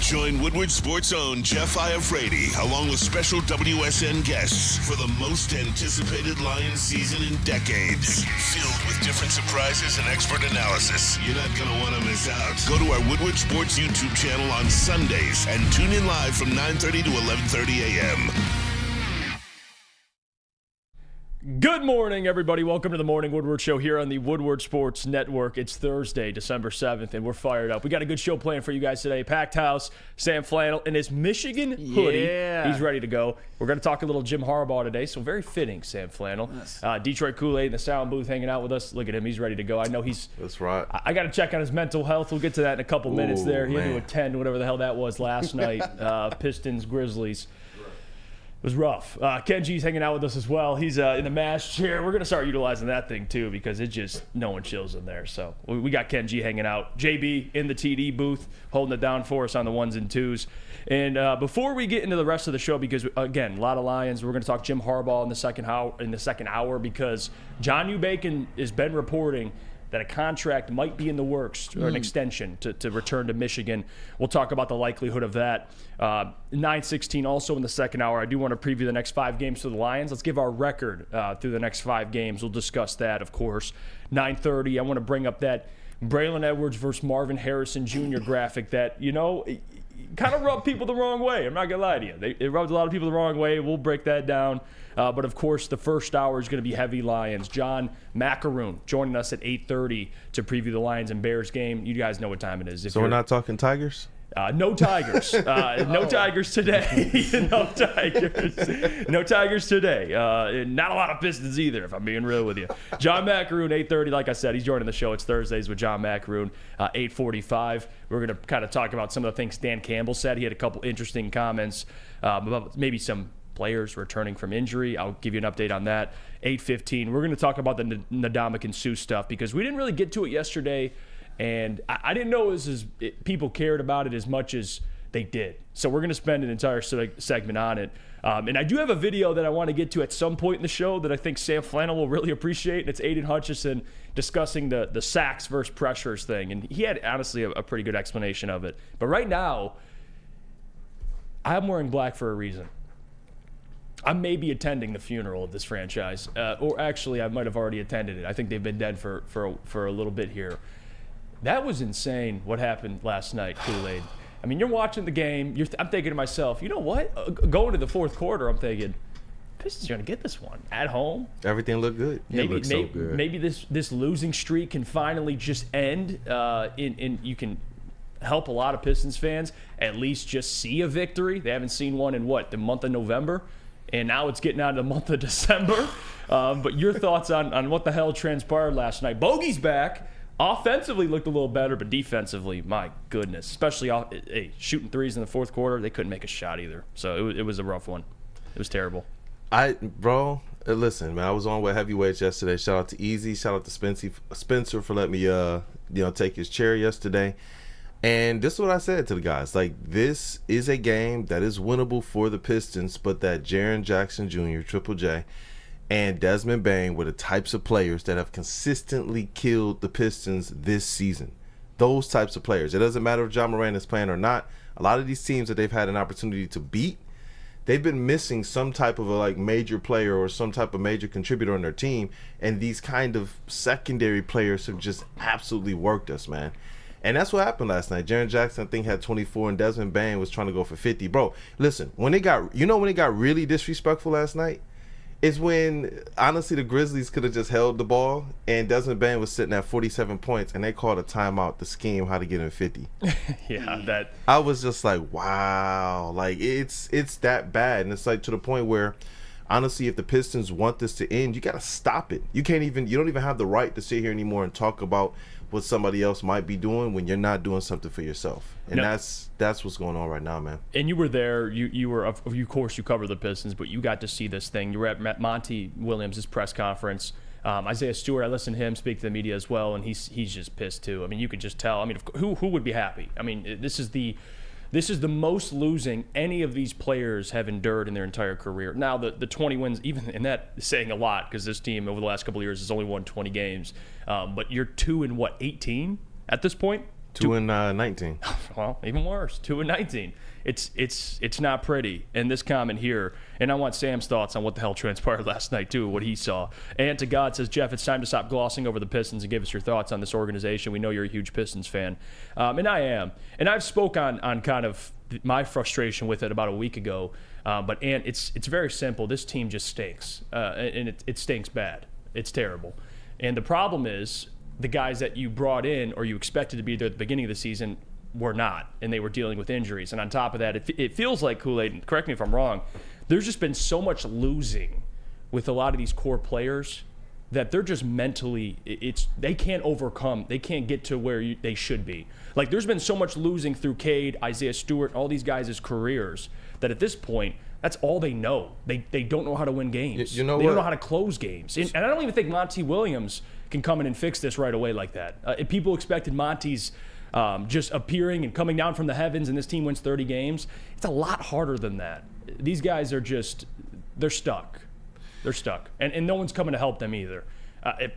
Join Woodward Sports' own Jeff Iafrate, along with special WSN guests for the most anticipated Lions season in decades. Filled with different surprises and expert analysis. You're not going to want to miss out. Go to our Woodward Sports YouTube channel on Sundays and tune in live from 9:30 to 11:30 a.m. Good morning, everybody. Welcome to the Morning Woodward Show here on the Woodward Sports Network. It's Thursday, December 7th, and we're fired up. We got a good show planned for you guys today. Packed house, Sam Flannel in his Michigan hoodie. Yeah. He's ready to go. We're going to talk a little Jim Harbaugh today, so very fitting, Sam Flannel. Yes. Detroit Kool-Aid in the sound booth hanging out with us. Look at him. He's ready to go. I know he's... That's right. I got to check on his mental health. We'll get to that in a couple minutes there. He had to attend whatever the hell that was last night. Pistons, Grizzlies. It was rough. Kenji's hanging out with us as well. He's in the MASH chair. We're going to start utilizing that thing, too, because it just, no one chills in there. So we got Kenji hanging out. JB in the TD booth, holding it down for us on the ones and twos. And before we get into the rest of the show, because, again, a lot of Lions, we're going to talk Jim Harbaugh in the second hour because John Ubacon has been reporting that a contract might be in the works, or an extension to return to Michigan. We'll talk about the likelihood of that. 9:16 also in the second hour. I do want to preview the next 5 games for the Lions. Let's give our record through the next 5 games. We'll discuss that, of course. 9:30, I want to bring up that Braylon Edwards versus Marvin Harrison Jr. graphic that, kind of rubbed people the wrong way. I'm not going to lie to you. It rubbed a lot of people the wrong way. We'll break that down. But, of course, the first hour is going to be heavy Lions. John Macaroon joining us at 8:30 to preview the Lions and Bears game. You guys know what time it is. So we're not talking Tigers? No Tigers. No Tigers today. No Tigers. No Tigers today. Not a lot of Pistons either, if I'm being real with you. John Macaroon, 8:30. Like I said, he's joining the show. It's Thursdays with John Macaroon, 8:45. We're going to kind of talk about some of the things Dan Campbell said. He had a couple interesting comments about maybe some players returning from injury. I'll give you an update on that. 8:15. We're going to talk about the Ndamukong Suh stuff because we didn't really get to it yesterday. And I didn't know people cared about it as much as they did. So we're going to spend an entire segment on it. And I do have a video that I want to get to at some point in the show that I think Sam Flannel will really appreciate. And it's Aiden Hutchison discussing the sacks versus pressures thing. And he had, honestly, a pretty good explanation of it. But right now, I'm wearing black for a reason. I may be attending the funeral of this franchise. Or actually, I might have already attended it. I think they've been dead for a little bit here. That was insane what happened last night, Kool-Aid. I mean, you're watching the game. I'm thinking to myself, you know what? Going to the fourth quarter, I'm thinking, Pistons are going to get this one at home. Everything looked good. It looked so good. Maybe this losing streak can finally just end. You can help a lot of Pistons fans at least just see a victory. They haven't seen one in, the month of November? And now it's getting out of the month of December. But your thoughts on what the hell transpired last night. Bogey's back. Offensively looked a little better, but defensively, my goodness. Especially shooting threes in the fourth quarter, they couldn't make a shot either. So it was a rough one. It was terrible. Listen, man, I was on with heavyweights yesterday. Shout out to Easy. Shout out to Spencer for letting me take his chair yesterday. And this is what I said to the guys. This is a game that is winnable for the Pistons, but that Jaren Jackson Jr., Triple J, and Desmond Bane were the types of players that have consistently killed the Pistons this season. Those types of players. It doesn't matter if John Moran is playing or not. A lot of these teams that they've had an opportunity to beat, they've been missing some type of a major player or some type of major contributor on their team, and these kind of secondary players have just absolutely worked us, man. And that's what happened last night. Jaren Jackson, I think, had 24, and Desmond Bane was trying to go for 50. Bro, listen, when it got really disrespectful last night, is when, honestly, the Grizzlies could have just held the ball, and Desmond Bane was sitting at 47 points, and they called a timeout to scheme how to get him 50. Yeah, I was just like, wow. It's that bad. And it's to the point where, honestly, if the Pistons want this to end, you got to stop it. You don't even have the right to sit here anymore and talk about what somebody else might be doing when you're not doing something for yourself. And that's what's going on right now, man. And you were there. You were, of course, you covered the Pistons, but you got to see this thing. You were at Monty Williams' press conference. Isaiah Stewart, I listened to him speak to the media as well, and he's just pissed too. I mean, you could just tell. I mean, who would be happy? I mean, this is the most losing any of these players have endured in their entire career. Now, the 20 wins, even in that, is saying a lot because this team over the last couple of years has only won 20 games. But you're 2 in 18 at this point? 2-19. Well, even worse, 2-19. It's not pretty. And this comment here, and I want Sam's thoughts on what the hell transpired last night too, what he saw. And to God says, Jeff, it's time to stop glossing over the Pistons and give us your thoughts on this organization. We know you're a huge Pistons fan, and I am. And I've spoke on kind of my frustration with it about a week ago. But it's very simple. This team just stinks, and it stinks bad. It's terrible. And the problem is the guys that you brought in or you expected to be there at the beginning of the season were not, and they were dealing with injuries. And on top of that, it feels like, Kool-Aid, and correct me if I'm wrong, there's just been so much losing with a lot of these core players that they're just mentally, they can't overcome, they can't get to where they should be. Like, there's been so much losing through Cade, Isaiah Stewart, all these guys' careers that at this point, that's all they know. They don't know how to win games. They don't know how to close games. And I don't even think Monty Williams can come in and fix this right away like that. If people expected Monty's just appearing and coming down from the heavens and this team wins 30 games, it's a lot harder than that. These guys are they're stuck. They're stuck. And no one's coming to help them either.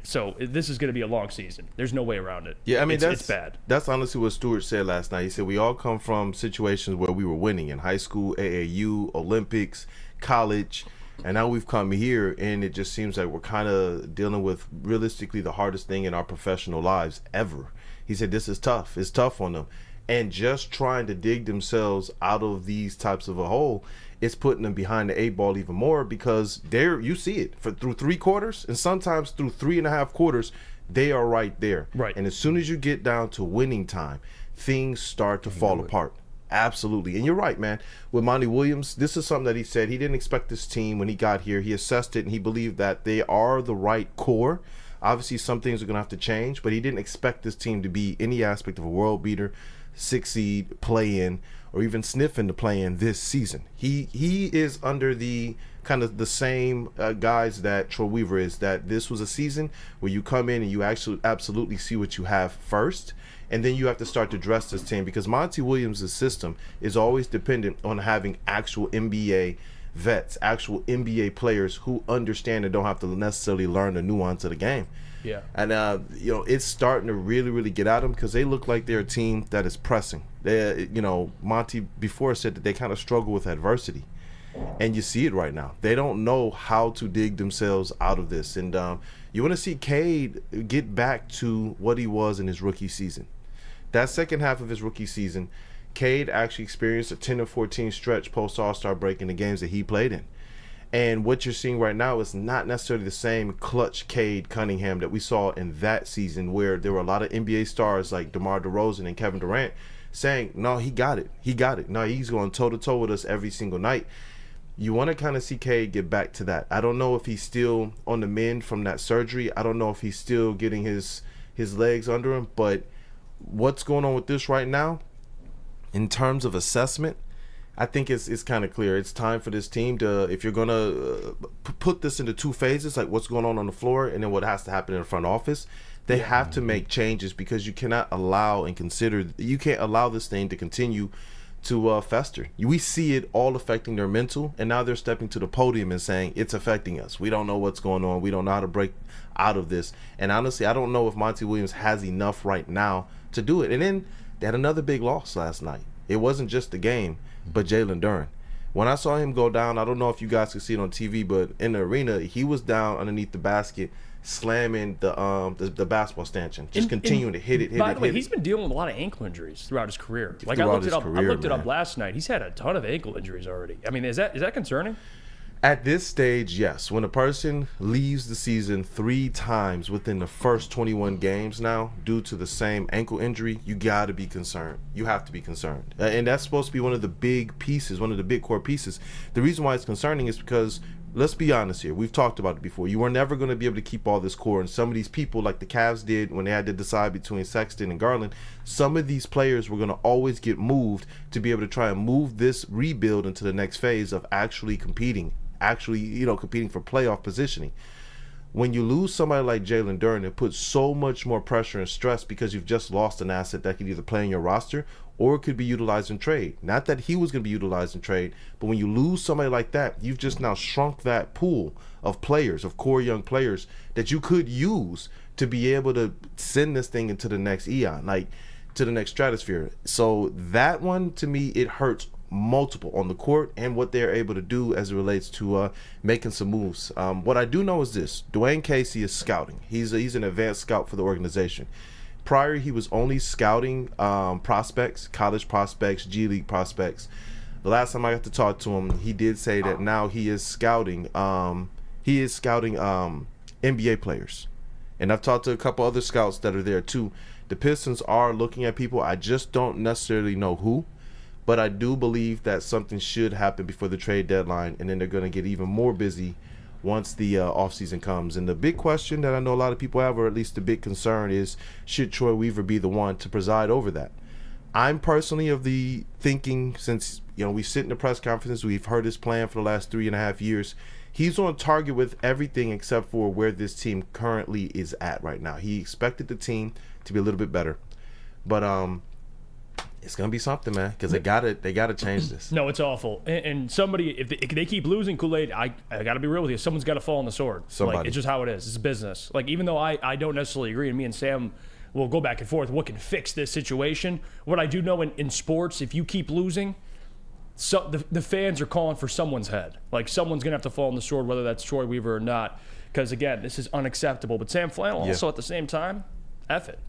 So this is going to be a long season. There's no way around it. Yeah, I mean, it's bad. That's honestly what Stewart said last night. He said we all come from situations where we were winning in high school, AAU, Olympics, college, and now we've come here, and it just seems like we're kind of dealing with realistically the hardest thing in our professional lives ever. He said this is tough. It's tough on them. And just trying to dig themselves out of these types of a hole, it's putting them behind the 8 ball even more, because you see it through 3 quarters and sometimes through 3.5 quarters, they are right there. Right. And as soon as you get down to winning time, things start to fall apart. Absolutely. And you're right, man. With Monty Williams, this is something that he said. He didn't expect this team when he got here. He assessed it and he believed that they are the right core. Obviously, some things are going to have to change, but he didn't expect this team to be any aspect of a world beater, 6 seed, play-in, or even sniffing to play-in this season. He is under the kind of the same guys that Troy Weaver is, that this was a season where you come in and you actually absolutely see what you have first, and then you have to start to dress this team, because Monty Williams' system is always dependent on having actual NBA vets, actual NBA players who understand and don't have to necessarily learn the nuance of the game. Yeah. And, it's starting to really, really get at them, because they look like they're a team that is pressing. Monty before said that they kind of struggle with adversity. And you see it right now. They don't know how to dig themselves out of this. And you want to see Cade get back to what he was in his rookie season. That second half of his rookie season, Cade actually experienced a 10-14 stretch post All-Star break in the games that he played in. And what you're seeing right now is not necessarily the same clutch Cade Cunningham that we saw in that season, where there were a lot of NBA stars like DeMar DeRozan and Kevin Durant saying, no, he got it. He got it. No, he's going toe-to-toe with us every single night. You want to kind of see Cade get back to that. I don't know if he's still on the mend from that surgery. I don't know if he's still getting his legs under him. But what's going on with this right now, in terms of assessment, I think it's kind of clear. It's time for this team to, if you're going to put this into 2 phases, like what's going on the floor and then what has to happen in the front office, they have to make changes, because you cannot allow you can't allow this thing to continue to fester. We see it all affecting their mental, and now they're stepping to the podium and saying it's affecting us. We don't know what's going on. We don't know how to break out of this. And honestly, I don't know if Monty Williams has enough right now to do it. And then they had another big loss last night. It wasn't just the game, but Jalen Duren. When I saw him go down, I don't know if you guys could see it on TV, but in the arena, he was down underneath the basket, slamming the basketball stanchion, continuing to hit it. By the way, he's been dealing with a lot of ankle injuries throughout his career. I looked it up last night. He's had a ton of ankle injuries already. I mean, is that concerning? At this stage, yes. When a person leaves the season 3 times within the first 21 games now due to the same ankle injury, you got to be concerned. You have to be concerned. And that's supposed to be one of the big pieces, one of the big core pieces. The reason why it's concerning is because, let's be honest here, we've talked about it before. You were never going to be able to keep all this core. And some of these people, like the Cavs did when they had to decide between Sexton and Garland, some of these players were going to always get moved to be able to try and move this rebuild into the next phase of actually competing for playoff positioning. When you lose somebody like Jalen Duren, it puts so much more pressure and stress, because you've just lost an asset that could either play in your roster or it could be utilized in trade. Not that he was going to be utilized in trade, but when you lose somebody like that, you've just now shrunk that pool of players, of core young players that you could use to be able to send this thing into the next eon. Like, to the next stratosphere. So that one, to me, it hurts multiple on the court and what they're able to do as it relates to making some moves. What I do know is this: Dwayne Casey is scouting. He's an advanced scout for the organization. Prior, he was only scouting prospects, college prospects, G League prospects. The last time I got to talk to him, he did say that now he is scouting NBA players. And I've talked to a couple other scouts that are there too. The Pistons are looking at people. I just don't necessarily know who, but I do believe that something should happen before the trade deadline, and then they're going to get even more busy once the offseason comes. And the big question that I know a lot of people have, or at least the big concern, is should Troy Weaver be the one to preside over that? I'm personally of the thinking, since we sit in the press conferences, we've heard his plan for the last 3.5 years. He's on target with everything except for where this team currently is at right now. He expected the team to be a little bit better, but it's gonna be something, man, because they gotta change this. No, it's awful. And somebody, if they keep losing, Kool-Aid, I gotta be real with you. Someone's got to fall on the sword. Somebody. Like, it's just how it is. It's business. Like, even though I don't necessarily agree, and me and Sam will go back and forth, what can fix this situation? What I do know in sports, if you keep losing, so the fans are calling for someone's head. Like, someone's gonna have to fall on the sword, whether that's Troy Weaver or not. Because again, this is unacceptable. But Sam Flannel also at the same time, F it.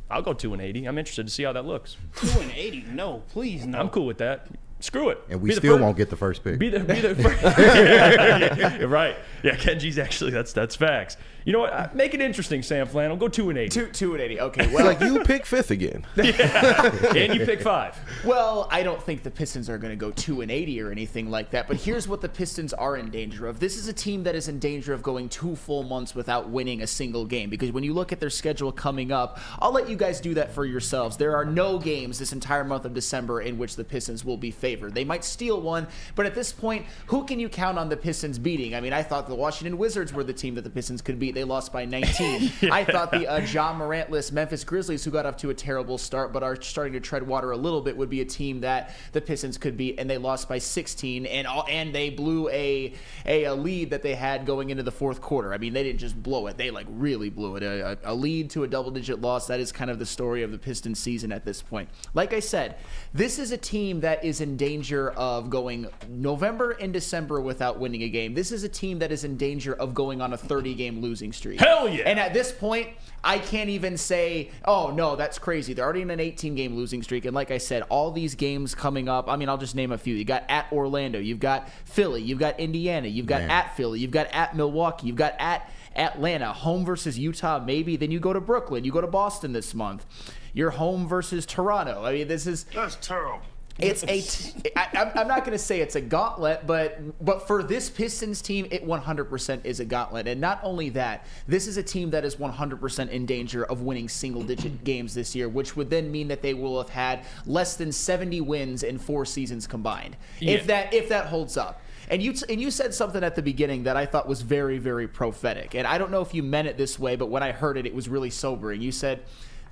I'll go 2-80. I'm interested to see how that looks. 2-80? No, please no. I'm cool with that. Screw it. And we still won't get the first pick. Be the first. Yeah, right. Yeah, Kenji's actually, that's facts. You know what? Make it interesting, Sam Flannel. Go 2-80. 2-80. Okay, well. Like, you pick fifth again. Yeah. And you pick 5. Well, I don't think the Pistons are going to go 2-80 or anything like that. But here's what the Pistons are in danger of. This is a team that is in danger of going 2 full months without winning a single game. Because when you look at their schedule coming up, I'll let you guys do that for yourselves. There are no games this entire month of December in which the Pistons will be favored. They might steal one, but at this point, who can you count on the Pistons beating? I mean, I thought the Washington Wizards were the team that the Pistons could beat. They lost by 19. Yeah. I thought the John Morant-less Memphis Grizzlies, who got off to a terrible start but are starting to tread water a little bit, would be a team that the Pistons could beat, and they lost by 16, and they blew a lead that they had going into the fourth quarter. I mean, they didn't just blow it. They, like, really blew it. A lead to a double-digit loss. That is kind of the story of the Pistons season at this point. Like I said, this is a team that is in danger of going November and December without winning a game. This is a team that is in danger of going on a 30-game losing streak. Hell yeah! And at this point, I can't even say, oh, no, that's crazy. They're already in an 18-game losing streak. And like I said, all these games coming up, I mean, I'll just name a few. You got at Orlando. You've got Philly. You've got Indiana. You've got at Philly. You've got at Milwaukee. You've got at Atlanta. Home versus Utah, maybe. Then you go to Brooklyn. You go to Boston this month. You're home versus Toronto. I mean, that's terrible. I'm not going to say it's a gauntlet, but for this Pistons team, it 100% is a gauntlet. And not only that, this is a team that is 100% in danger of winning single-digit games this year, which would then mean that they will have had less than 70 wins in 4 seasons combined, if that holds up. And you said something at the beginning that I thought was very, very prophetic. And I don't know if you meant it this way, but when I heard it, it was really sobering. You said,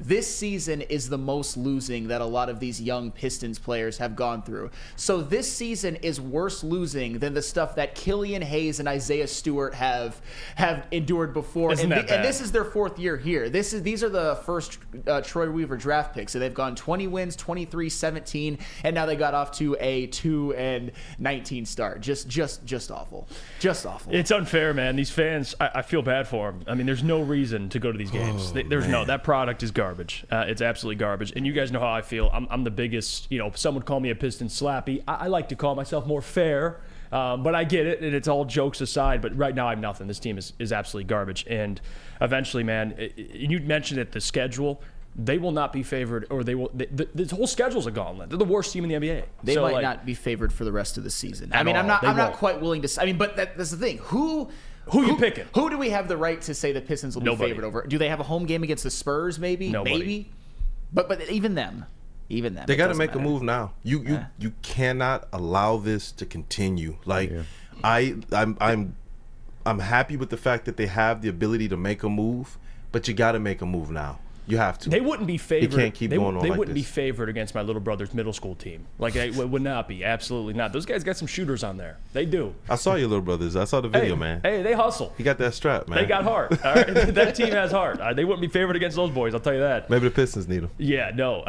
this season is the most losing that a lot of these young Pistons players have gone through. So this season is worse losing than the stuff that Killian Hayes and Isaiah Stewart have endured before. Isn't that bad? And this is their 4th year here. These are the first Troy Weaver draft picks. So they've gone 20 wins, 23-17, and now they got off to a 2-19 start. Just awful. Just awful. It's unfair, man. These fans, I feel bad for them. I mean, there's no reason to go to these games. That product is garbage. It's absolutely garbage. And you guys know how I feel. I'm the biggest, some would call me a Pistons slappy. I like to call myself more fair, but I get it, and it's all jokes aside. But right now, I'm nothing. This team is absolutely garbage. And eventually, man, you mentioned it, the schedule. They will not be favored, or they will. This whole schedule's a gauntlet. They're the worst team in the NBA. They might not be favored for the rest of the season. I mean, I'm not quite willing to. I mean, but that's the thing. Who you picking? Who do we have the right to say the Pistons will be favored over? Do they have a home game against the Spurs? Maybe. Nobody. Maybe. But even them. They got to make a move now. You cannot allow this to continue. Like, I'm happy with the fact that they have the ability to make a move, but you got to make a move now. You have to. They wouldn't be favored. He can't keep going on They like wouldn't be this. favored against my little brother's middle school team. Like, it would not be. Absolutely not. Those guys got some shooters on there. They do. I saw your little brothers. I saw the video, man. Hey, they hustle. He got that strap, man. They got heart. All right? That team has heart. They wouldn't be favored against those boys. I'll tell you that. Maybe the Pistons need him. Yeah, no.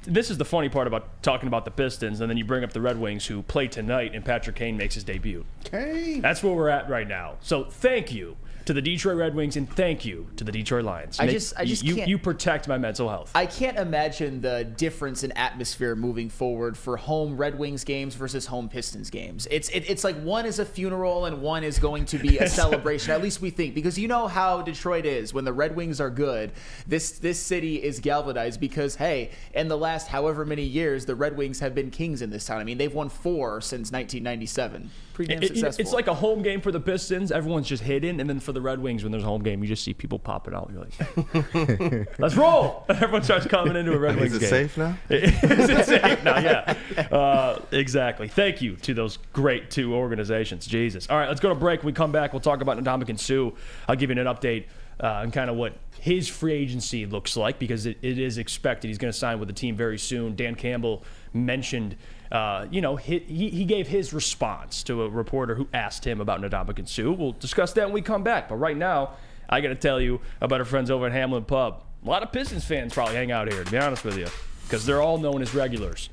This is the funny part about talking about the Pistons, and then you bring up the Red Wings, who play tonight, and Patrick Kane makes his debut. Okay. That's where we're at right now. So thank you to the Detroit Red Wings, and thank you to the Detroit Lions. I just can't. You protect my mental health. I can't imagine the difference in atmosphere moving forward for home Red Wings games versus home Pistons games. It's like one is a funeral and one is going to be a celebration. At least we think, because you know how Detroit is. When the Red Wings are good, this city is galvanized because, hey, in the last however many years, the Red Wings have been kings in this town. I mean, they've won 4 since 1997. Pretty damn successful. It's like a home game for the Pistons. Everyone's just hidden, and then for the Red Wings, when there's a home game, you just see people popping out. You're like, let's roll! Everyone starts coming into a Red Wings game. Is it safe now? Is it safe now? Yeah. Exactly. Thank you to those great 2 organizations. Jesus. All right, let's go to break. When we come back, we'll talk about Ndamukong Suh. I'll give you an update on kind of what his free agency looks like, because it is expected he's going to sign with the team very soon. Dan Campbell mentioned, he gave his response to a reporter who asked him about Ndamukong Suh. We'll discuss that when we come back. But right now, I got to tell you about our friends over at Hamlin Pub. A lot of Pistons fans probably hang out here, to be honest with you, because they're all known as regulars.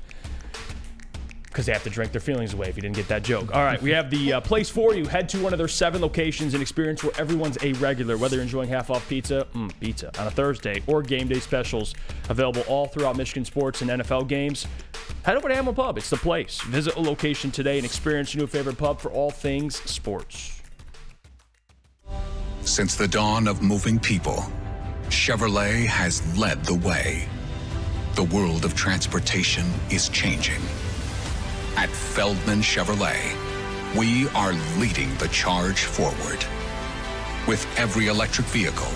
Because they have to drink their feelings away if you didn't get that joke. All right, we have the place for you. Head to one of their 7 locations and experience where everyone's a regular, whether you're enjoying half-off pizza on a Thursday, or game day specials available all throughout Michigan sports and NFL games. Head over to Hamlin Pub. It's the place. Visit a location today and experience your new favorite pub for all things sports. Since the dawn of moving people, Chevrolet has led the way. The world of transportation is changing. At Feldman Chevrolet, we are leading the charge forward. With every electric vehicle,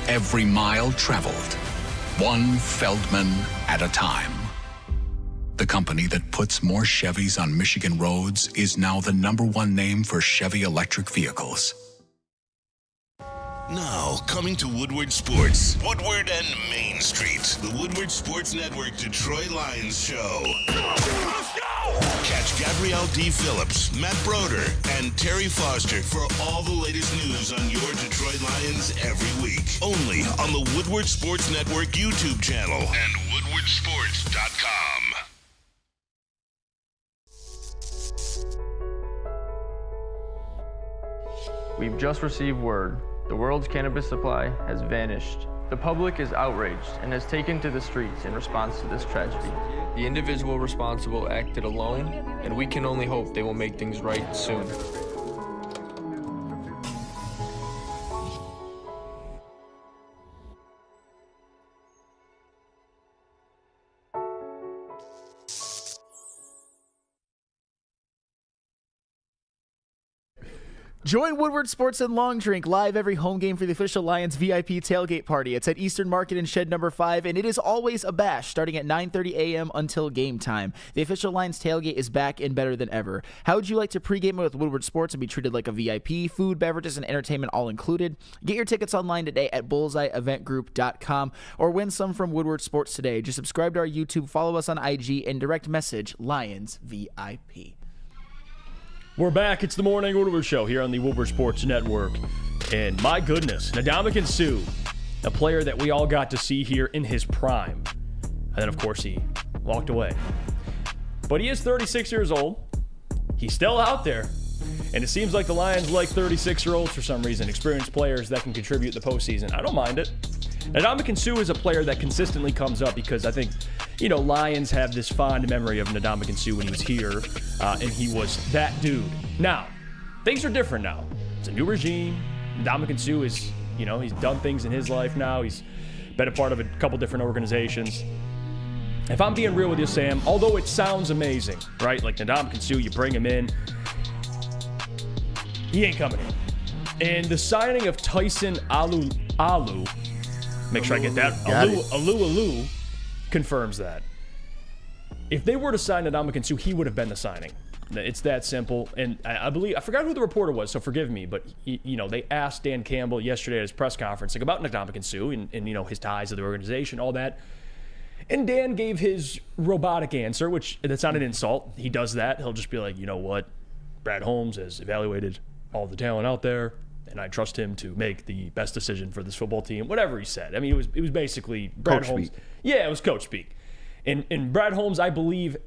every mile traveled, one Feldman at a time. The company that puts more Chevys on Michigan roads is now the #1 name for Chevy electric vehicles. Now, coming to Woodward Sports. Woodward and Main Street. The Woodward Sports Network Detroit Lions Show. Let's go! Catch Gabrielle D. Phillips, Matt Broder, and Terry Foster for all the latest news on your Detroit Lions every week. Only on the Woodward Sports Network YouTube channel and woodwardsports.com. We've just received word. The world's cannabis supply has vanished. The public is outraged and has taken to the streets in response to this tragedy. The individual responsible acted alone, and we can only hope they will make things right soon. Join Woodward Sports and Long Drink live every home game for the official Lions VIP tailgate party. It's at Eastern Market in Shed number 5, and it is always a bash starting at 9:30 a.m. until game time. The official Lions tailgate is back and better than ever. How would you like to pregame with Woodward Sports and be treated like a VIP? Food, beverages, and entertainment all included. Get your tickets online today at bullseyeeventgroup.com or win some from Woodward Sports today. Just subscribe to our YouTube, follow us on IG, and direct message Lions VIP. We're back. It's the Morning Woodward Show here on the Woodward Sports Network. And my goodness, Ndamukong Suh, a player that we all got to see here in his prime. And then, of course, he walked away. But he is 36 years old. He's still out there. And it seems like the Lions like 36-year-olds for some reason, experienced players that can contribute the postseason. I don't mind it. Ndamukong Suh is a player that consistently comes up because I think, Lions have this fond memory of Ndamukong Suh when he was here, and he was that dude. Now, things are different now. It's a new regime. Ndamukong Suh is, he's done things in his life now. He's been a part of a couple different organizations. If I'm being real with you, Sam, although it sounds amazing, right? Like Ndamukong Suh, you bring him in, he ain't coming in. And the signing of Tyson Alu, make sure I get that, Alu confirms that. If they were to sign Ndamukong Suh, he would have been the signing. It's that simple. And I believe, I forgot who the reporter was, so forgive me, but they asked Dan Campbell yesterday at his press conference about Ndamukong Suh and his ties to the organization, all that. And Dan gave his robotic answer, which that's not an insult. He does that. He'll just be like, you know what? Brad Holmes has evaluated all the talent out there, and I trust him to make the best decision for this football team. Whatever he said. I mean, it was basically Brad Coach Holmes. speak. Yeah, it was coach speak. And Brad Holmes, I believe,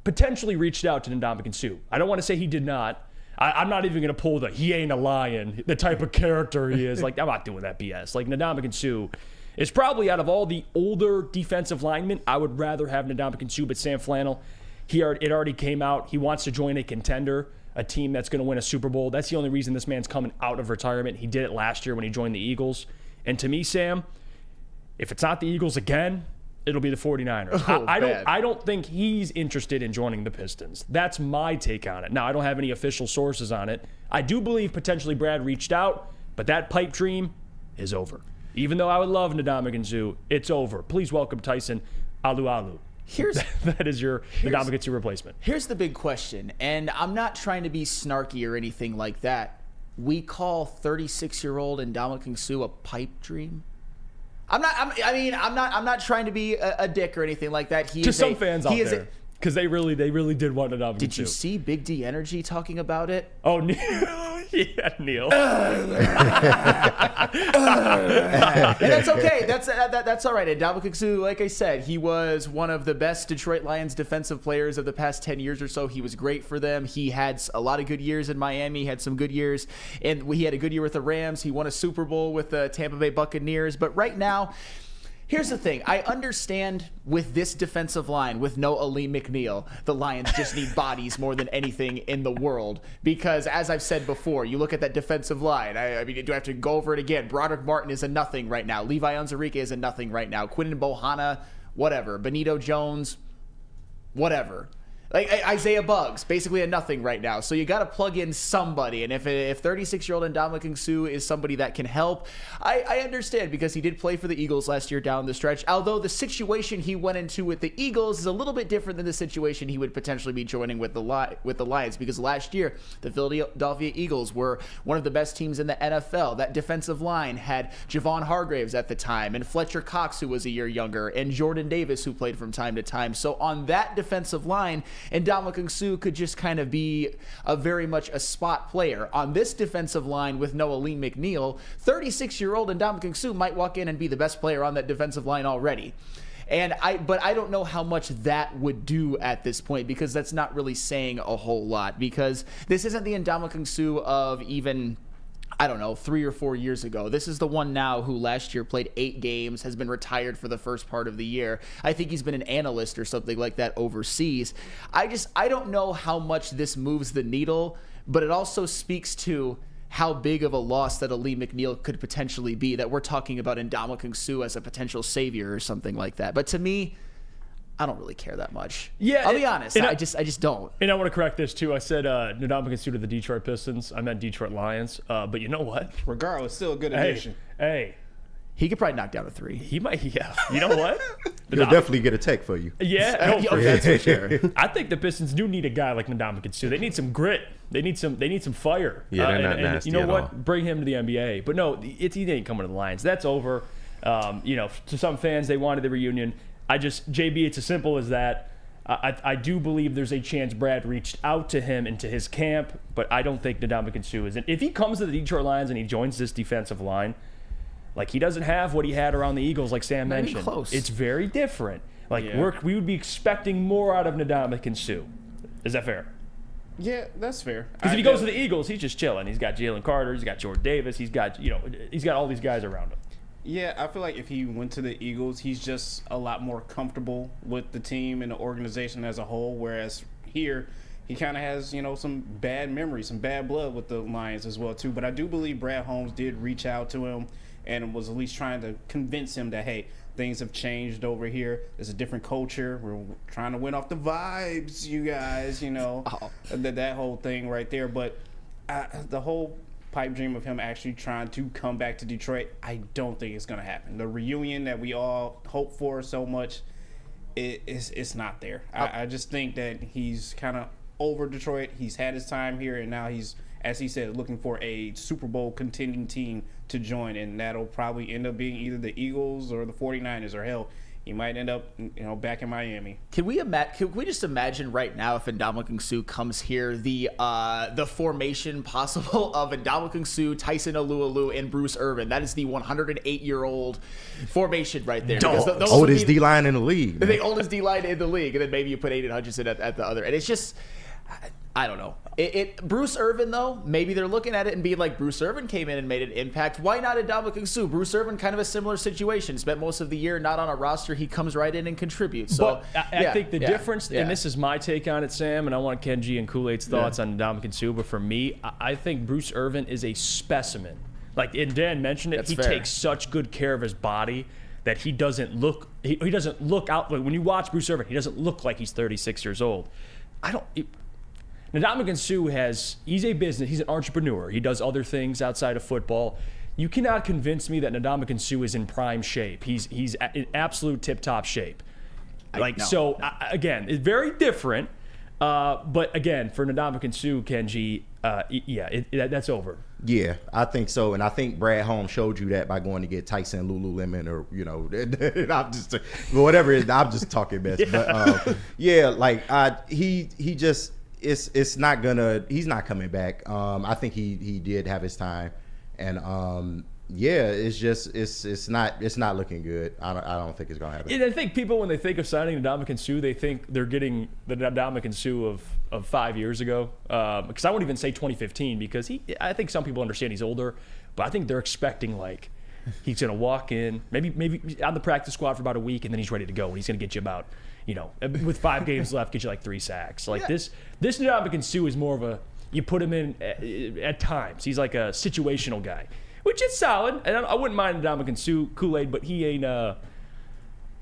potentially reached out to Ndamukong Suh. I don't want to say he did not. I'm not even going to pull the he ain't a lion, the type of character he is. Like, I'm not doing that BS. Like, Ndamukong Suh is probably out of all the older defensive linemen, I would rather have Ndamukong Suh, but Sam Flannel, it already came out. He wants to join a contender, a team that's going to win a Super Bowl. That's the only reason this man's coming out of retirement. He did it last year when he joined the Eagles. And to me, Sam, if it's not the Eagles again, it'll be the 49ers. Oh, I don't think he's interested in joining the Pistons. That's my take on it. Now, I don't have any official sources on it. I do believe potentially Brad reached out, but that pipe dream is over. Even though I would love Ndamukong Suh, it's over. Please welcome Tyson Alualu. That is your Ndamukong Suh replacement. Here's the big question, and I'm not trying to be snarky or anything like that. We call 36-year-old Ndamukong Suh a pipe dream? I'm not trying to be a dick or anything like that. Some fans out there, because they really did want Ndamukong Suh. Did you see Big D Energy talking about it? Oh, Neil. Yeah, Neil. And that's okay. That's all right. And Ndamukong Suh, like I said, he was one of the best Detroit Lions defensive players of the past 10 years or so. He was great for them. He had a lot of good years in Miami. He had some good years, and he had a good year with the Rams. He won a Super Bowl with the Tampa Bay Buccaneers. But right now, here's the thing. I understand with this defensive line, with no Ali McNeil, the Lions just need bodies more than anything in the world. Because, as I've said before, you look at that defensive line. I mean, do I have to go over it again? Broderick Martin is a nothing right now. Levi Onwuzurike is a nothing right now. Quinton Bohanna, whatever. Benito Jones, whatever. Like Isaiah Buggs, basically a nothing right now. So you got to plug in somebody. And if 36-year-old Ndamukong Suh is somebody that can help, I understand, because he did play for the Eagles last year down the stretch. Although the situation he went into with the Eagles is a little bit different than the situation he would potentially be joining with the Lions. Because last year, the Philadelphia Eagles were one of the best teams in the NFL. That defensive line had Javon Hargraves at the time, and Fletcher Cox, who was a year younger, and Jordan Davis, who played from time to time. So on that defensive line, and Ndamukong Suh could just kind of be very much a spot player. On this defensive line with no Ali McNeil, 36-year-old Ndamukong Suh might walk in and be the best player on that defensive line already. But I don't know how much that would do at this point, because that's not really saying a whole lot, because this isn't the Ndamukong Suh of even, I don't know, 3 or 4 years ago. This is the one now who last year played 8 games, has been retired for the first part of the year. I think he's been an analyst or something like that overseas. I don't know how much this moves the needle, but it also speaks to how big of a loss that Ali McNeil could potentially be, that we're talking about Ndamukong Suh as a potential savior or something like that. But to me, I don't really care that much. Yeah, I'll be honest. I just don't. And I want to correct this too. I said Ndamukong Suh to the Detroit Pistons. I meant Detroit Lions. But you know what? Regardless, still a good addition. Hey, He could probably knock down a 3. he might. Yeah. You know what? He'll definitely get a take for you. Yeah. That's for sure. I think the Pistons do need a guy like Ndamukong Suh. They need some grit. They need some fire. Yeah, they're not and nasty you know at what? all. Bring him to the NBA. But no, he ain't coming to the Lions. That's over. To some fans, they wanted the reunion. JB, it's as simple as that. I do believe there's a chance Brad reached out to him into his camp, but I don't think Ndamukong Suh is. If he comes to the Detroit Lions and he joins this defensive line, like, he doesn't have what he had around the Eagles, like Sam mentioned. Close. It's very different. We would be expecting more out of Ndamukong Suh. Is that fair? Yeah, that's fair. Because if he goes to the Eagles, he's just chilling. He's got Jalen Carter, he's got Jordan Davis, he's got all these guys around him. Yeah, I feel like if he went to the Eagles, he's just a lot more comfortable with the team and the organization as a whole, whereas here he kind of has, some bad memories, some bad blood with the Lions as well, too. But I do believe Brad Holmes did reach out to him and was at least trying to convince him that, hey, things have changed over here. There's a different culture. We're trying to win off the vibes, you guys, that whole thing right there. But the whole pipe dream of him actually trying to come back to Detroit, I don't think it's going to happen. The reunion that we all hope for so much, it's not there. I just think that he's kind of over Detroit. He's had his time here, and now he's, as he said, looking for a Super Bowl contending team to join, and that'll probably end up being either the Eagles or the 49ers, or hell, he might end up, back in Miami. Can we just imagine right now if Ndamukong Suh comes here, the formation possible of Ndamukong Suh, Tyson Alualu, and Bruce Irvin? That is the 108-year-old formation right there. Oldest D-line in the league. The oldest D-line in the league, and then maybe you put Aiden Hutchinson at the other. And it's just, I don't know. Bruce Irvin, though, maybe they're looking at it and being like, Bruce Irvin came in and made an impact. Why not Ndamukong Suh? Bruce Irvin, kind of a similar situation. Spent most of the year not on a roster. He comes right in and contributes. So, but I think the difference, and this is my take on it, Sam, and I want Kenji and Kool-Aid's thoughts on Ndamukong Suh, but for me, I think Bruce Irvin is a specimen. Like, and Dan mentioned it, That's he fair. takes such good care of his body that he doesn't look out. Like, when you watch Bruce Irvin, he doesn't look like he's 36 years old. Ndamukong Suh he's a business, he's an entrepreneur. He does other things outside of football. You cannot convince me that Ndamukong Suh is in prime shape. He's in absolute tip-top shape. Again, it's very different. But again, for Ndamukong Suh, Kenji, that's over. Yeah, I think so, and I think Brad Holmes showed you that by going to get Tyson Lululemon, or I'm just whatever it is. I'm just talking mess, but he just. It's not gonna. He's not coming back. I think he did have his time, and it's not looking good. I don't think it's gonna happen. And I think people, when they think of signing Ndamukong Suh, they think they're getting the Ndamukong Suh of 5 years ago. Because I won't even say 2015, because I think some people understand he's older, but I think they're expecting like he's gonna walk in, maybe on the practice squad for about a week, and then he's ready to go, and he's gonna get you about. With 5 games left, get you like 3 sacks. Like this Ndamukong Suh is more of a, you put him in at times. He's like a situational guy, which is solid. And I wouldn't mind Ndamukong Suh, Kool-Aid, but he ain't, I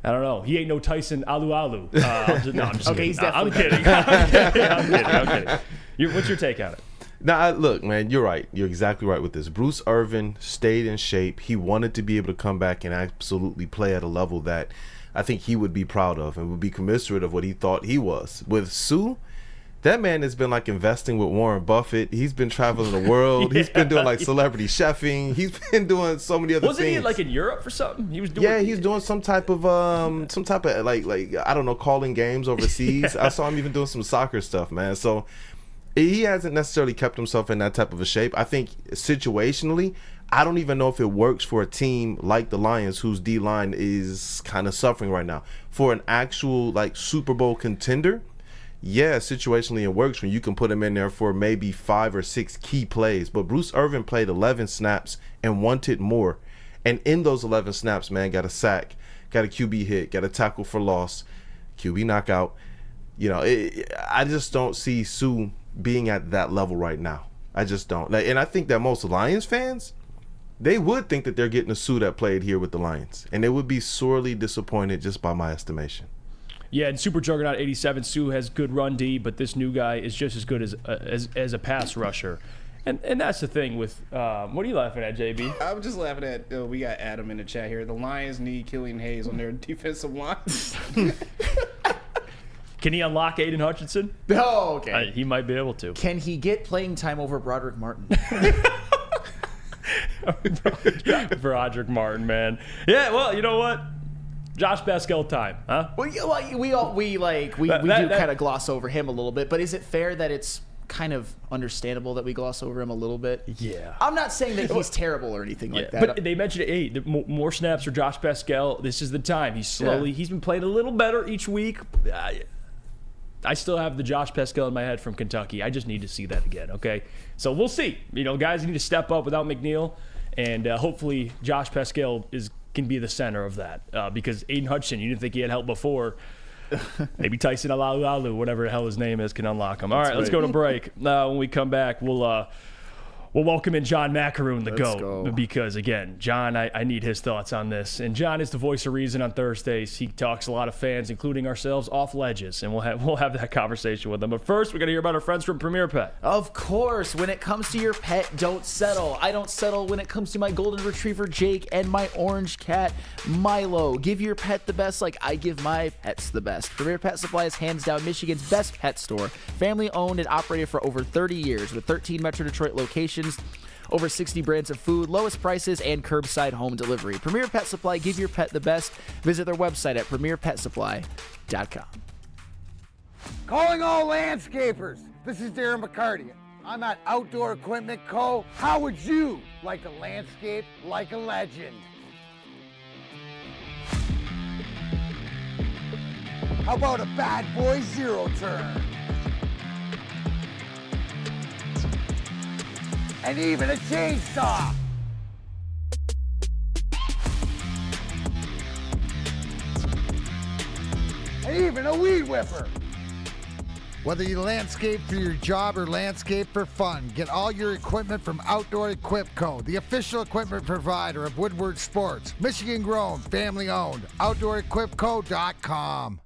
don't know. He ain't no Tyson Alualu. I'm just okay, kidding. I'm kidding. I'm kidding. What's your take on it? Now, look, man, you're right. You're exactly right with this. Bruce Irvin stayed in shape. He wanted to be able to come back and absolutely play at a level that I think he would be proud of and would be commensurate of what he thought he was. With Suh, that man has been like investing with Warren Buffett. He's been traveling the world. He's been doing like celebrity chefing. He's been doing so many other things. Wasn't he like in Europe for something? He was doing. Yeah, he's doing some type of like I don't know, calling games overseas. I saw him even doing some soccer stuff, man. So he hasn't necessarily kept himself in that type of a shape. I think situationally, I don't even know if it works for a team like the Lions, whose D-line is kind of suffering right now. For an actual like Super Bowl contender, yeah, situationally it works when you can put him in there for maybe 5 or 6 key plays. But Bruce Irvin played 11 snaps and wanted more. And in those 11 snaps, man, got a sack, got a QB hit, got a tackle for loss, QB knockout. I just don't see Suh being at that level right now. I just don't. And I think that most Lions fans, they would think that they're getting a Suh that played here with the Lions, and they would be sorely disappointed just by my estimation. Yeah, and Super Juggernaut 87, Suh has good run D, but this new guy is just as good as a pass rusher. And that's the thing with what are you laughing at, JB? I'm just laughing at we got Adam in the chat here. The Lions need Killian Hayes on their defensive line. Can he unlock Aiden Hutchinson? Oh, okay. He might be able to. Can he get playing time over Broderick Martin? Broderick Martin, man. Yeah, well, you know what? Josh Pascal time, huh? We do kind of gloss over him a little bit, but is it fair that it's kind of understandable that we gloss over him a little bit? Yeah. I'm not saying that he's terrible or anything like that. But they mentioned, hey, more snaps for Josh Pascal. This is the time. He's been playing a little better each week. I still have the Josh Pascal in my head from Kentucky. I just need to see that again, okay? So we'll see. Guys need to step up without McNeil, and hopefully Josh Pascal can be the center of that because Aiden Hutchinson, you didn't think he had help before. Maybe Tyson Alualu, whatever the hell his name is, can unlock him. All right, let's go to break. When we come back, we'll We'll welcome in John Macaroon, the Let's GOAT, go. because, again, John, I need his thoughts on this. And John is the voice of reason on Thursdays. He talks a lot of fans, including ourselves, off ledges, and we'll have that conversation with him. But first, we got to hear about our friends from Premier Pet. Of course, when it comes to your pet, don't settle. I don't settle when it comes to my golden retriever, Jake, and my orange cat, Milo. Give your pet the best like I give my pets the best. Premier Pet Supply is hands down Michigan's best pet store. Family owned and operated for over 30 years with 13 Metro Detroit locations, over 60 brands of food, lowest prices, and curbside home delivery. Premier Pet Supply, give your pet the best. Visit their website at premierpetsupply.com. Calling all landscapers. This is Darren McCarty. I'm at Outdoor Equipment Co. How would you like to landscape like a legend? How about a bad boy zero turn? And even a chainsaw. And even a weed whipper. Whether you landscape for your job or landscape for fun, get all your equipment from Outdoor Equip Co., the official equipment provider of Woodward Sports. Michigan grown, family owned. OutdoorEquipCo.com.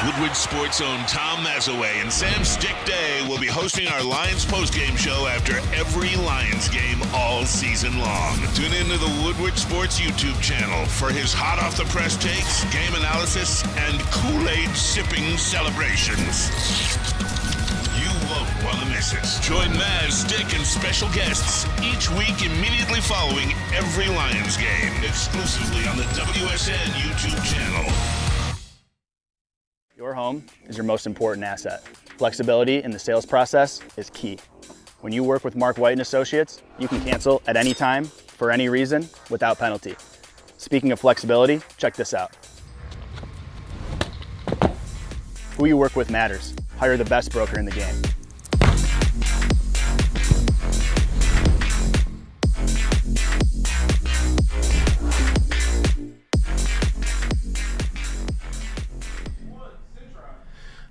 Woodward Sports own Tom Mazaway and Sam Stick Day will be hosting our Lions postgame show after every Lions game all season long. Tune into the Woodward Sports YouTube channel for his hot off the press takes, game analysis, and Kool-Aid sipping celebrations. You won't want to miss it. Join Maz, Stick, and special guests each week immediately following every Lions game, exclusively on the WSN YouTube channel. Your home is your most important asset. Flexibility in the sales process is key. When you work with Mark White & Associates, you can cancel at any time, for any reason, without penalty. Speaking of flexibility, check this out. Who you work with matters. Hire the best broker in the game.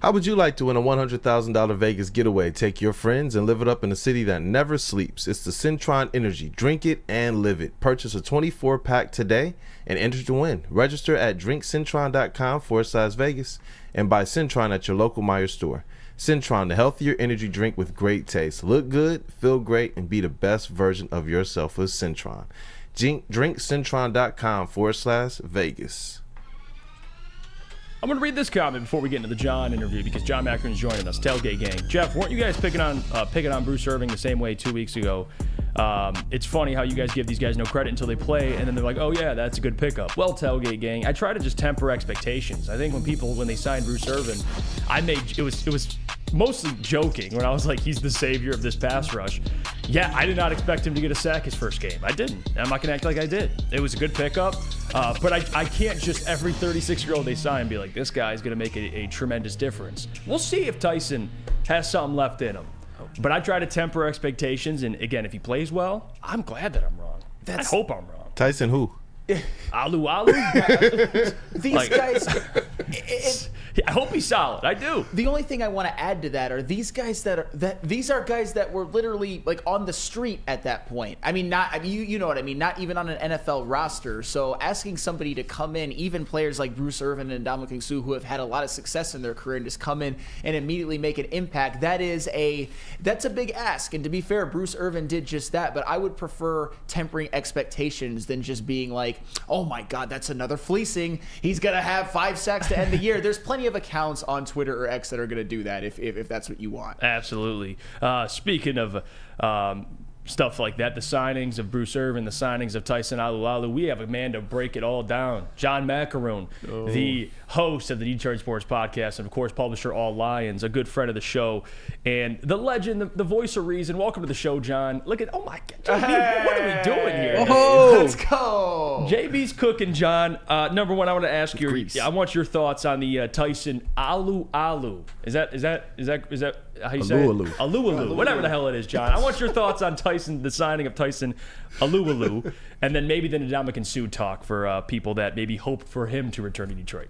How would you like to win a $100,000 Vegas getaway? Take your friends and live it up in a city that never sleeps. It's the Centron Energy. Drink it and live it. Purchase a 24-pack today and enter to win. Register at drinkcentron.com/Vegas and buy Centron at your local Meijer store. Centron, the healthier energy drink with great taste. Look good, feel great, and be the best version of yourself with Centron. Drinkcentron.com/Vegas. I'm going to read this comment before we get into the John interview because John Macaroon is joining us. Tailgate gang. Jeff, weren't you guys picking on Bruce Irving the same way 2 weeks ago? It's funny how you guys give these guys no credit until they play, and then they're like, oh, yeah, that's a good pickup. Well, Tailgate gang, I try to just temper expectations. I think when they signed Bruce Irvin, it was mostly joking when I was like, he's the savior of this pass rush. Yeah, I did not expect him to get a sack his first game. I didn't. I'm not going to act like I did. It was a good pickup, but I can't just every 36-year-old they sign be like, this guy's going to make a tremendous difference. We'll see if Tyson has something left in him. But I try to temper expectations, and again, if he plays well, I'm glad that I'm wrong. I hope I'm wrong. Tyson who? Alu. These guys. I hope he's solid. I do. The only thing I want to add to that are these guys these are guys that were literally like on the street at that point. You know what I mean. Not even on an NFL roster. So asking somebody to come in, even players like Bruce Irvin and Ndamukong Suh, who have had a lot of success in their career, and just come in and immediately make an impact. That's a big ask. And to be fair, Bruce Irvin did just that. But I would prefer tempering expectations than just being like, oh my God, that's another fleecing. He's gonna have 5 sacks to end the year. There's plenty of accounts on Twitter or X that are gonna do that if that's what you want. Absolutely. Speaking of stuff like that, the signings of Bruce Irvin, the signings of Tyson Alu, we have a man to break it all down. John Macaroon, the host of the Detroit Sports Podcast, and of course publisher All Lions, a good friend of the show, and the legend, the voice of reason. Welcome to the show, John. Look at, oh my God, JB, what are we doing here? Let's go. JB's cooking, John. Number one, I want to ask you. I want your thoughts on the Tyson Alu. Is that how you say it? Alu. Whatever the hell it is, John. I want your thoughts on Tyson, the signing of Tyson Alu, and then maybe the Ndamukong Suh talk for people that maybe hope for him to return to Detroit.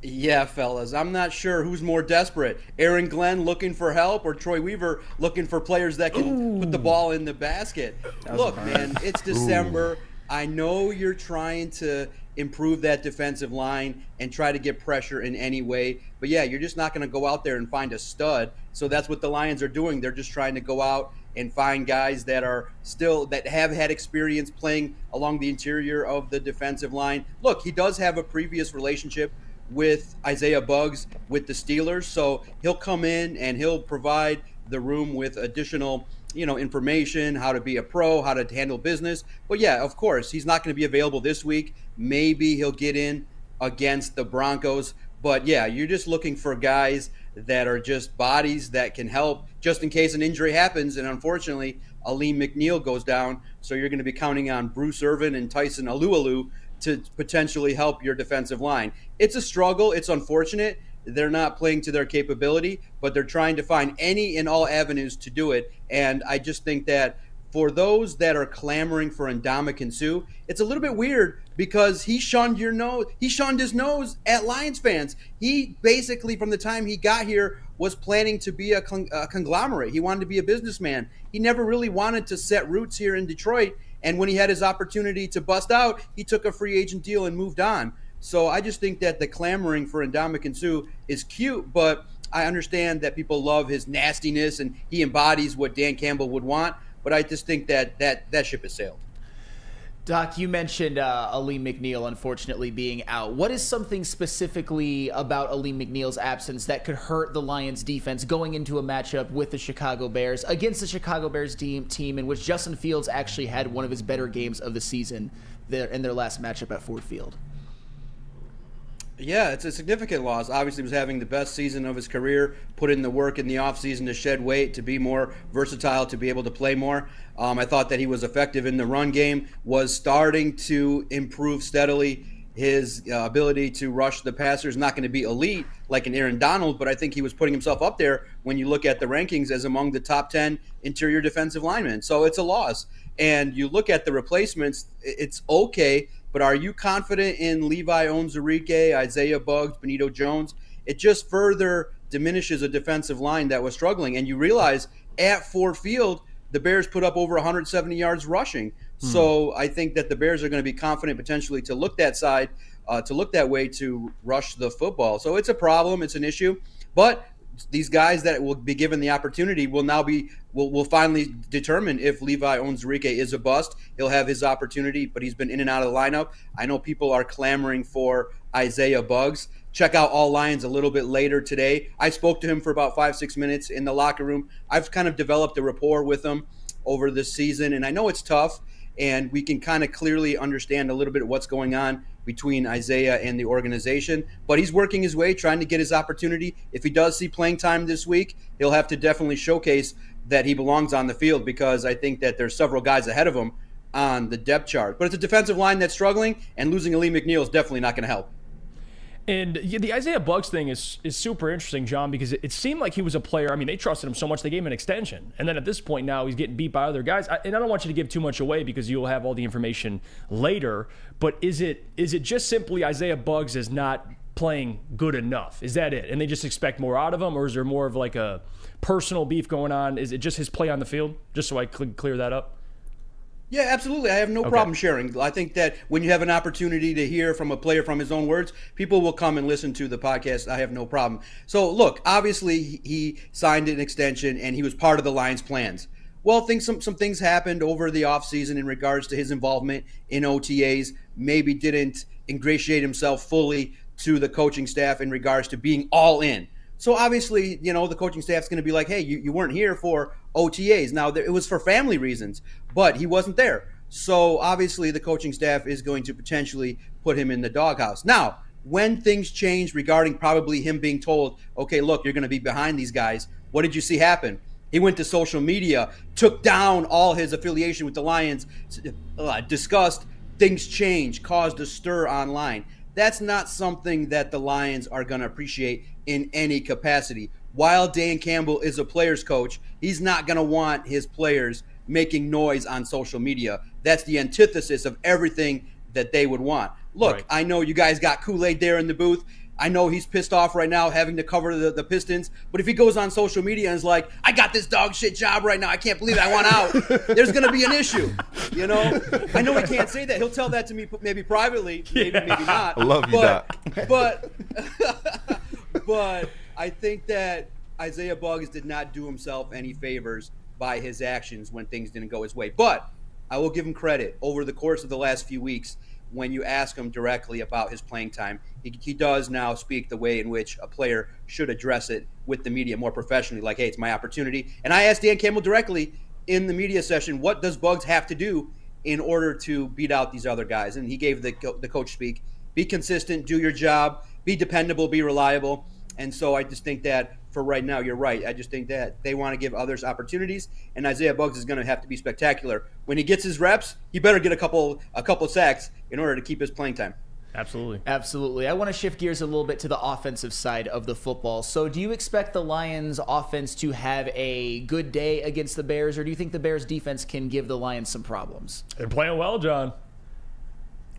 Yeah, fellas, I'm not sure who's more desperate. Aaron Glenn looking for help or Troy Weaver looking for players that can put the ball in the basket. Look, man, it's December. I know you're trying to improve that defensive line and try to get pressure in any way. But yeah, you're just not going to go out there and find a stud. So that's what the Lions are doing. They're just trying to go out and find guys that have had experience playing along the interior of the defensive line. Look, he does have a previous relationship with Isaiah Buggs with the Steelers, so he'll come in and he'll provide the room with additional information, how to be a pro, how to handle business. But yeah, of course, he's not going to be available this week. Maybe he'll get in against the Broncos. But yeah, you're just looking for guys that are just bodies that can help just in case an injury happens. And unfortunately, Aleem McNeil goes down. So you're going to be counting on Bruce Irvin and Tyson Alualu to potentially help your defensive line. It's a struggle. It's unfortunate. They're not playing to their capability, but they're trying to find any and all avenues to do it. And I just think that for those that are clamoring for Ndamukong Suh, it's a little bit weird because he shunned his nose at Lions fans. He basically, from the time he got here, was planning to be a conglomerate. He wanted to be a businessman. He never really wanted to set roots here in Detroit. And when he had his opportunity to bust out, he took a free agent deal and moved on. So I just think that the clamoring for Ndamukong Suh is cute, but I understand that people love his nastiness and he embodies what Dan Campbell would want. But I just think that ship has sailed. Doc, you mentioned Aleem McNeil unfortunately being out. What is something specifically about Aleem McNeil's absence that could hurt the Lions defense going into a matchup with the Chicago Bears against the Chicago Bears team in which Justin Fields actually had one of his better games of the season in their last matchup at Ford Field? Yeah, it's a significant loss. Obviously, he was having the best season of his career, put in the work in the offseason to shed weight, to be more versatile, to be able to play more. I thought that he was effective in the run game, was starting to improve steadily. His ability to rush the passer is not going to be elite like an Aaron Donald, but I think he was putting himself up there when you look at the rankings as among the top 10 interior defensive linemen. So it's a loss. And you look at the replacements, it's okay. But are you confident in Levi Onwuzurike, Isaiah Buggs, Benito Jones? It just further diminishes a defensive line that was struggling. And you realize at Ford Field, the Bears put up over 170 yards rushing. So I think that the Bears are going to be confident potentially to look that side, to look that way to rush the football. So it's a problem. It's an issue. But these guys that will be given the opportunity will finally determine if Levi Onwuzurike is a bust. He'll have his opportunity, but he's been in and out of the lineup. I know people are clamoring for Isaiah Buggs. Check out All Lions a little bit later today. I spoke to him for about 5-6 minutes in the locker room. I've kind of developed a rapport with him over this season, and I know it's tough, and we can kind of clearly understand a little bit of what's going on between Isaiah and the organization. But he's working his way, trying to get his opportunity. If he does see playing time this week, he'll have to definitely showcase that he belongs on the field because I think that there's several guys ahead of him on the depth chart. But it's a defensive line that's struggling, and losing Aleem McNeil is definitely not going to help. And the Isaiah Buggs thing is super interesting, John, because it seemed like he was a player. I mean, they trusted him so much they gave him an extension. And then at this point now he's getting beat by other guys. And I don't want you to give too much away because you'll have all the information later. But is it just simply Isaiah Buggs is not playing good enough? Is that it? And they just expect more out of him? Or is there more of like a personal beef going on? Is it just his play on the field? Just so I could clear that up. Yeah, absolutely. I have no problem sharing. I think that when you have an opportunity to hear from a player from his own words, people will come and listen to the podcast. I have no problem. So, look, obviously he signed an extension and he was part of the Lions' plans. Well, some things happened over the offseason in regards to his involvement in OTAs, maybe didn't ingratiate himself fully to the coaching staff in regards to being all in. So obviously, the coaching staff's going to be like, hey, you weren't here for OTAs. Now, it was for family reasons, but he wasn't there. So obviously the coaching staff is going to potentially put him in the doghouse. Now, when things change regarding probably him being told, okay, look, you're going to be behind these guys, what did you see happen? He went to social media, took down all his affiliation with the Lions, discussed things change, caused a stir online. That's not something that the Lions are going to appreciate in any capacity. While Dan Campbell is a player's coach, he's not going to want his players making noise on social media. That's the antithesis of everything that they would want. Look, right. I know you guys got Kool-Aid there in the booth. I know he's pissed off right now having to cover the Pistons, but if he goes on social media and is like, I got this dog shit job right now, I can't believe it, I want out, there's going to be an issue, you know? I know he can't say that. He'll tell that to me maybe privately, maybe not. I love you, Doc. But I think that Isaiah Buggs did not do himself any favors by his actions when things didn't go his way. But I will give him credit. Over the course of the last few weeks, when you ask him directly about his playing time, he does now speak the way in which a player should address it with the media more professionally, like, hey, it's my opportunity. And I asked Dan Campbell directly in the media session, what does Buggs have to do in order to beat out these other guys? And he gave the coach speak, be consistent, do your job, be dependable, be reliable. And so I just think that for right now, you're right. I just think that they want to give others opportunities, and Isaiah Buggs is going to have to be spectacular. When he gets his reps, he better get a couple sacks in order to keep his playing time. Absolutely. Absolutely. I want to shift gears a little bit to the offensive side of the football. So do you expect the Lions offense to have a good day against the Bears, or do you think the Bears defense can give the Lions some problems? They're playing well, John.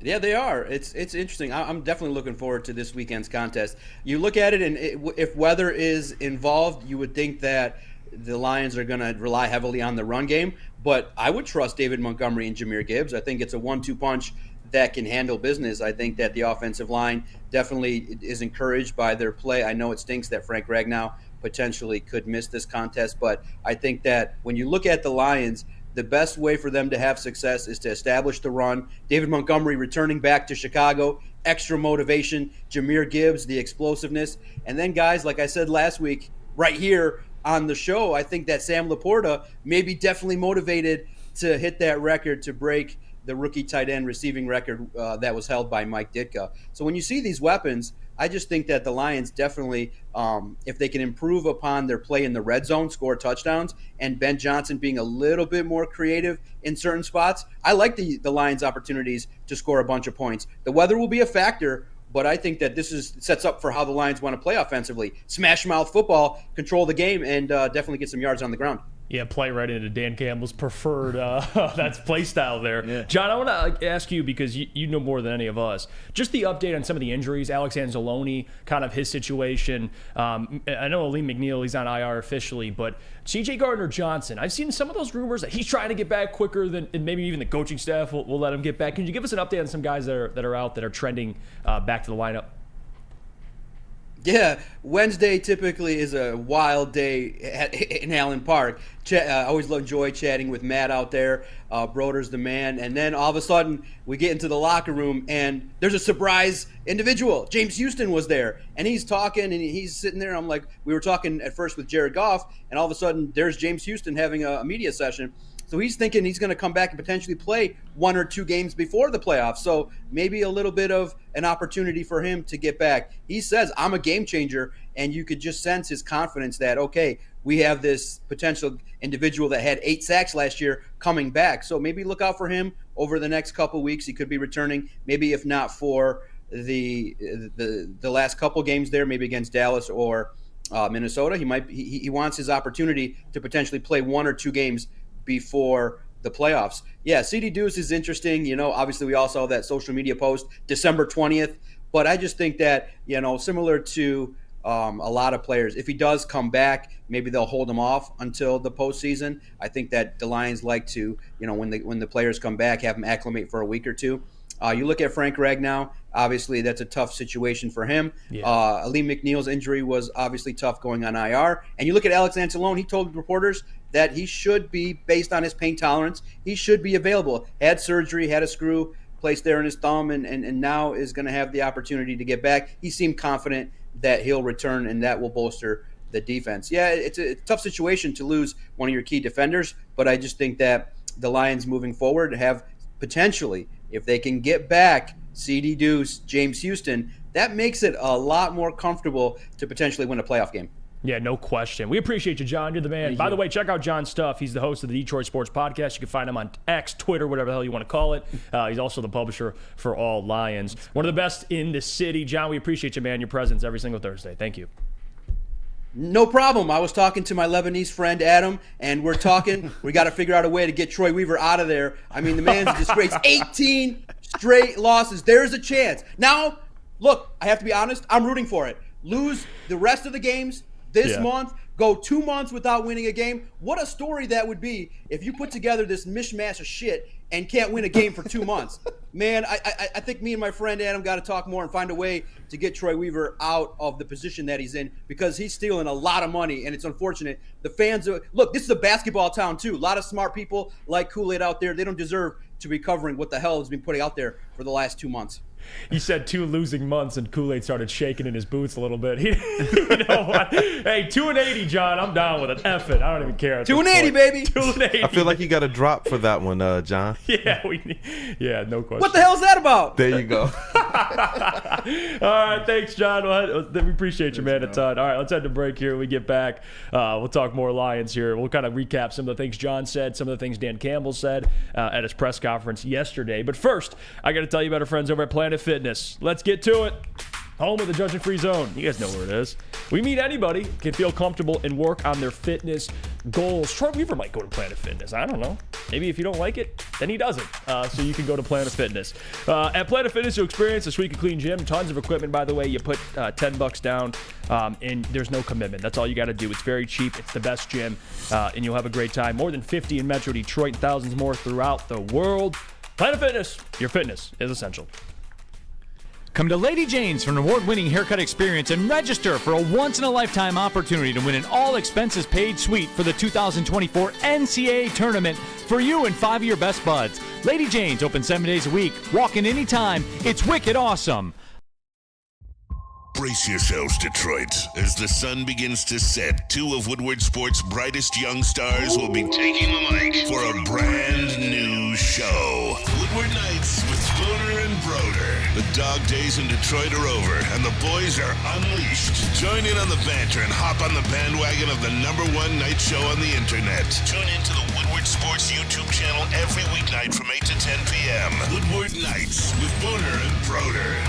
Yeah, they are. It's interesting. I'm definitely looking forward to this weekend's contest. You look at it, and if weather is involved, you would think that the Lions are going to rely heavily on the run game. But I would trust David Montgomery and Jahmyr Gibbs. I think it's a 1-2 punch that can handle business. I think that the offensive line definitely is encouraged by their play. I know it stinks that Frank Ragnow potentially could miss this contest, but I think that when you look at the Lions, the best way for them to have success is to establish the run. David Montgomery returning back to Chicago, extra motivation. Jahmyr Gibbs, the explosiveness. And then, guys, like I said last week, right here on the show, I think that Sam Laporta may be definitely motivated to hit that record, to break the rookie tight end receiving record that was held by Mike Ditka. So when you see these weapons, I just think that the Lions definitely, if they can improve upon their play in the red zone, score touchdowns, and Ben Johnson being a little bit more creative in certain spots, I like the Lions' opportunities to score a bunch of points. The weather will be a factor, but I think that this sets up for how the Lions want to play offensively. Smash mouth football, control the game, and definitely get some yards on the ground. Yeah, play right into Dan Campbell's preferred that's play style there. Yeah. John, I want to ask you, because you know more than any of us, just the update on some of the injuries. Alex Anzalone, kind of his situation. I know Aleem McNeil, he's on IR officially, but C.J. Gardner-Johnson, I've seen some of those rumors that he's trying to get back quicker than, and maybe even the coaching staff will let him get back. Can you give us an update on some guys that are out that are trending back to the lineup? Yeah, Wednesday typically is a wild day in Allen Park. I always enjoy chatting with Matt out there. Broder's the man. And then all of a sudden, we get into the locker room, and there's a surprise individual. James Houston was there, and he's talking, and he's sitting there. I'm like, we were talking at first with Jared Goff, and all of a sudden, there's James Houston having a media session. So he's thinking he's going to come back and potentially play 1 or 2 games before the playoffs. So maybe a little bit of an opportunity for him to get back. He says, I'm a game changer, and you could just sense his confidence that, okay, we have this potential individual that had 8 sacks last year coming back. So maybe look out for him over the next couple weeks. He could be returning, maybe if not for the last couple games there, maybe against Dallas or Minnesota. He wants his opportunity to potentially play 1 or 2 games before the playoffs. Yeah, CD Deuce is interesting. You know, obviously we all saw that social media post December 20th, but I just think that, you know, similar to a lot of players, if he does come back, maybe they'll hold him off until the postseason. I think that the Lions like to, you know, when the players come back, have them acclimate for a week or two. You look at Frank Ragnow, obviously that's a tough situation for him. Yeah. Aleem McNeil's injury was obviously tough going on IR. And you look at Alex Anzalone, he told reporters that he should be, based on his pain tolerance, he should be available. Had surgery, had a screw placed there in his thumb, and now is going to have the opportunity to get back. He seemed confident that he'll return, and that will bolster the defense. Yeah, it's a tough situation to lose one of your key defenders, but I just think that the Lions moving forward have potentially, if they can get back CD Deuce, James Houston, that makes it a lot more comfortable to potentially win a playoff game. Yeah, no question. We appreciate you, John. You're the man. By the way, check out John's stuff. He's the host of the Detroit Sports Podcast. You can find him on X, Twitter, whatever the hell you want to call it. He's also the publisher for All Lions. One of the best in the city. John, we appreciate you, man, your presence every single Thursday. Thank you. No problem. I was talking to my Lebanese friend, Adam, and we're talking. We got to figure out a way to get Troy Weaver out of there. I mean, the man's a disgrace. 18 straight losses. There's a chance. Now, look, I have to be honest, I'm rooting for it. Lose the rest of the games this month, go 2 months without winning a game. What a story that would be if you put together this mishmash of shit and can't win a game for 2 months. Man, I think me and my friend Adam got to talk more and find a way to get Troy Weaver out of the position that he's in, because he's stealing a lot of money, and it's unfortunate. The fans are – look, this is a basketball town too. A lot of smart people like Kool-Aid out there. They don't deserve to be covering what the hell has been putting out there for the last 2 months. He said 2 losing months, and Kool-Aid started shaking in his boots a little bit. You know what? Hey, 2-80, John. I'm down with it. F it. I don't even care. 2-80, baby. 2-80. I feel like you got a drop for that one, John. Yeah, no question. What the hell is that about? There you go. All right, thanks, John. We appreciate you, man, a ton. All right, let's head to break here. When we get back, we'll talk more Lions here. We'll kind of recap some of the things John said, some of the things Dan Campbell said at his press conference yesterday. But first, I got to tell you about our friends over at Planet Fitness. Let's get to it. Home of the judgment-free zone. You guys know where it is. We meet anybody can feel comfortable and work on their fitness goals. Troy Weaver might go to Planet Fitness. I don't know. Maybe if you don't like it, then he doesn't. So you can go to Planet Fitness. At Planet Fitness, you'll experience a sweet and clean gym. Tons of equipment, by the way. You put $10 down, and there's no commitment. That's all you got to do. It's very cheap. It's the best gym, and you'll have a great time. More than 50 in Metro Detroit and thousands more throughout the world. Planet Fitness. Your fitness is essential. Come to Lady Jane's for an award-winning haircut experience and register for a once-in-a-lifetime opportunity to win an all-expenses-paid suite for the 2024 NCAA tournament for you and 5 of your best buds. Lady Jane's open 7 days a week. Walk in anytime. It's wicked awesome. Brace yourselves, Detroit. As the sun begins to set, 2 of Woodward Sports' brightest young stars will be taking the mic for a brand new show. Woodward Nights with Booner and Broder. The dog days in Detroit are over, and the boys are unleashed. Join in on the banter and hop on the bandwagon of the #1 night show on the internet. Tune into the Woodward Sports YouTube channel every weeknight from 8 to 10 p.m. Woodward Nights with Booner and Broder.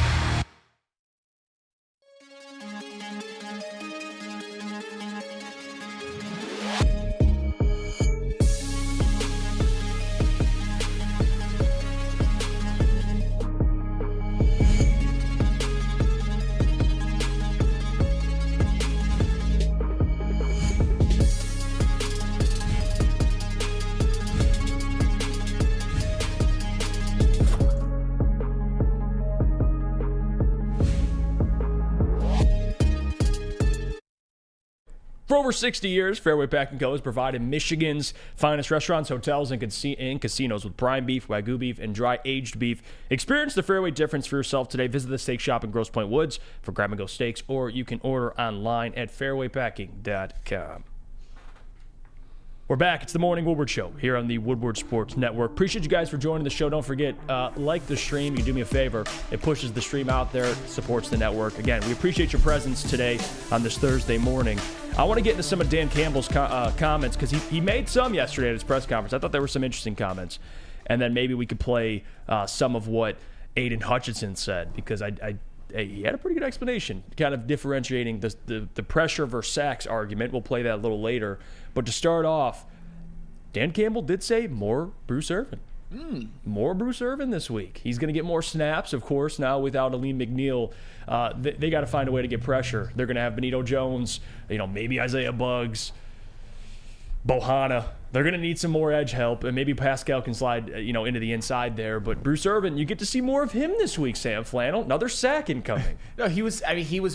For over 60 years, Fairway Pack & Co. has provided Michigan's finest restaurants, hotels, and casinos with prime beef, Wagyu beef, and dry-aged beef. Experience the Fairway difference for yourself today. Visit the steak shop in Grosse Pointe Woods for grab-and-go steaks, or you can order online at fairwaypacking.com. We're back. It's the Morning Woodward Show here on the Woodward Sports Network. Appreciate you guys for joining the show. Don't forget, like the stream. You do me a favor. It pushes the stream out there, supports the network. Again, we appreciate your presence today on this Thursday morning. I want to get into some of Dan Campbell's comments because he made some yesterday at his press conference. I thought there were some interesting comments. And then maybe we could play some of what Aiden Hutchinson said, because he had a pretty good explanation, kind of differentiating the pressure versus sacks argument. We'll play that a little later. But to start off, Dan Campbell did say more Bruce Irvin. More Bruce Irvin this week. He's going to get more snaps, of course, now without Aleem McNeil. They got to find a way to get pressure. They're going to have Benito Jones, maybe Isaiah Buggs, Bohanna. They're going to need some more edge help, and maybe Pascal can slide, into the inside there. But Bruce Irvin, you get to see more of him this week, Sam Flannel. Another sack incoming. No, he was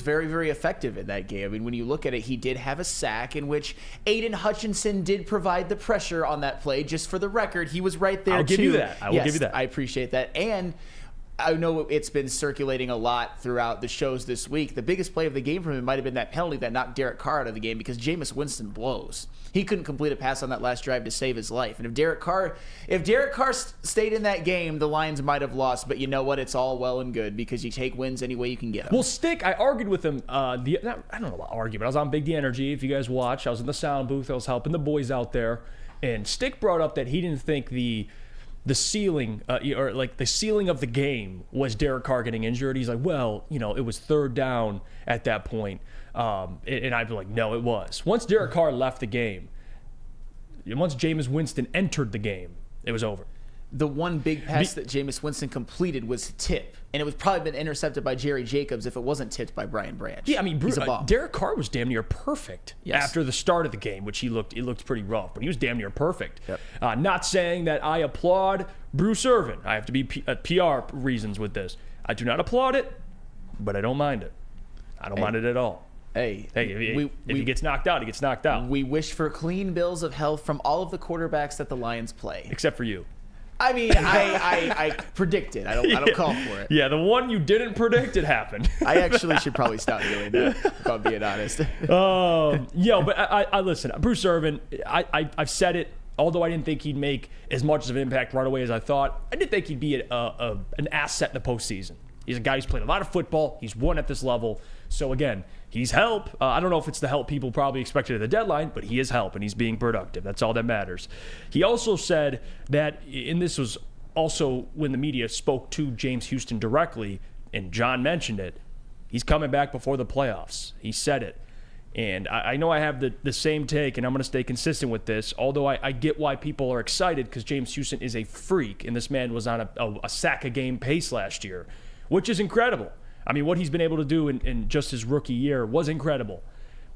very, very effective in that game. I mean, when you look at it, he did have a sack in which Aiden Hutchinson did provide the pressure on that play. Just for the record, he was right there, I'll give you that. I will give you that. I appreciate that. And I know it's been circulating a lot throughout the shows this week. The biggest play of the game for him might have been that penalty that knocked Derek Carr out of the game, because Jameis Winston blows. He couldn't complete a pass on that last drive to save his life. And if Derek Carr stayed in that game, the Lions might have lost. But you know what? It's all well and good, because you take wins any way you can get them. Well, Stick, I argued with him. I don't know about argument. I was on Big D Energy. If you guys watch, I was in the sound booth. I was helping the boys out there. And Stick brought up that he didn't think the ceiling, or like the ceiling of the game was Derek Carr getting injured. He's like, well, it was third down at that point. And I'd be like, no, it was. Once Derek Carr left the game, once Jameis Winston entered the game, it was over. The one big pass that Jameis Winston completed was tip, and it would probably been intercepted by Jerry Jacobs if it wasn't tipped by Brian Branch. Yeah, I mean, he's a bomb. Derek Carr was damn near perfect after the start of the game, which he looked pretty rough, but he was damn near perfect. Yep. Not saying that I applaud Bruce Irvin. I have to be PR reasons with this. I do not applaud it, but I don't mind it. I don't mind it at all. Hey, if he gets knocked out, he gets knocked out. We wish for clean bills of health from all of the quarterbacks that the Lions play. Except for you. I mean, I predict it. I don't call for it. Yeah, the one you didn't predict, it happened. I actually should probably stop doing that, if I'm being honest. But I listen, Bruce Irvin, I've said it, although I didn't think he'd make as much of an impact right away as I thought, I did think he'd be an asset in the postseason. He's a guy who's played a lot of football. He's won at this level. So, again, he's help. I don't know if it's the help people probably expected at the deadline, but he is help, and he's being productive. That's all that matters. He also said that, and this was also when the media spoke to James Houston directly, and John mentioned it, he's coming back before the playoffs. He said it. And I know I have the same take, and I'm going to stay consistent with this, although I get why people are excited because James Houston is a freak, and this man was on a sack-a-game pace last year, which is incredible. I mean, what he's been able to do in just his rookie year was incredible.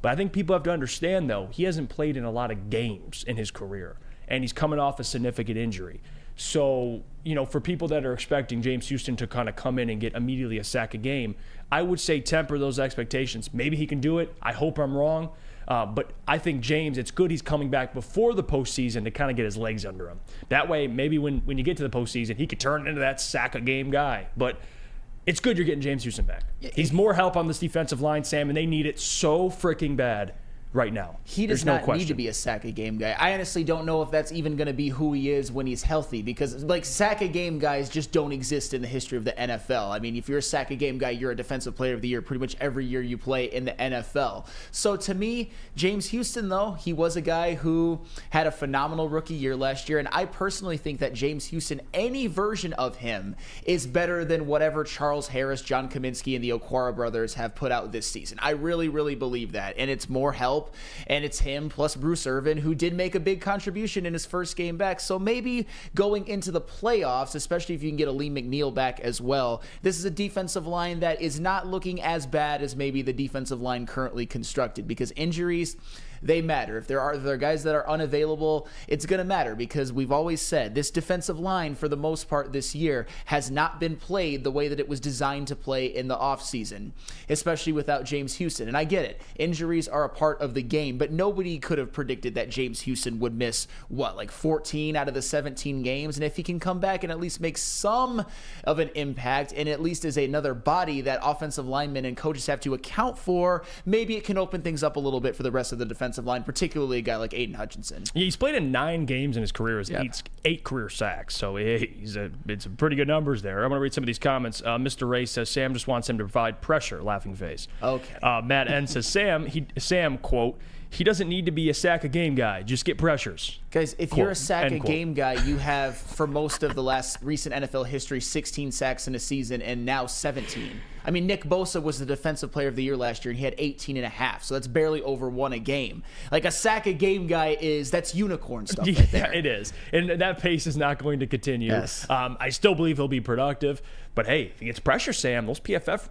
But I think people have to understand, though, he hasn't played in a lot of games in his career, and he's coming off a significant injury. So, for people that are expecting James Houston to kind of come in and get immediately a sack a game, I would say temper those expectations. Maybe he can do it. I hope I'm wrong. But I think James, it's good he's coming back before the postseason to kind of get his legs under him. That way, maybe when you get to the postseason, he could turn into that sack a game guy. But it's good you're getting James Houston back. He's more help on this defensive line, Sam, and they need it so freaking bad right now. He does not need to be a sack-a-game guy. I honestly don't know if that's even going to be who he is when he's healthy because, sack-a-game guys just don't exist in the history of the NFL. I mean, if you're a sack-a-game guy, you're a defensive player of the year pretty much every year you play in the NFL. So to me, James Houston, though, he was a guy who had a phenomenal rookie year last year, and I personally think that James Houston, any version of him, is better than whatever Charles Harris, John Kaminsky, and the Okwara brothers have put out this season. I really, really believe that, and it's more help. And it's him plus Bruce Irvin, who did make a big contribution in his first game back. So maybe going into the playoffs, especially if you can get a Lee McNeil back as well, this is a defensive line that is not looking as bad as maybe the defensive line currently constructed because injuries, they matter. If there are guys that are unavailable, it's going to matter because we've always said this defensive line, for the most part this year, has not been played the way that it was designed to play in the offseason, especially without James Houston. And I get it. Injuries are a part of the game, but nobody could have predicted that James Houston would miss, 14 out of the 17 games? And if he can come back and at least make some of an impact and at least is another body that offensive linemen and coaches have to account for, maybe it can open things up a little bit for the rest of the defensive line, particularly a guy like Aiden Hutchinson. Yeah, he's played in 9 games in his career. He's 8 career sacks, so it's pretty good numbers there. I'm going to read some of these comments. Mr. Ray says Sam just wants him to provide pressure, laughing face. Okay. Matt N says Sam, quote, he doesn't need to be a sack-a-game guy. Just get pressures. Guys, if you're a sack-a-game guy, you have, for most of the last recent NFL history, 16 sacks in a season and now 17. I mean, Nick Bosa was the defensive player of the year last year, and he had 18 and a half, so that's barely over 1 a game. Like, a sack-a-game guy that's unicorn stuff right there. Yeah, it is. And that pace is not going to continue. Yes. I still believe he'll be productive, but hey, if he gets pressure, Sam, those PFF,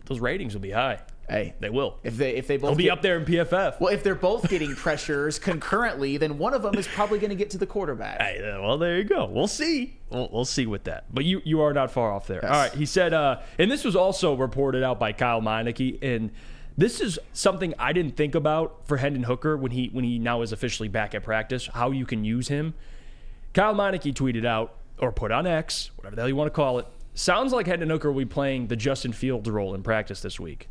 those ratings will be high. Hey, they will. If they both they'll be up there in PFF. Well, if they're both getting pressures concurrently, then one of them is probably going to get to the quarterback. Hey, well, there you go. We'll see. We'll see with that. But you are not far off there. Yes. All right. He said, and this was also reported out by Kyle Meineke, and this is something I didn't think about for Hendon Hooker when he now is officially back at practice, how you can use him. Kyle Meineke tweeted out, or put on X, whatever the hell you want to call it, sounds like Hendon Hooker will be playing the Justin Fields role in practice this week.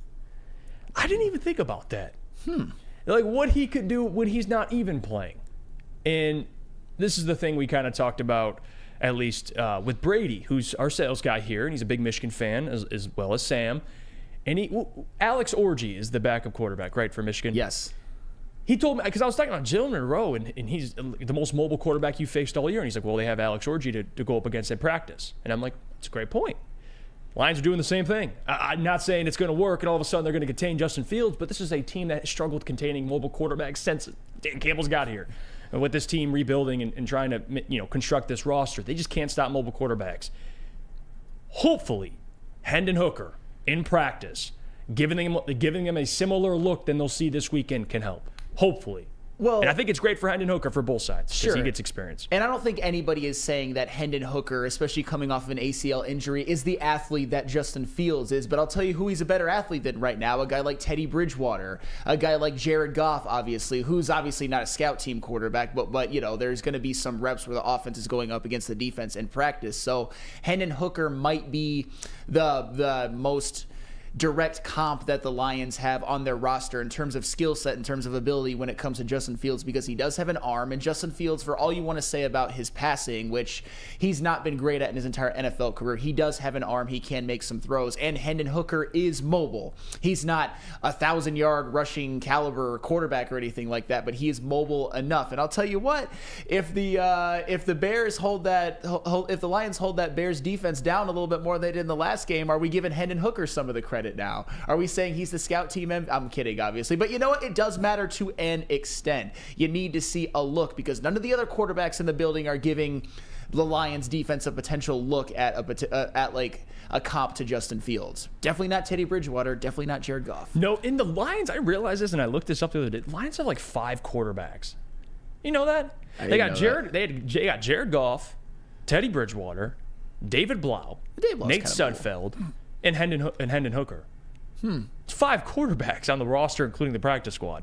I didn't even think about that. Like what he could do when he's not even playing. And this is the thing we kind of talked about, at least with Brady, who's our sales guy here, and he's a big Michigan fan as well as Sam. And Alex Orji is the backup quarterback, right, for Michigan? Yes. He told me, because I was talking about Jalen Monroe, and he's the most mobile quarterback you faced all year. And he's like, well, they have Alex Orji to go up against in practice. And I'm like, that's a great point. Lions are doing the same thing. I'm not saying it's going to work and all of a sudden they're going to contain Justin Fields, but this is a team that has struggled containing mobile quarterbacks since Dan Campbell's got here. with this team rebuilding and trying to construct this roster. They just can't stop mobile quarterbacks. Hopefully, Hendon Hooker in practice, giving them a similar look than they'll see this weekend can help. Hopefully. Well, and I think it's great for Hendon Hooker for both sides because sure. he gets experience. And I don't think anybody is saying that Hendon Hooker, especially coming off of an ACL injury, is the athlete that Justin Fields is. But I'll tell you who he's a better athlete than right now. A guy like Teddy Bridgewater, a guy like Jared Goff, obviously, who's obviously not a scout team quarterback, but there's going to be some reps where the offense is going up against the defense in practice. So Hendon Hooker might be the most direct comp that the Lions have on their roster in terms of skill set, in terms of ability when it comes to Justin Fields, because he does have an arm. And Justin Fields, for all you want to say about his passing, which he's not been great at in his entire NFL career, he does have an arm. He can make some throws. And Hendon Hooker is mobile. He's not a 1,000-yard rushing caliber quarterback or anything like that, but he is mobile enough. And I'll tell you what, if the Bears if the Lions hold that Bears defense down a little bit more than they did in the last game, are we giving Hendon Hooker some of the credit now? Are we saying he's the scout team? I'm kidding, obviously. But you know what? It does matter to an extent. You need to see a look because none of the other quarterbacks in the building are giving the Lions defense a potential look at like a comp to Justin Fields. Definitely not Teddy Bridgewater. Definitely not Jared Goff. No, in the Lions, I realized this and I looked this up the other day. The Lions have like 5 quarterbacks. You know that? They got Jared Goff, Teddy Bridgewater, David Blau, Nate Sudfeld, and Hendon Hooker. It's 5 quarterbacks on the roster, including the practice squad.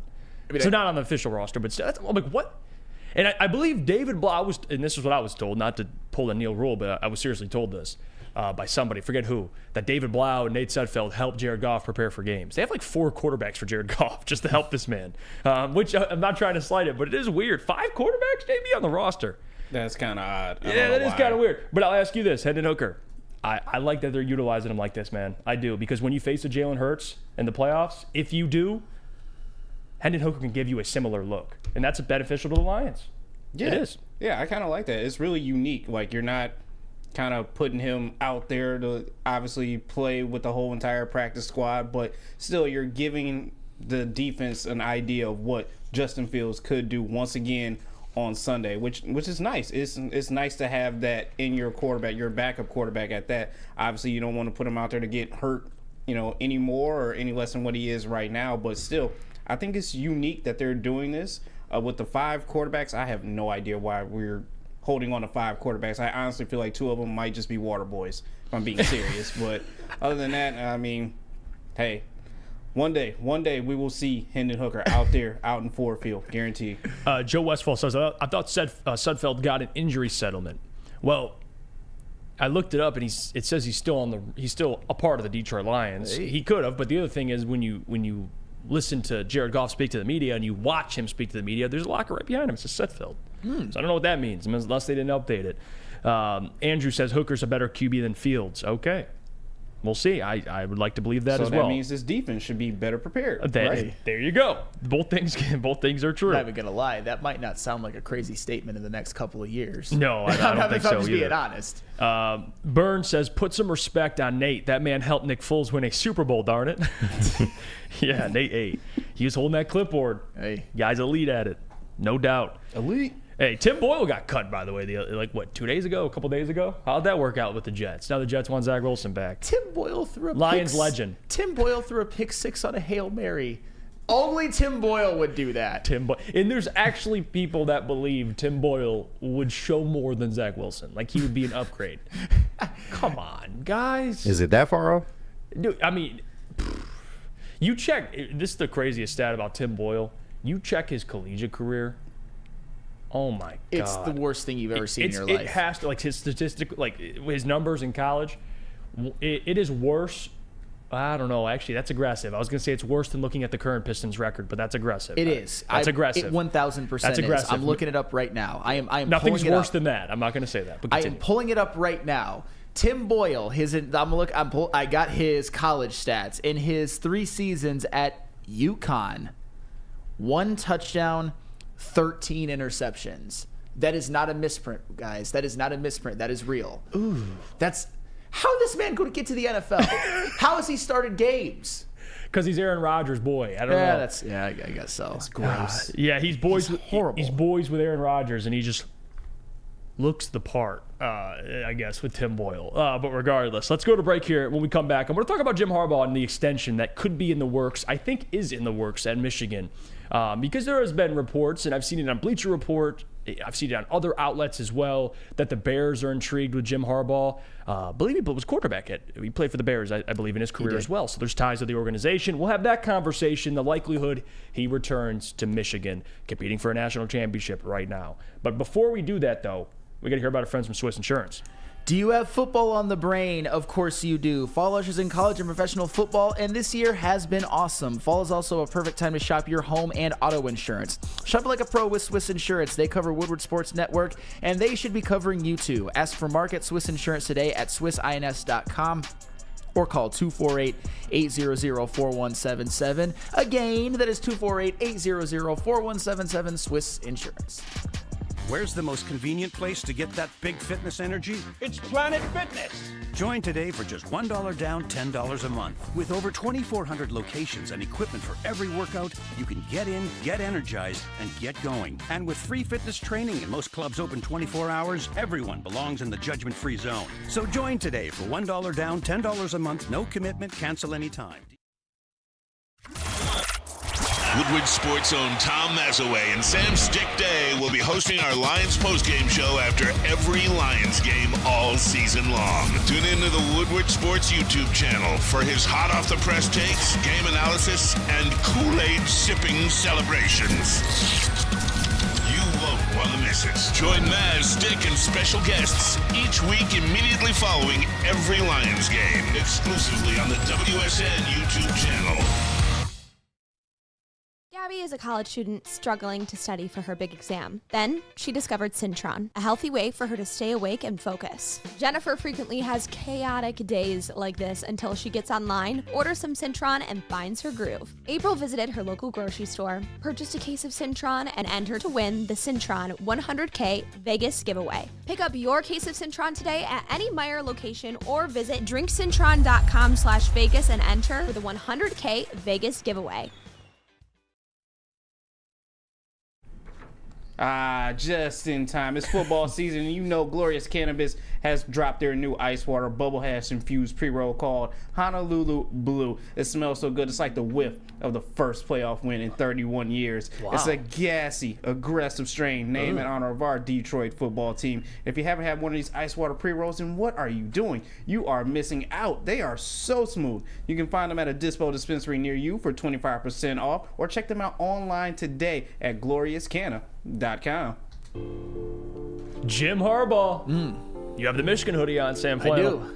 So not on the official roster, but still, I'm like, what? And I believe David Blau was, and this is what I was told, not to pull a Neil Rule, but I was seriously told this by somebody, forget who, that David Blau and Nate Sudfeld helped Jared Goff prepare for games. They have like 4 quarterbacks for Jared Goff just to help this man, which I'm not trying to slight it, but it is weird. 5 quarterbacks, JB, on the roster. That's kind of odd. Yeah, that is kind of weird. But I'll ask you this, Hendon Hooker. I like that they're utilizing him like this, man. I do, because when you face a Jalen Hurts in the playoffs, if you do, Hendon Hooker can give you a similar look, and that's beneficial to the Lions. Yeah. It is. Yeah, I kind of like that. It's really unique. Like, you're not kind of putting him out there to obviously play with the whole entire practice squad, but still you're giving the defense an idea of what Justin Fields could do once again on Sunday, which is nice. It's nice to have that in your quarterback, your backup quarterback at that. Obviously, you don't want to put him out there to get hurt, any more or any less than what he is right now. But still, I think it's unique that they're doing this with the 5 quarterbacks. I have no idea why we're holding on to 5 quarterbacks. I honestly feel like 2 of them might just be water boys, if I'm being serious. But other than that, I mean, hey, one day we will see Hendon Hooker out there, out in Ford Field, guaranteed. Joe Westfall says, I thought Sudfeld got an injury settlement. Well, I looked it up, and it says he's still a part of the Detroit Lions. Hey. He could have, but the other thing is when you listen to Jared Goff speak to the media and you watch him speak to the media, there's a locker right behind him. It's a Sudfeld. So I don't know what that means, unless they didn't update it. Andrew says Hooker's a better QB than Fields. Okay. We'll see. I would like to believe that as well. So that means this defense should be better prepared. Right? There you go. Both things are true. I'm not even gonna lie. That might not sound like a crazy statement in the next couple of years. No, I don't think so I'm just either. being honest. Burn says, put some respect on Nate. That man helped Nick Foles win a Super Bowl, darn it. Yeah, Nate, hey, he was holding that clipboard. Hey, guy's elite at it, no doubt. Elite. Hey, Tim Boyle got cut, by the way, 2 days ago, a couple days ago? How'd that work out with the Jets? Now the Jets want Zach Wilson back. Tim Boyle threw a Lions legend. Tim Boyle threw a pick 6 on a Hail Mary. Only Tim Boyle would do that. And there's actually people that believe Tim Boyle would show more than Zach Wilson. Like, he would be an upgrade. Come on, guys. Is it that far off? Dude, I mean, you check. This is the craziest stat about Tim Boyle. You check his collegiate career. Oh my God! It's the worst thing you've ever seen in your life. It has to, like, his statistic, like his numbers in college. It is worse. I don't know. Actually, that's aggressive. I was going to say it's worse than looking at the current Pistons record, but that's aggressive. It is. That's aggressive. It 1,000%. That's aggressive. I'm looking it up right now. I am. Nothing's worse than that. I'm not going to say that. But I am pulling it up right now. Tim Boyle. I got his college stats in his 3 seasons at UConn. 1 touchdown. 13 interceptions. That is not a misprint, guys. That is not a misprint. That is real. Ooh. How this man going to get to the NFL? How has he started games? because he's Aaron Rodgers' boy. I don't know. I guess so. It's gross. Yeah, he's boys. horrible. He's boys with Aaron Rodgers, and he just looks the part, I guess, with Tim Boyle. But regardless, let's go to break here. When we come back, I'm going to talk about Jim Harbaugh and the extension that could be in the works, I think is in the works at Michigan. Because there has been reports, and I've seen it on Bleacher Report, I've seen it on other outlets as well, that the Bears are intrigued with Jim Harbaugh. I believe he was quarterback he played for the Bears, I believe, in his career as well. So there's ties to the organization. We'll have that conversation, the likelihood he returns to Michigan, competing for a national championship right now. But before we do that, though, we got to hear about our friends from Swiss Insurance. Do you have football on the brain? Of course you do. Fall ushers in college and professional football, and this year has been awesome. Fall is also a perfect time to shop your home and auto insurance. Shop like a pro with Swiss Insurance. They cover Woodward Sports Network, and they should be covering you too. Ask for Mark at Swiss Insurance today at swissins.com. or call 248-800-4177. Again, that is 248-800-4177, Swiss Insurance. Where's the most convenient place to get that big fitness energy? It's Planet Fitness. Join today for just $1 down, $10 a month. With over 2,400 locations and equipment for every workout, you can get in, get energized, and get going. And with free fitness training and most clubs open 24 hours, everyone belongs in the judgment-free zone. So join today for $1 down, $10 a month, no commitment, cancel anytime. Woodward Sports' own Tom Mazaway and Sam Stick Day will be hosting our Lions postgame show after every Lions game all season long. Tune into the Woodward Sports YouTube channel for his hot-off-the-press takes, game analysis, and Kool-Aid sipping celebrations. You won't want to miss it. Join Maz, Stick, and special guests each week immediately following every Lions game, exclusively on the WSN YouTube channel. Gabby is a college student struggling to study for her big exam. Then she discovered Syntron, a healthy way for her to stay awake and focus. Jennifer frequently has chaotic days like this until she gets online, orders some Syntron, and finds her groove. April visited her local grocery store, purchased a case of Syntron, and entered to win the Syntron 100K Vegas giveaway. Pick up your case of Syntron today at any Meijer location or visit drinksyntron.com/Vegas and enter for the 100K Vegas giveaway. Just in time. It's football season, and you know Glorious Cannabis has dropped their new ice water bubble hash infused pre-roll called Honolulu Blue. It smells so good. It's like the whiff of the first playoff win in 31 years. Wow. It's a gassy, aggressive strain named in honor of our Detroit football team. If you haven't had one of these ice water pre-rolls, then what are you doing? You are missing out. They are so smooth. You can find them at a Dispo dispensary near you for 25% off, or check them out online today at gloriouscana.com. Jim Harbaugh. You have the Michigan hoodie on, Sam Flannel. I do.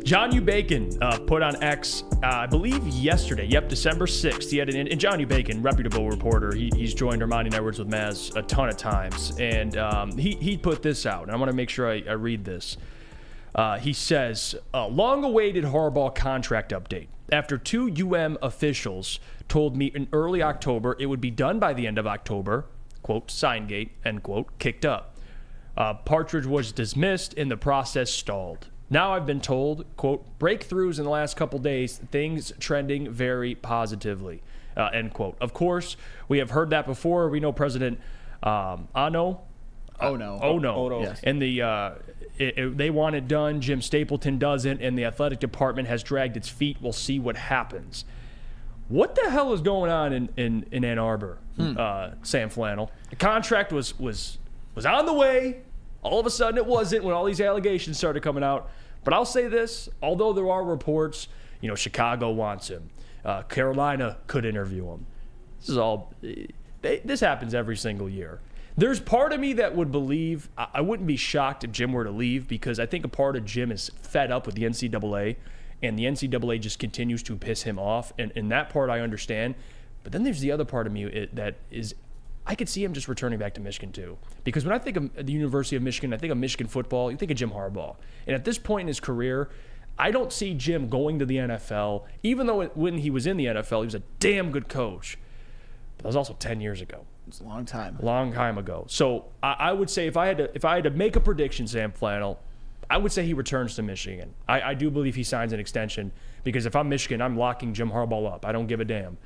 John U. Bacon put on X, I believe yesterday, December 6th. He had and John U. Bacon, reputable reporter, he's joined Ermanni Networks with Maz a ton of times. And he put this out, and I want to make sure I read this. He says, long-awaited Harbaugh contract update. After two UM officials told me in early October it would be done by the end of October, quote, sign gate, end quote, kicked up. Partridge was dismissed and the process stalled. Now I've been told, quote, breakthroughs in the last couple days, things trending very positively, end quote. Of course, we have heard that before. We know President Ono. Yes. And they want it done. Jim Stapleton doesn't, and the athletic department has dragged its feet. We'll see what happens. What the hell is going on in Ann Arbor, Sam Flannel? The contract was on the way. All of a sudden it wasn't when all these allegations started coming out. But I'll say this, although there are reports, Chicago wants him. Carolina could interview him. This happens every single year. There's part of me that would believe, I wouldn't be shocked if Jim were to leave, because I think a part of Jim is fed up with the NCAA, and the NCAA just continues to piss him off. And that part I understand. But then there's the other part of me that is, I could see him just returning back to Michigan too. Because when I think of the University of Michigan, I think of Michigan football, you think of Jim Harbaugh. And at this point in his career, I don't see Jim going to the NFL, even though when he was in the NFL, he was a damn good coach. But that was also 10 years ago. It's a long time. Long time ago. So I would say if I had to make a prediction, Sam Flannel, I would say he returns to Michigan. I do believe he signs an extension because if I'm Michigan, I'm locking Jim Harbaugh up. I don't give a damn.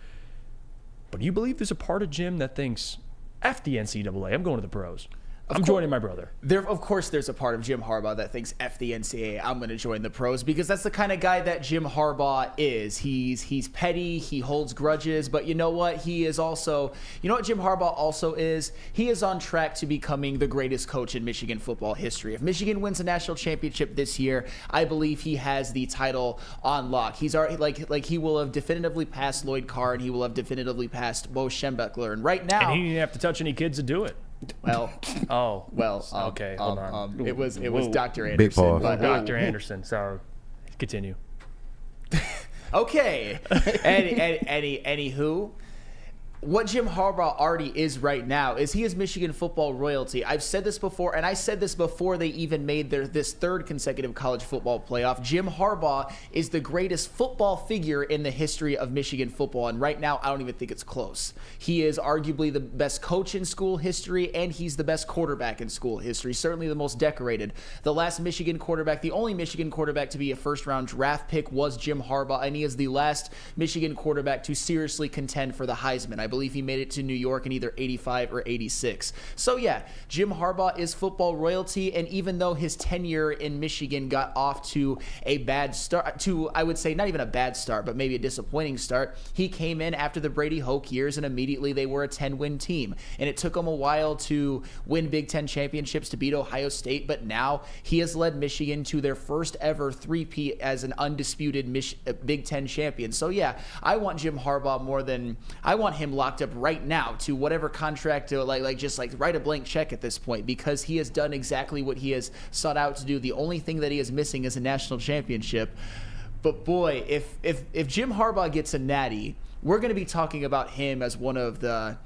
But do you believe there's a part of Jim that thinks, F the NCAA, I'm going to the pros? I'm joining my brother. Of course, there's a part of Jim Harbaugh that thinks, F the NCAA, I'm going to join the pros, because that's the kind of guy that Jim Harbaugh is. He's petty, he holds grudges, but you know what? He is also, you know what Jim Harbaugh also is? He is on track to becoming the greatest coach in Michigan football history. If Michigan wins a national championship this year, I believe he has the title on lock. He's already, like he will have definitively passed Lloyd Carr, and he will have definitively passed Bo Schembechler. And right now, and he didn't have to touch any kids to do it. Well, okay, hold on. It was Dr. Anderson. Big pause. But, Dr. Anderson. Sorry. Continue. Okay. Anywho, what Jim Harbaugh already is right now is he is Michigan football royalty. I've said this before, and I said this before they even made this third consecutive college football playoff. Jim Harbaugh is the greatest football figure in the history of Michigan football, and right now I don't even think it's close. He is arguably the best coach in school history, and he's the best quarterback in school history, certainly the most decorated. The last Michigan quarterback, the only Michigan quarterback to be a first-round draft pick was Jim Harbaugh, and he is the last Michigan quarterback to seriously contend for the Heisman. I believe he made it to New York in either 85 or 86. So yeah, Jim Harbaugh is football royalty, and even though his tenure in Michigan got off to a bad start, I would say not even a bad start, but maybe a disappointing start, he came in after the Brady Hoke years, and immediately they were a 10-win team. And it took him a while to win Big Ten championships, to beat Ohio State, but now he has led Michigan to their first ever three-peat as an undisputed Big Ten champion. So yeah, I want Jim Harbaugh more than I want him locked up right now to whatever contract, to just write a blank check at this point, because he has done exactly what he has sought out to do. The only thing that he is missing is a national championship. But boy, if Jim Harbaugh gets a natty, we're going to be talking about him as one of the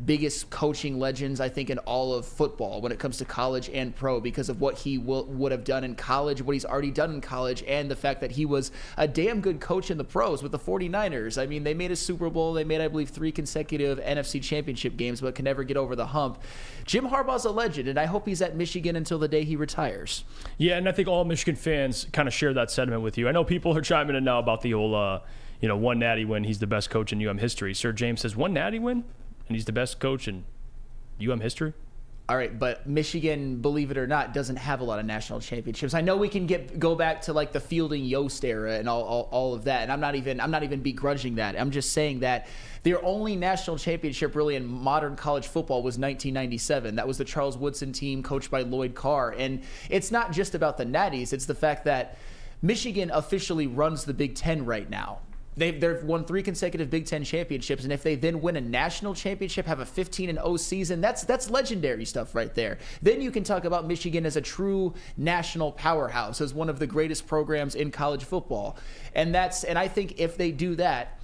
biggest coaching legends, I think, in all of football when it comes to college and pro, because of what he would have done in college, what he's already done in college, and the fact that he was a damn good coach in the pros with the 49ers. I mean, they made a Super Bowl. They made, I believe, 3 consecutive NFC championship games, but can never get over the hump. Jim Harbaugh's a legend, and I hope he's at Michigan until the day he retires. Yeah, and I think all Michigan fans kind of share that sentiment with you. I know people are chiming in now about the whole, one natty win. He's the best coach in UM history. Sir James says, 1 natty win? And he's the best coach in UM history? All right, but Michigan, believe it or not, doesn't have a lot of national championships. I know we can go back to the Fielding Yost era and all of that, and I'm not even begrudging that. I'm just saying that their only national championship really in modern college football was 1997. That was the Charles Woodson team coached by Lloyd Carr. And it's not just about the natties, it's the fact that Michigan officially runs the Big Ten right now. They've won 3 consecutive Big Ten championships, and if they then win a national championship, have a 15-0 season, that's legendary stuff right there. Then you can talk about Michigan as a true national powerhouse, as one of the greatest programs in college football. And I think if they do that,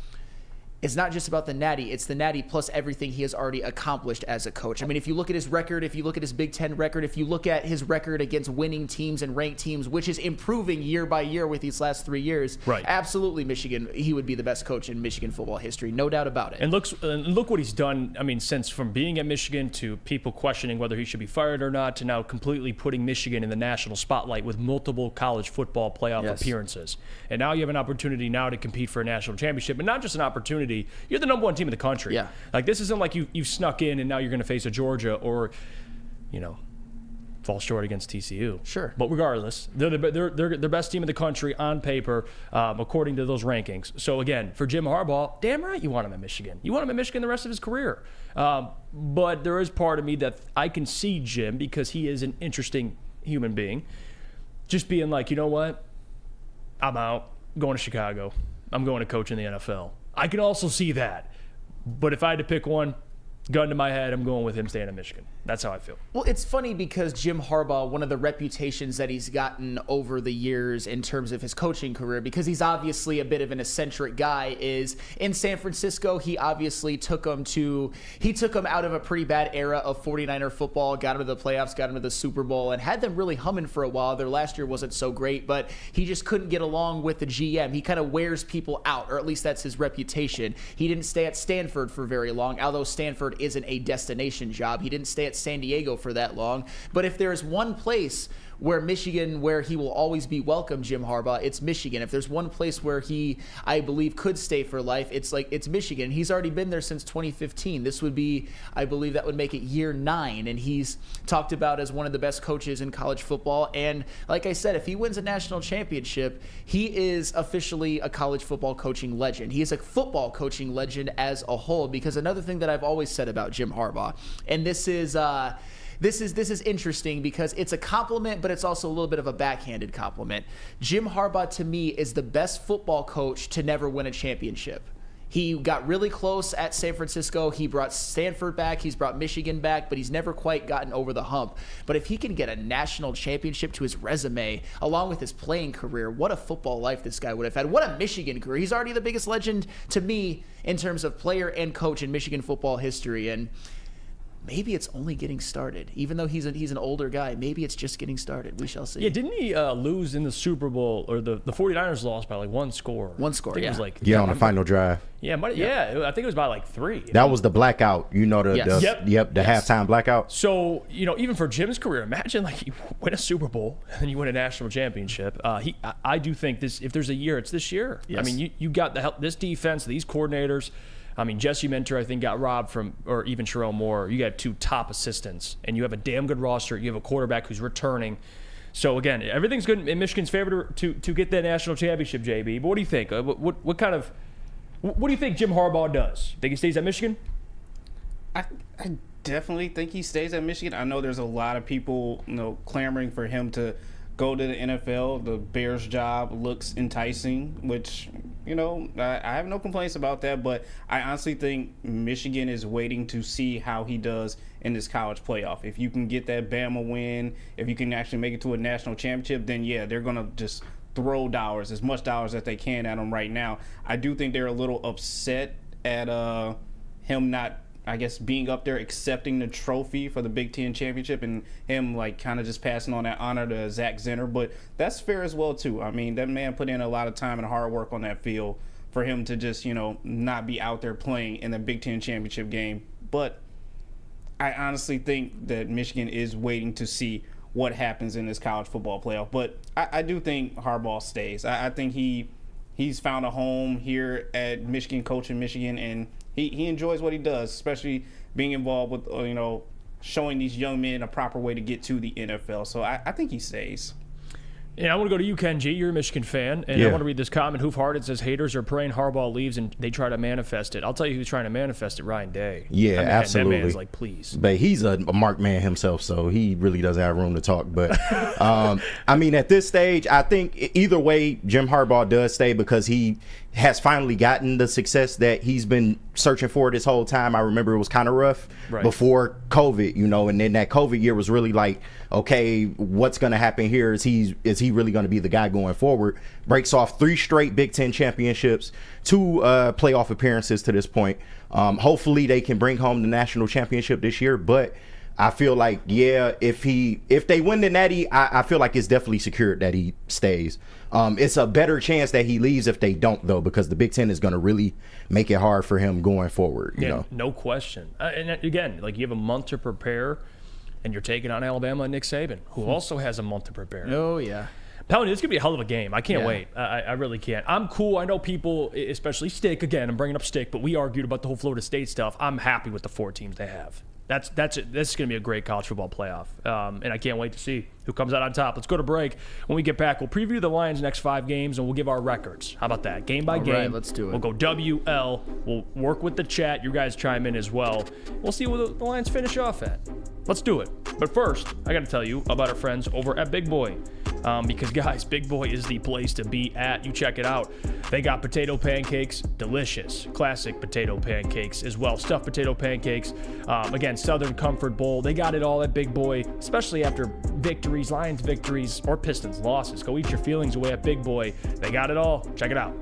it's not just about the natty. It's the natty plus everything he has already accomplished as a coach. I mean, if you look at his record, if you look at his Big Ten record, if you look at his record against winning teams and ranked teams, which is improving year by year with these last 3 years, right? Absolutely, Michigan, he would be the best coach in Michigan football history, no doubt about it. And look what he's done. I mean, since from being at Michigan to people questioning whether he should be fired or not, to now completely putting Michigan in the national spotlight with multiple college football playoff appearances. And now you have an opportunity now to compete for a national championship, and not just an opportunity. You're the number 1 team in the country. Yeah. This isn't like you snuck in and now you're going to face a Georgia or, fall short against TCU. Sure. But regardless, they're the best team in the country on paper, according to those rankings. So again, for Jim Harbaugh, damn right you want him at Michigan. You want him at Michigan the rest of his career. But there is part of me that I can see Jim, because he is an interesting human being, just being like, you know what? I'm out. I'm going to Chicago. I'm going to coach in the NFL. I can also see that. But if I had to pick one, gun to my head, I'm going with him staying in Michigan. That's how I feel. Well, it's funny because Jim Harbaugh, one of the reputations that he's gotten over the years in terms of his coaching career, because he's obviously a bit of an eccentric guy, is in San Francisco, he obviously took him out of a pretty bad era of 49er football, got him to the playoffs, got him to the Super Bowl, and had them really humming for a while. Their last year wasn't so great, but he just couldn't get along with the GM. He kind of wears people out, or at least that's his reputation. He didn't stay at Stanford for very long, although Stanford isn't a destination job. He didn't stay at San Diego for that long. But if there's one place where Michigan, where he will always be welcome, Jim Harbaugh, it's Michigan. If there's one place where he, I believe, could stay for life, it's Michigan. He's already been there since 2015. This would be, I believe that would make it year 9, and he's talked about as one of the best coaches in college football. And like I said, if he wins a national championship, he is officially a college football coaching legend. He is a football coaching legend as a whole, because another thing that I've always said about Jim Harbaugh, and this is interesting because it's a compliment, but it's also a little bit of a backhanded compliment. Jim Harbaugh, to me, is the best football coach to never win a championship. He got really close at San Francisco. He brought Stanford back. He's brought Michigan back, but he's never quite gotten over the hump. But if he can get a national championship to his resume, along with his playing career, what a football life this guy would have had. What a Michigan career. He's already the biggest legend to me in terms of player and coach in Michigan football history. And maybe it's only getting started. Even though he's an older guy, maybe it's just getting started. We shall see. Yeah, didn't he lose in the Super Bowl, or the 49ers lost by like one score? One score, I think it was like, on the final drive. Yeah, I think it was by like 3. That was the blackout. You know, the Yes. halftime blackout. So, even for Jim's career, imagine like you win a Super Bowl and then you win a national championship. I do think this, if there's a year, it's this year. Yes. I mean, you got this defense, these coordinators. I mean, Jesse Minter, I think, got robbed from, or even Sherrell Moore. You got 2 top assistants, and you have a damn good roster. You have a quarterback who's returning. So, again, everything's good in Michigan's favor to get that national championship, JB. But what do you think? What do you think Jim Harbaugh does? Think he stays at Michigan? I definitely think he stays at Michigan. I know there's a lot of people, clamoring for him to go to the NFL. The Bears job looks enticing, which, I have no complaints about that. But I honestly think Michigan is waiting to see how he does in this college playoff. If you can get that Bama win, if you can actually make it to a national championship, then yeah, they're going to just throw dollars, as much dollars that they can at him right now. I do think they're a little upset at him not, I guess, being up there accepting the trophy for the Big Ten championship, and him kind of just passing on that honor to Zach Zenner. But that's fair as well too. I mean, that man put in a lot of time and hard work on that field for him to just not be out there playing in the Big Ten championship game. But I honestly think that Michigan is waiting to see what happens in this college football playoff. But I do think Harbaugh stays. I think he's found a home here at Michigan, coaching Michigan, and he enjoys what he does, especially being involved with showing these young men a proper way to get to the NFL. So I think he stays. Yeah, I want to go to you, Ken G. You're a Michigan fan, and I want to read this comment. Hoof-hearted says, haters are praying Harbaugh leaves and they try to manifest it. I'll tell you who's trying to manifest it, Ryan Day. Yeah, absolutely. That man's like, please. But he's a marked man himself, so he really doesn't have room to talk. But, I mean, at this stage, I think either way, Jim Harbaugh does stay because he has finally gotten the success that he's been searching for this whole time. I remember it was kind of rough before COVID, and then that COVID year was really like, okay, what's going to happen here? Is he really going to be the guy going forward? Breaks off 3 straight Big Ten championships, 2 playoff appearances to this point. Hopefully they can bring home the national championship this year, but I feel like, if they win the Natty, I feel like it's definitely secured that he stays. It's a better chance that he leaves if they don't, though, because the Big Ten is going to really make it hard for him going forward. You know? No question. And again, you have a month to prepare, and you're taking on Alabama and Nick Saban, who also has a month to prepare. Oh, yeah. Pelly, this could be a hell of a game. I can't wait. I really can't. I'm cool. I know people, especially Stick, again, I'm bringing up Stick, but we argued about the whole Florida State stuff. I'm happy with the 4 teams they have. This is going to be a great college football playoff, and I can't wait to see who comes out on top. Let's go to break. When we get back, we'll preview the Lions' next 5 games, and we'll give our records. How about that? Game by game. All right, let's do it. We'll go WL. We'll work with the chat. You guys chime in as well. We'll see where the Lions finish off at. Let's do it. But first, I got to tell you about our friends over at Big Boy. Because, guys, Big Boy is the place to be at. You check it out. They got potato pancakes, delicious, classic potato pancakes as well. Stuffed potato pancakes. Again, Southern Comfort Bowl. They got it all at Big Boy, especially after victories, Lions victories, or Pistons losses. Go eat your feelings away at Big Boy. They got it all. Check it out.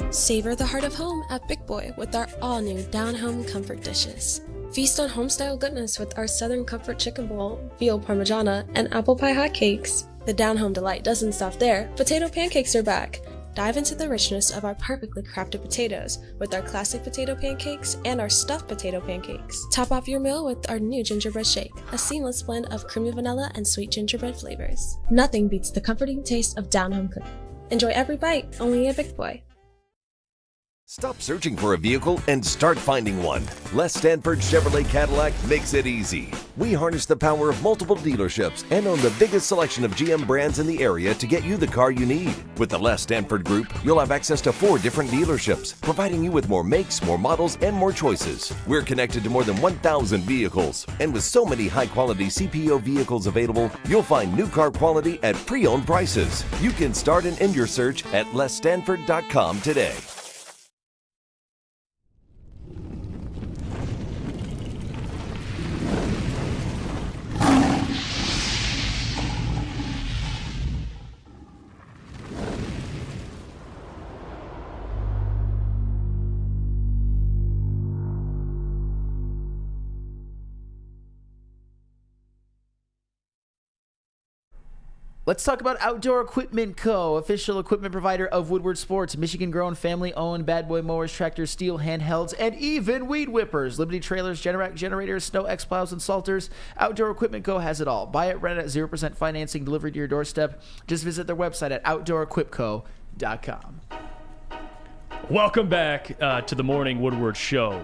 Savor the heart of home at Big Boy with our all-new down-home comfort dishes. Feast on home-style goodness with our Southern Comfort Chicken Bowl, veal parmigiana, and apple pie hotcakes. The down-home delight doesn't stop there. Potato pancakes are back. Dive into the richness of our perfectly crafted potatoes with our classic potato pancakes and our stuffed potato pancakes. Top off your meal with our new gingerbread shake, a seamless blend of creamy vanilla and sweet gingerbread flavors. Nothing beats the comforting taste of down-home cooking. Enjoy every bite, only at Big Boy. Stop searching for a vehicle and start finding one. Les Stanford Chevrolet Cadillac makes it easy. We harness the power of multiple dealerships and own the biggest selection of GM brands in the area to get you the car you need. With the Les Stanford Group, you'll have access to 4 different dealerships, providing you with more makes, more models, and more choices. We're connected to more than 1,000 vehicles. And with so many high-quality CPO vehicles available, you'll find new car quality at pre-owned prices. You can start and end your search at lesstanford.com today. Let's talk about Outdoor Equipment Co., official equipment provider of Woodward Sports, Michigan-grown, family-owned bad boy mowers, tractors, steel handhelds, and even weed whippers. Liberty trailers, Generac generators, snow X-Plows, and salters. Outdoor Equipment Co. has it all. Buy it, rent it at 0% financing delivered to your doorstep. Just visit their website at outdoorequipco.com. Welcome back to the Morning Woodward Show.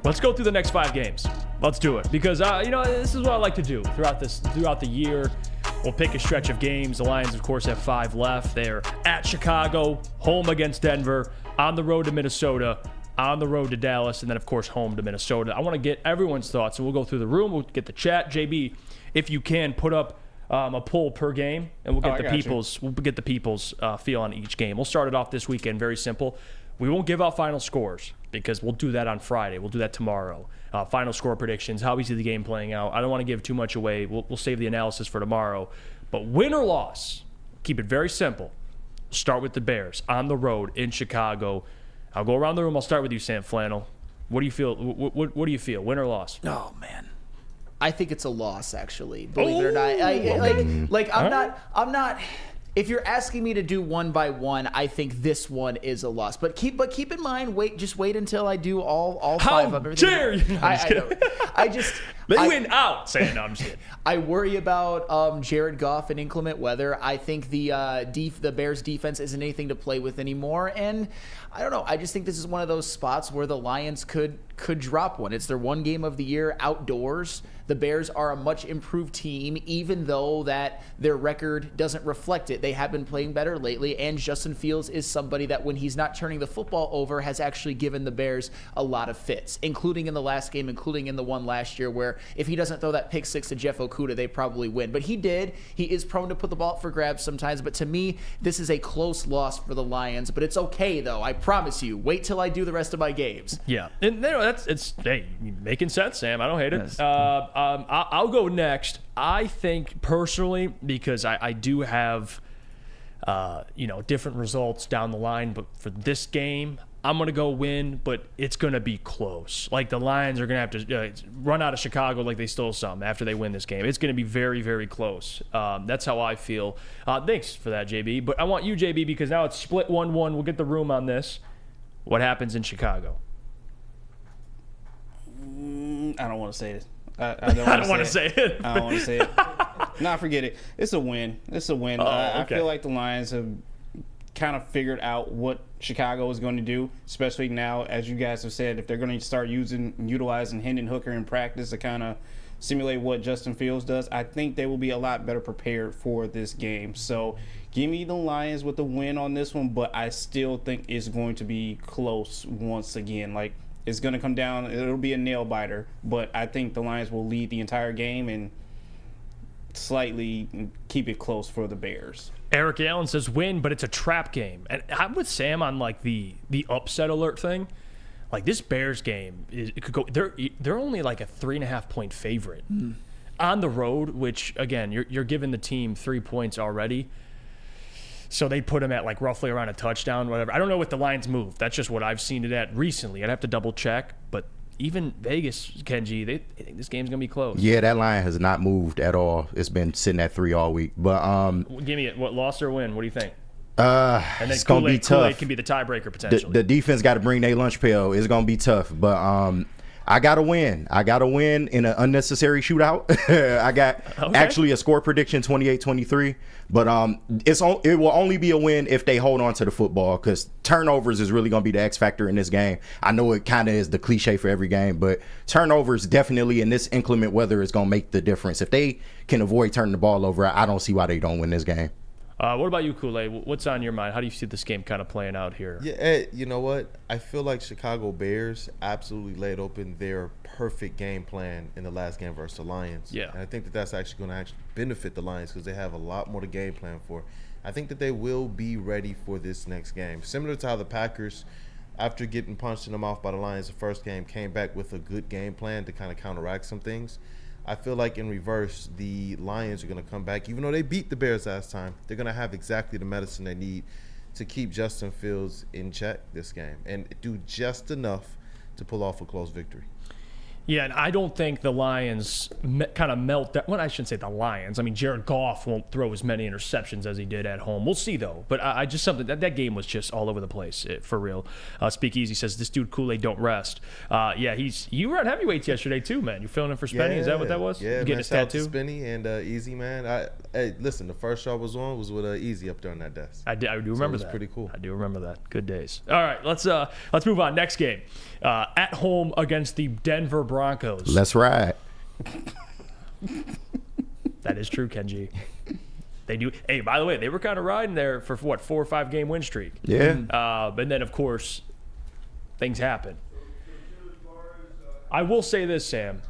Let's go through the next 5 games. Let's do it because this is what I like to do throughout the year. We'll pick a stretch of games. The Lions, of course, have 5 left. They're at Chicago, home against Denver, on the road to Minnesota, on the road to Dallas, and then, of course, home to Minnesota. I want to get everyone's thoughts, so we'll go through the room. We'll get the chat. JB, if you can, put up a poll per game, and we'll get the people's feel on each game. We'll start it off this weekend. Very simple. We won't give out final scores because we'll do that on Friday. We'll do that tomorrow. Final score predictions, how we see the game playing out. I don't want to give too much away. We'll save the analysis for tomorrow. But win or loss, keep it very simple. Start with the Bears on the road in Chicago. I'll go around the room. I'll start with you, Sam Flannel. What do you feel? What do you feel? Win or loss? Oh, man. I think it's a loss, actually. Believe it or not. I'm not. If you're asking me to do one by one, I think this one is a loss. But keep in mind, just wait until I do all 5 of everything. How dare you? They win out. Saying no, I'm just kidding. I worry about Jared Goff and inclement weather. I think the Bears defense isn't anything to play with anymore, and I don't know. I just think this is one of those spots where the Lions could drop one. It's their one game of the year outdoors. The Bears are a much improved team, even though that their record doesn't reflect it. They have been playing better lately, and Justin Fields is somebody that when he's not turning the football over has actually given the Bears a lot of fits, including in the last game, including in the one last year where if he doesn't throw that pick 6 to Jeff Okudah, they probably win. But he did. He is prone to put the ball up for grabs sometimes, but to me, this is a close loss for the Lions. But it's okay, though. I promise you. Wait till I do the rest of my games. Yeah. And hey, making sense, Sam. I don't hate it. Yes. I'll go next. I think personally, because I do have different results down the line, but for this game, I'm going to go win, but it's going to be close. Like the Lions are going to have to run out of Chicago like they stole some after they win this game. It's going to be very, very close. That's how I feel. Thanks for that, JB. But I want you, JB, because now it's split 1-1. We'll get the room on this. What happens in Chicago? I don't want to say it. I don't want to say it. I don't want to say it. Nah, forget it. It's a win. I feel like the Lions have kind of figured out what Chicago is going to do, especially now, as you guys have said, if they're going to start utilizing Hendon Hooker in practice to kind of simulate what Justin Fields does. I think they will be a lot better prepared for this game. So give me the Lions with the win on this one, but I still think it's going to be close once again. Like, it's going to come down. It'll be a nail biter, but I think the Lions will lead the entire game and slightly keep it close for the Bears. Eric Allen says win, but it's a trap game. And I'm with Sam on like the upset alert thing. Like this Bears game, it could go. They're only like a 3.5 point favorite on the road, which again you're giving the team 3 points already. So they put them at like roughly around a touchdown, whatever. I don't know what the Lions move. That's just what I've seen it at recently. I'd have to double check, but even Vegas, Kenji, they think this game's going to be close. Yeah, that line has not moved at all. It's been sitting at 3 all week. But give me what loss or win? What do you think? And then it's gonna be tough. Kool-Aid can be the tiebreaker potentially. The defense got to bring their lunch pail. It's gonna be tough, but I gotta win. I gotta win in an unnecessary shootout. I got actually a score prediction 28-23, but it will only be a win if they hold on to the football, because turnovers is really gonna be the X factor in this game. I know it kind of is the cliche for every game, but turnovers definitely in this inclement weather is gonna make the difference. If they can avoid turning the ball over, I don't see why they don't win this game. What about you, Kool-Aid? What's on your mind? How do you see this game kind of playing out here? Yeah, you know what? I feel like Chicago Bears absolutely laid open their perfect game plan in the last game versus the Lions. Yeah. And I think that that's actually going to benefit the Lions because they have a lot more to game plan for. I think that they will be ready for this next game. Similar to how the Packers, after getting punched in the mouth by the Lions the first game, came back with a good game plan to kind of counteract some things. I feel like in reverse, the Lions are going to come back. Even though they beat the Bears last time, they're going to have exactly the medicine they need to keep Justin Fields in check this game and do just enough to pull off a close victory. Yeah, and I don't think the Lions kind of melt that. Well, I shouldn't say the Lions. I mean, Jared Goff won't throw as many interceptions as he did at home. We'll see, though. But I just something that game was just all over the place, for real. Speakeasy says, this dude Kool-Aid don't rest. Yeah, you were at heavyweights yesterday, too, man. You filling in for Spenny? Is that what that was? Yeah, getting his tattoo? Spinny and Easy, man. Hey, listen, the first show I was on was with Easy up there on that desk. I do remember that. It was pretty cool. I do remember that. Good days. All right, let's move on. Next game. At home against the Denver Broncos. Let's ride. That is true, Kenji. They do. Hey, by the way, they were kind of riding there for what, 4 or 5 game win streak. Yeah. And then, of course, things happen. I will say this, Sam.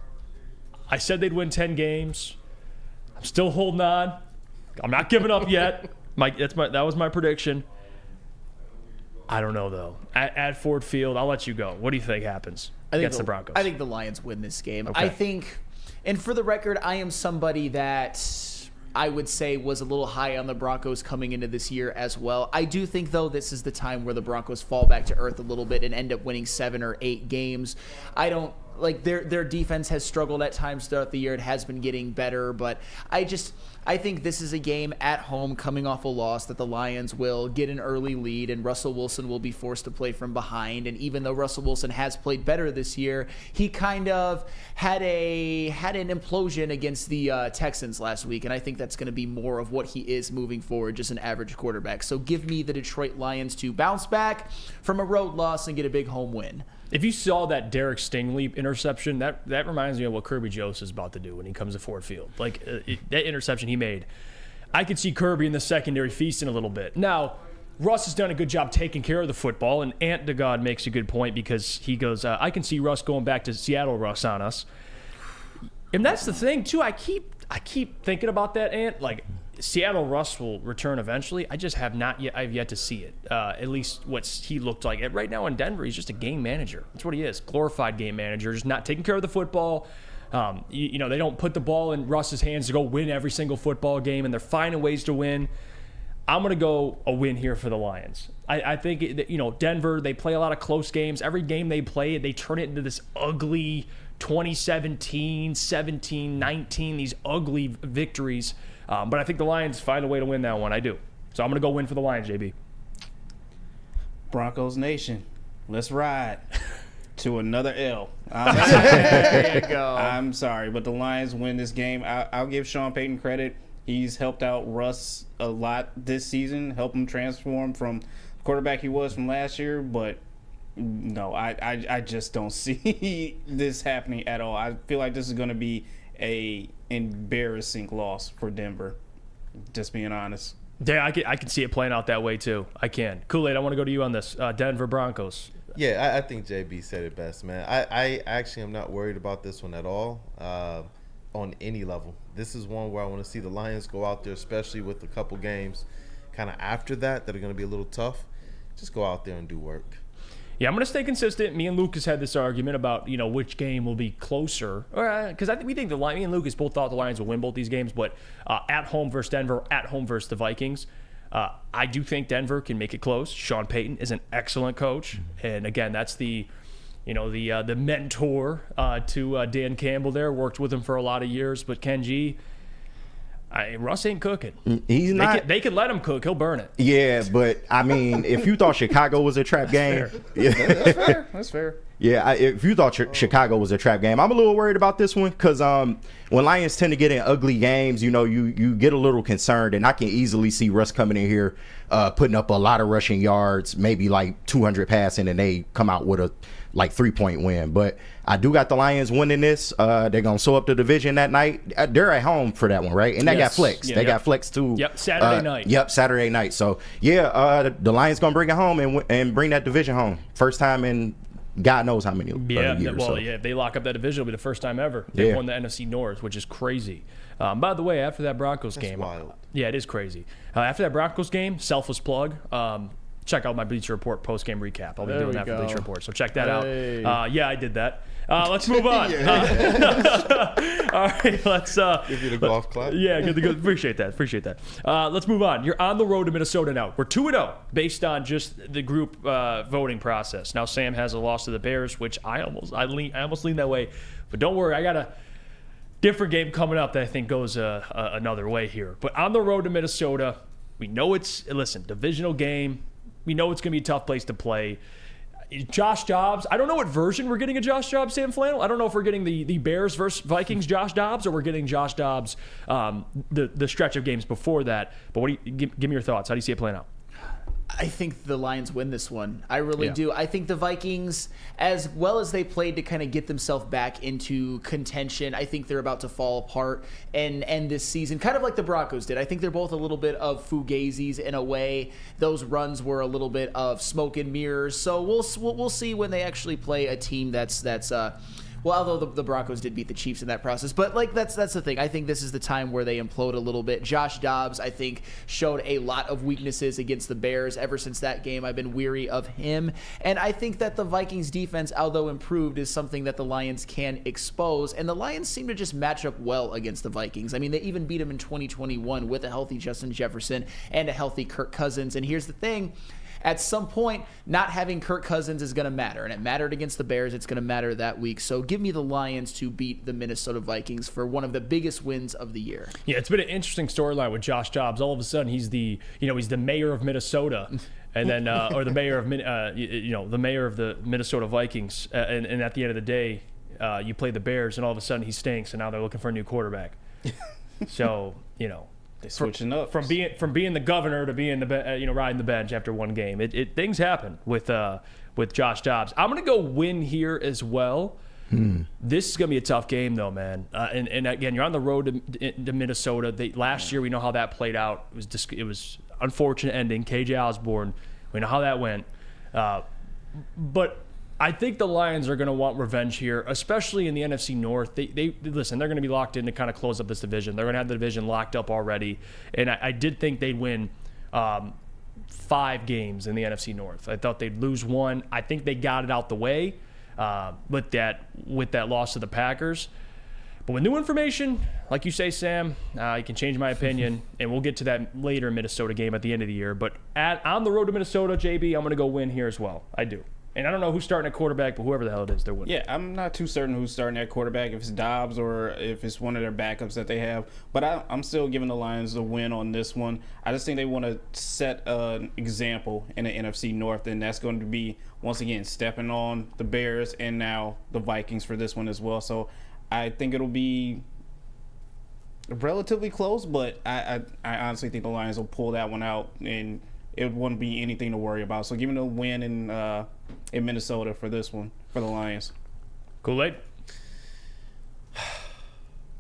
I said they'd win 10 games. I'm still holding on. I'm not giving up yet. That was my prediction. I don't know, though. At Ford Field, I'll let you go. What do you think happens against the Broncos? I think the Lions win this game. Okay. I think, and for the record, I am somebody that I would say was a little high on the Broncos coming into this year as well. I do think, though, this is the time where the Broncos fall back to earth a little bit and end up winning 7 or 8 games. I don't like their defense has struggled at times throughout the year. It has been getting better, but I think this is a game at home coming off a loss that the Lions will get an early lead and Russell Wilson will be forced to play from behind. And even though Russell Wilson has played better this year, he kind of had an implosion against the Texans last week. And I think that's going to be more of what he is moving forward, just an average quarterback. So give me the Detroit Lions to bounce back from a road loss and get a big home win. If you saw that Derek Stingley interception, that reminds me of what Kirby Jones is about to do when he comes to Ford Field. Like, that interception he made, I could see Kirby in the secondary feasting a little bit. Now, Russ has done a good job taking care of the football, and Ant DeGod makes a good point because he goes, I can see Russ going back to Seattle Russ on us. And that's the thing, too. I keep thinking about that, Ant. Like, Seattle Russ will return eventually. I just I've yet to see it. At least what he looked like. Right now in Denver, he's just a game manager. That's what he is. Glorified game manager. Just not taking care of the football. They don't put the ball in Russ's hands to go win every single football game, and they're finding ways to win. I'm going to go a win here for the Lions. I think, Denver, they play a lot of close games. Every game they play, they turn it into this ugly 2017, 17, 19, these ugly victories. But I think the Lions find a way to win that one. I do. So I'm going to go win for the Lions, JB. Broncos Nation, let's ride to another L. There you go. I'm sorry, but the Lions win this game. I'll give Sean Payton credit. He's helped out Russ a lot this season, helped him transform from the quarterback he was from last year. But no, I just don't see this happening at all. I feel like this is going to be a embarrassing loss for Denver, just being honest. Yeah, I can see it playing out that way too. I can. Kool-Aid, I want to go to you on this. Denver Broncos. Yeah, I think JB said it best, man. I actually am not worried about this one at all on any level. This is one where I want to see the Lions go out there, especially with a couple games kind of after that are going to be a little tough. Just go out there and do work. Yeah, I'm going to stay consistent. Me and Lucas had this argument about, which game will be closer. Because we think me and Lucas both thought the Lions will win both these games, but at home versus Denver, at home versus the Vikings, I do think Denver can make it close. Sean Payton is an excellent coach. And again, that's the the mentor to Dan Campbell there, worked with him for a lot of years. But Kenji, Russ ain't cooking. He's not. They can let him cook. He'll burn it. Yeah, but I mean, if you thought Chicago was a trap game, That's fair. That's fair. Yeah, if you thought Chicago was a trap game, I'm a little worried about this one because when Lions tend to get in ugly games, you get a little concerned, and I can easily see Russ coming in here, putting up a lot of rushing yards, maybe like 200 passing, and they come out with a 3-point win. But I do got the Lions winning this. They're gonna sew up the division that night. They're at home for that one, right? And they got flex. They got flex too. Yep, Saturday night. Yep, Saturday night. So yeah, the Lions gonna bring it home and bring that division home. First time in God knows how many years. If they lock up that division, it'll be the first time ever they've won the NFC North, which is crazy. By the way, after that Broncos game, wild. Yeah, it is crazy. After that Broncos game, selfless plug. Check out my Bleacher Report post-game recap. I'll be doing that for Bleacher Report, so check that out. Yeah, I did that. Let's move on. All right, let's give you the golf clap. Yeah, appreciate that. Let's move on. You're on the road to Minnesota now. We're 2-0 based on just the group voting process. Now Sam has a loss to the Bears, which I almost lean that way, but don't worry, I got a different game coming up that I think goes another way here. But on the road to Minnesota, we know divisional game. We know it's going to be a tough place to play. Josh Dobbs, I don't know what version we're getting of Josh Dobbs, Sam Flannel. I don't know if we're getting the Bears versus Vikings Josh Dobbs or we're getting Josh Dobbs the stretch of games before that. But give me your thoughts. How do you see it playing out? I think the Lions win this one. I really do. I think the Vikings, as well as they played to kind of get themselves back into contention, I think they're about to fall apart and end this season, kind of like the Broncos did. I think they're both a little bit of fugazis in a way. Those runs were a little bit of smoke and mirrors. So we'll see when they actually play a team that's well, although the Broncos did beat the Chiefs in that process. But, that's the thing. I think this is the time where they implode a little bit. Josh Dobbs, I think, showed a lot of weaknesses against the Bears. Ever since that game, I've been weary of him. And I think that the Vikings defense, although improved, is something that the Lions can expose. And the Lions seem to just match up well against the Vikings. I mean, they even beat them in 2021 with a healthy Justin Jefferson and a healthy Kirk Cousins. And here's the thing. At some point, not having Kirk Cousins is going to matter, and it mattered against the Bears. It's going to matter that week. So give me the Lions to beat the Minnesota Vikings for one of the biggest wins of the year. Yeah, it's been an interesting storyline with Josh Dobbs. All of a sudden, he's the mayor of Minnesota, and then or the mayor of the mayor of the Minnesota Vikings, and at the end of the day, you play the Bears, and all of a sudden he stinks, and now they're looking for a new quarterback. So They're switching up from being the governor to being the riding the bench after one game. Things happen with Josh Dobbs. I'm gonna go win here as well. This is gonna be a tough game though, man. And again, you're on the road to Minnesota. Last year we know how that played out. It was unfortunate ending. KJ Osborne. We know how that went. But I think the Lions are going to want revenge here, especially in the NFC North. They listen, they're going to be locked in to kind of close up this division. They're going to have the division locked up already. And I did think they'd win 5 games in the NFC North. I thought they'd lose 1. I think they got it out the way with that loss to the Packers. But with new information, like you say, Sam, you can change my opinion, and we'll get to that later Minnesota game at the end of the year. But on the road to Minnesota, JB, I'm going to go win here as well. I do. And I don't know who's starting at quarterback, but whoever the hell it is, they're winning. Yeah, I'm not too certain who's starting at quarterback, if it's Dobbs or if it's one of their backups that they have. But I'm still giving the Lions a win on this one. I just think they want to set an example in the NFC North, and that's going to be, once again, stepping on the Bears and now the Vikings for this one as well. So I think it'll be relatively close, but I honestly think the Lions will pull that one out, and it wouldn't be anything to worry about. So give me a win in Minnesota for this one, for the Lions. Kool-Aid?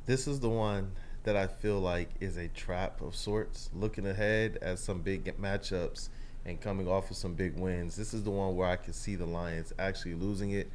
This is the one that I feel like is a trap of sorts. Looking ahead at some big matchups and coming off of some big wins, this is the one where I can see the Lions actually losing it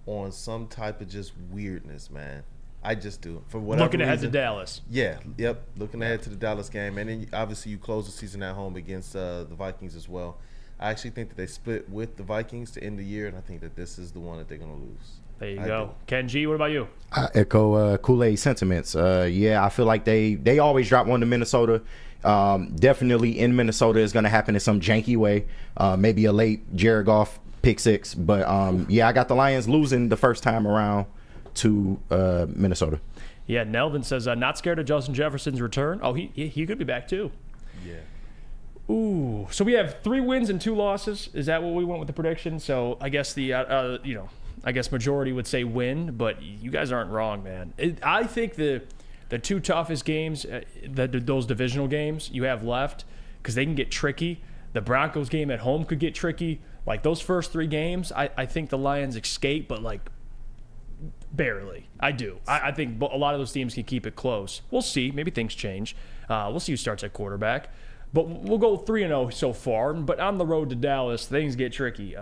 on some type of just weirdness, man. I just do. For whatever looking ahead reason, to Dallas. Yeah, yep. Looking ahead to the Dallas game. And then obviously you close the season at home against the Vikings as well. I actually think that they split with the Vikings to end the year, and I think that this is the one that they're going to lose. There you go. Ken G, what about you? I echo Kool-Aid sentiments. Yeah, I feel like they always drop one to Minnesota. Definitely in Minnesota is going to happen in some janky way. Maybe a late Jared Goff pick six. But I got the Lions losing the first time around to Minnesota. Yeah, Nelvin says, not scared of Justin Jefferson's return. Oh, he could be back too. Yeah. Ooh, so we have 3 wins and 2 losses. Is that what we went with the prediction? So I guess I guess majority would say win, but you guys aren't wrong, man. I think the 2 toughest games, those divisional games you have left, because they can get tricky. The Broncos game at home could get tricky. Like those first 3 games, I think the Lions escape, but like barely. I do. I think a lot of those teams can keep it close. We'll see. Maybe things change. We'll see who starts at quarterback. But we'll go 3-0 so far. But on the road to Dallas, things get tricky.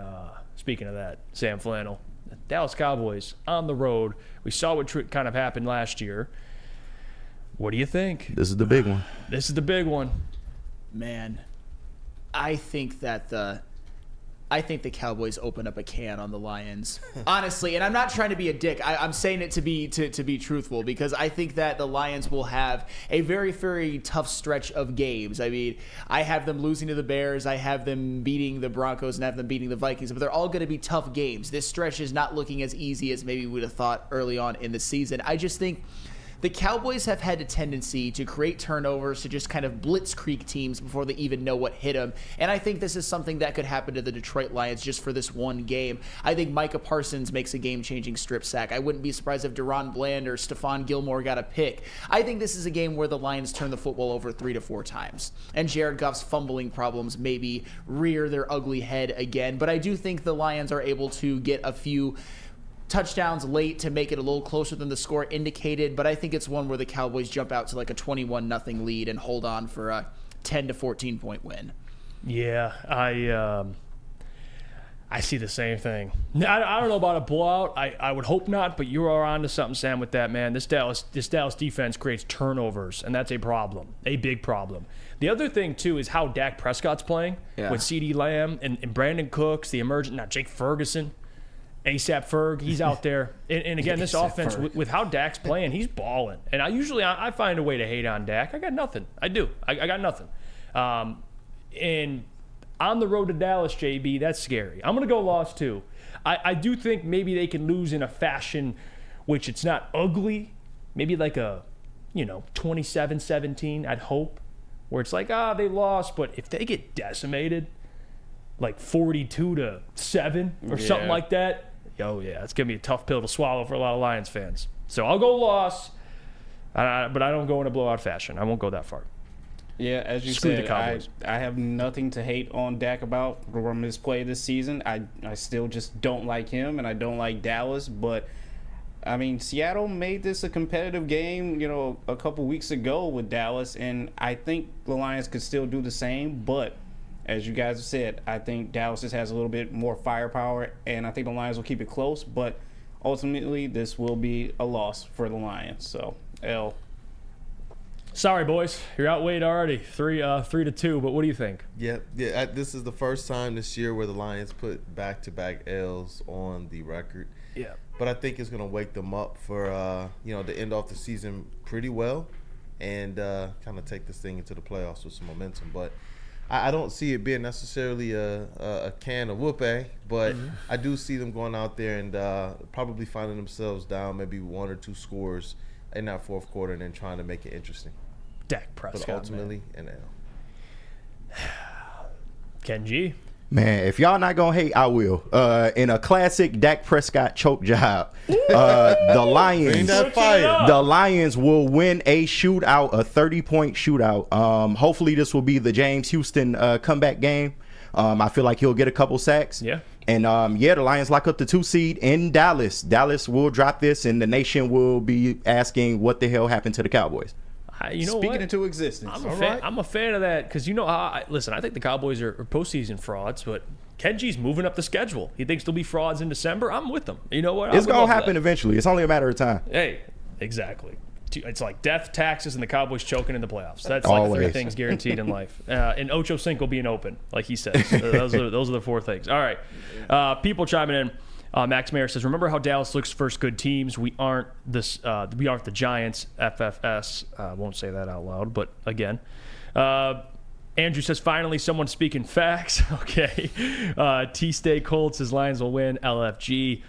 Speaking of that, Sam Flannel, Dallas Cowboys on the road. We saw what kind of happened last year. What do you think? This is the big one. This is the big one. Man, I think the Cowboys open up a can on the Lions. Honestly, and I'm not trying to be a dick. I'm saying it to be truthful, because I think that the Lions will have a very, very tough stretch of games. I mean, I have them losing to the Bears. I have them beating the Broncos and have them beating the Vikings, but they're all going to be tough games. This stretch is not looking as easy as maybe we would have thought early on in the season. I just think the Cowboys have had a tendency to create turnovers, to just kind of blitzkrieg teams before they even know what hit them. And I think this is something that could happen to the Detroit Lions just for this one game. I think Micah Parsons makes a game-changing strip sack. I wouldn't be surprised if Deron Bland or Stephon Gilmore got a pick. I think this is a game where the Lions turn the football over 3 to 4 times. And Jared Goff's fumbling problems maybe rear their ugly head again. But I do think the Lions are able to get a few touchdowns late to make it a little closer than the score indicated, but I think it's one where the Cowboys jump out to like a 21-0 lead and hold on for a 10 to 14 point win. Yeah, I see the same thing. I don't know about a blowout. I would hope not, but you are onto something, Sam, with that, man. This Dallas defense creates turnovers, and that's a problem, a big problem. The other thing, too, is how Dak Prescott's playing with CeeDee Lamb and Brandon Cooks, the emergent, Jake Ferguson. ASAP Ferg, he's out there. And again, this offense, with how Dak's playing, he's balling. And I find a way to hate on Dak. I got nothing. I do. I got nothing. And on the road to Dallas, JB, that's scary. I'm going to go loss, too. I do think maybe they can lose in a fashion which it's not ugly. Maybe like a, 27-17, I'd hope. Where it's like, they lost. But if they get decimated, like 42-7 or something like that, oh yeah, it's gonna be a tough pill to swallow for a lot of Lions fans. So I'll go loss, but I don't go in a blowout fashion. I won't go that far. Yeah, as you Screw said, the Cowboys. I have nothing to hate on Dak about from his play this season. I still just don't like him, and I don't like Dallas. But I mean, Seattle made this a competitive game, a couple weeks ago with Dallas, and I think the Lions could still do the same. But as you guys have said, I think Dallas just has a little bit more firepower, and I think the Lions will keep it close. But ultimately, this will be a loss for the Lions. So, L. Sorry, boys. You're outweighed already, 3-2. But what do you think? Yeah. This is the first time this year where the Lions put back-to-back L's on the record. Yeah. But I think it's going to wake them up for to end off the season pretty well, and kind of take this thing into the playoffs with some momentum. But I don't see it being necessarily a can of whoopee, but I do see them going out there and probably finding themselves down maybe 1 or 2 scores in that fourth quarter and then trying to make it interesting. Dak Prescott, but ultimately, an L. Ken G. Man, if y'all not gonna hate, I will. In a classic Dak Prescott choke job, the Lions will win a shootout, a 30-point shootout. Hopefully, this will be the James Houston comeback game. I feel like he'll get a couple sacks. Yeah. And the Lions lock up the 2 seed in Dallas. Dallas will drop this, and the nation will be asking what the hell happened to the Cowboys. Speaking into existence. I'm a fan of that because listen, I think the Cowboys are postseason frauds, but Kenji's moving up the schedule. He thinks there'll be frauds in December. I'm with him. You know what? It's going to happen eventually. It's only a matter of time. Hey, exactly. It's like death, taxes, and the Cowboys choking in the playoffs. That's Always. like 3 things guaranteed in life. And Ocho Cinco being open, like he says. Those are the 4 things. All right. People chiming in. Max Mayer says, "Remember how Dallas looks first good teams? We aren't this. We aren't the Giants. FFS. Won't say that out loud, but again, Andrew says, finally, someone speaking facts. Okay. T-Stay Colts says Lions will win. LFG.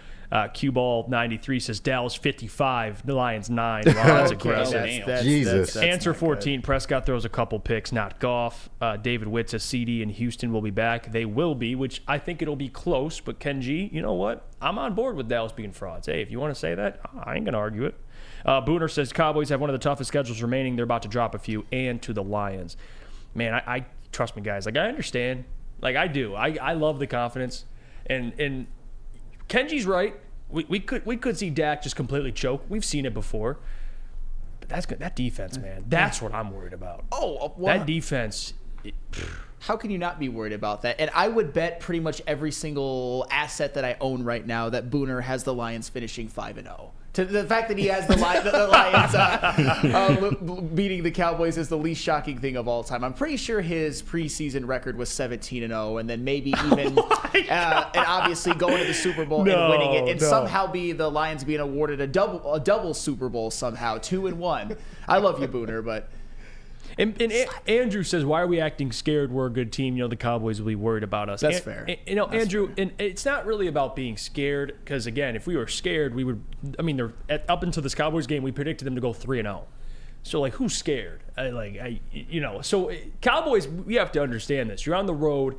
Q-Ball 93 says Dallas 55, the Lions 9. Wow, that's aggressive. Jesus. Answer 14, Prescott throws a couple picks, not Goff. David Witt says CD and Houston will be back. They will be, which I think it'll be close. But Ken G, you know what? I'm on board with Dallas being frauds. Hey, if you want to say that, I ain't going to argue it. Booner says Cowboys have one of the toughest schedules remaining. They're about to drop a few, and to the Lions. Man, I trust me, guys. Like, I understand. Like, I do. I love the confidence. And Kenji's right. We could see Dak just completely choke. We've seen it before. But that's good. That defense, man. That's what I'm worried about. That defense. How can you not be worried about that? And I would bet pretty much every single asset that I own right now that Booner has the Lions finishing 5-0. To the fact that he has the Lions beating the Cowboys is the least shocking thing of all time. I'm pretty sure his preseason record was 17-0, and then maybe even and obviously going to the Super Bowl and winning it, and somehow be the Lions being awarded a double Super Bowl somehow, 2-1. I love you, Booner, but. And Andrew says, why are we acting scared? We're a good team. You know, the Cowboys will be worried about us. That's fair. That's Andrew, fair. And it's not really about being scared because, again, if we were scared, we would – I mean, up until this Cowboys game, we predicted them to go 3-0. So, like, who's scared? So Cowboys, we have to understand this. You're on the road.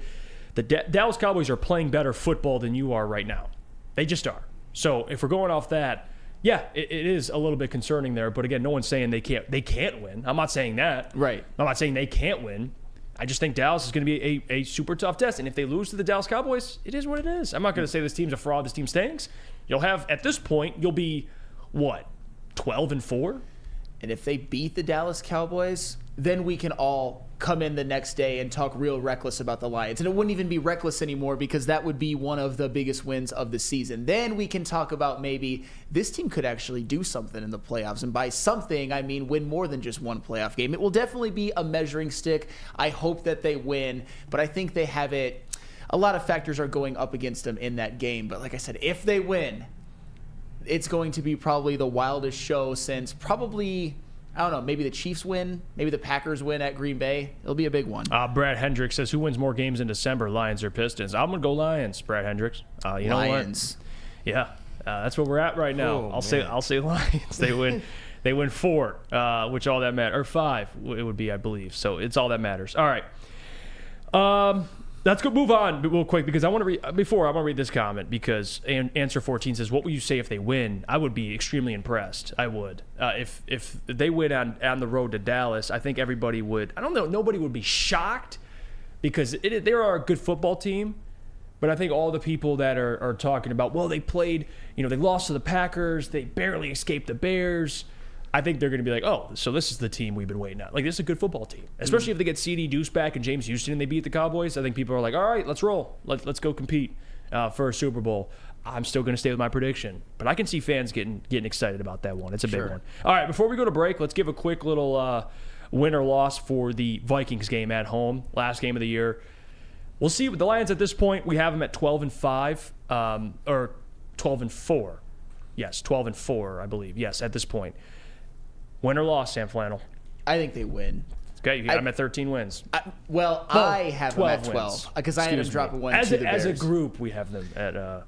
The Dallas Cowboys are playing better football than you are right now. They just are. So if we're going off that – yeah, it is a little bit concerning there, but again, no one's saying they can't win. I'm not saying that. Right. I'm not saying they can't win. I just think Dallas is going to be a super tough test, and if they lose to the Dallas Cowboys, it is what it is. I'm not going to say this team's a fraud, this team stinks. You'll have, at this point, you'll be, what, 12-4? And if they beat the Dallas Cowboys, then we can all come in the next day and talk real reckless about the Lions. And it wouldn't even be reckless anymore because that would be one of the biggest wins of the season. Then we can talk about maybe this team could actually do something in the playoffs. And by something, I mean win more than just one playoff game. It will definitely be a measuring stick. I hope that they win, but I think they have it. A lot of factors are going up against them in that game. But like I said, if they win, it's going to be probably the wildest show since probably, I don't know, maybe the Chiefs win, maybe the Packers win at Green Bay. It'll be a big one. Brad Hendricks says, who wins more games in December, Lions or Pistons? I'm going to go Lions, Brad Hendricks. You Lions. Know what? Yeah, that's where we're at right now. I'll say Lions. They win 4, which all that matters. Or 5, it would be, I believe. So it's all that matters. All right. Let's go move on real quick because I want to read this comment because answer 14 says, what would you say if they win? I would be extremely impressed. I would. If they win on the road to Dallas, I think everybody would. I don't know. Nobody would be shocked because they are a good football team. But I think all the people that are talking about, well, they played, they lost to the Packers. They barely escaped the Bears. I think they're going to be like, oh, so this is the team we've been waiting on. Like, this is a good football team. Especially if they get CD Deuce back and James Houston and they beat the Cowboys. I think people are like, all right, let's roll. Let's go compete for a Super Bowl. I'm still going to stay with my prediction. But I can see fans getting excited about that one. It's a big one. All right, before we go to break, let's give a quick little win or loss for the Vikings game at home. Last game of the year. We'll see. With the Lions at this point, we have them at 12-5 or 12-4. Yes, 12-4, I believe. Yes, at this point. Win or loss, Sam Flannel? I think they win. Okay, you got them at 13 wins. I have them at 12 because I had them dropping 1 to the Bears. As a group, we have them at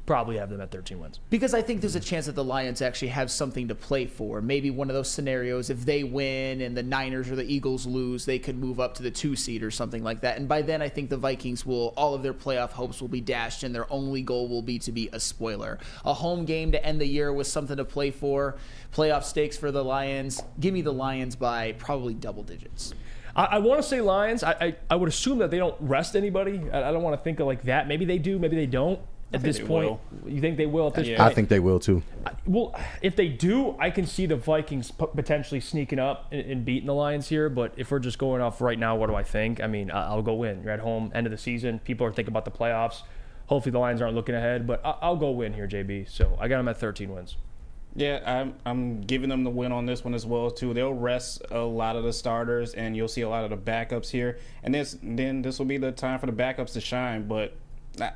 probably have them at 13 wins. Because I think there's a chance that the Lions actually have something to play for. Maybe one of those scenarios, if they win and the Niners or the Eagles lose, they could move up to the 2 seed or something like that. And by then, I think the Vikings all of their playoff hopes will be dashed, and their only goal will be to be a spoiler. A home game to end the year with something to play for. Playoff stakes for the Lions. Give me the Lions by probably double digits. I want to say Lions. I would assume that they don't rest anybody. I don't want to think of like that. Maybe they do. Maybe they don't. At this point, you think they will at this point? I think they will too. Well, if they do, I can see the Vikings potentially sneaking up and beating the Lions here. But if we're just going off right now, what do I think? I mean, I'll go win. You're at home, end of the season. People are thinking about the playoffs. Hopefully the Lions aren't looking ahead. But I'll go win here, JB. So I got them at 13 wins. Yeah, I'm giving them the win on this one as well too. They'll rest a lot of the starters, and you'll see a lot of the backups here. And then this will be the time for the backups to shine. But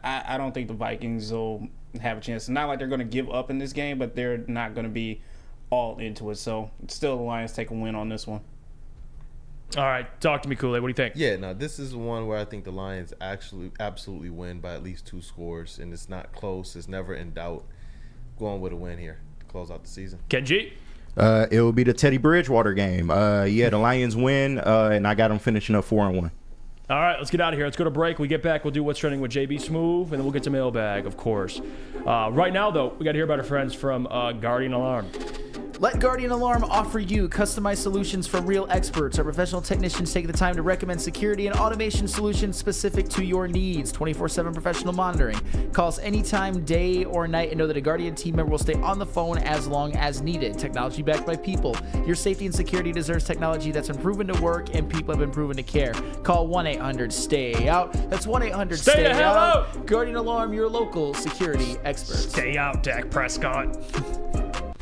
I don't think the Vikings will have a chance. It's not like they're going to give up in this game, but they're not going to be all into it. So still, the Lions take a win on this one. All right, talk to me, Kool-Aid. What do you think? Yeah, no, this is one where I think the Lions absolutely win by at least 2 scores, and it's not close. It's never in doubt. Going with a win here to close out the season. Kenji? It will be the Teddy Bridgewater game. The Lions win, and I got them finishing up 4-1. All right, let's get out of here. Let's go to break. We get back. We'll do What's Trending with JB Smoove, and then we'll get to mailbag, of course. Right now, though, we got to hear about our friends from Guardian Alarm. Let Guardian Alarm offer you customized solutions from real experts. Our professional technicians take the time to recommend security and automation solutions specific to your needs. 24/7 professional monitoring. Call us anytime, day or night, and know that a Guardian team member will stay on the phone as long as needed. Technology backed by people. Your safety and security deserves technology that's been proven to work and people have been proven to care. Call 1-800-STAY-OUT. That's 1-800-STAY-OUT. Guardian Alarm, your local security expert. Stay out, Dak Prescott.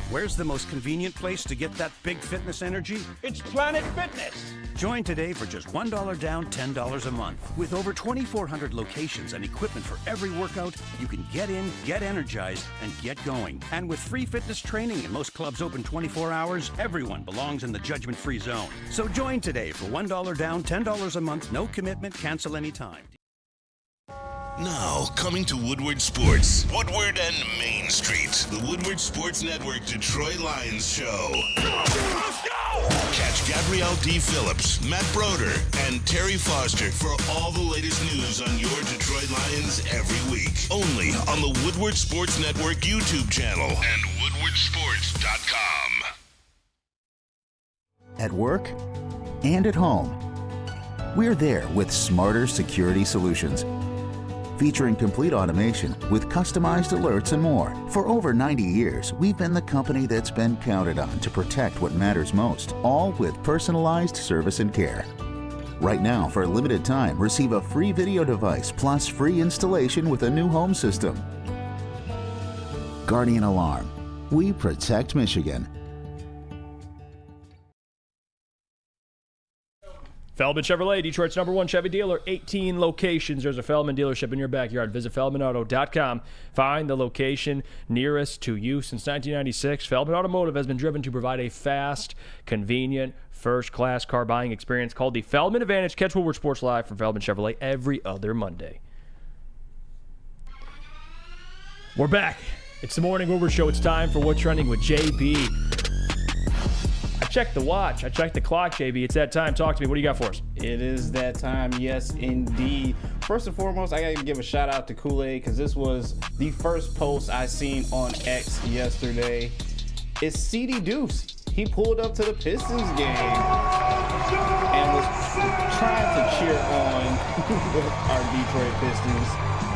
Where's the most convenient place to get that big fitness energy? It's Planet Fitness. Join today for just $1 down, $10 a month. With over 2,400 locations and equipment for every workout, you can get in, get energized, and get going. And with free fitness training and most clubs open 24 hours, everyone belongs in the judgment-free zone. So join today for $1 down, $10 a month, no commitment, cancel anytime. Now, coming to Woodward Sports, Woodward and Main Street, the Woodward Sports Network Detroit Lions Show. Let's go! Catch Gabrielle D. Phillips, Matt Broder, and Terry Foster for all the latest news on your Detroit Lions every week. Only on the Woodward Sports Network YouTube channel and woodwardsports.com. At work and at home, we're there with smarter security solutions. Featuring complete automation with customized alerts and more. For over 90 years, we've been the company that's been counted on to protect what matters most, all with personalized service and care. Right now, for a limited time, receive a free video device plus free installation with a new home system. Guardian Alarm. We protect Michigan. Feldman Chevrolet, Detroit's #1 Chevy dealer, 18 locations. There's a Feldman dealership in your backyard. Visit feldmanauto.com. Find the location nearest to you. Since 1996, Feldman Automotive has been driven to provide a fast, convenient, first-class car buying experience called the Feldman Advantage. Catch Woodward Sports Live from Feldman Chevrolet every other Monday. We're back. It's the Morning Woodward Show. It's time for What's Trending with JB. I checked the watch. I checked the clock, JB. It's that time. Talk to me. What do you got for us? It is that time. Yes, indeed. First and foremost, I got to give a shout out to Kool-Aid because this was the first post I seen on X yesterday. It's CD Deuce. He pulled up to the Pistons game and was trying to cheer on our Detroit Pistons.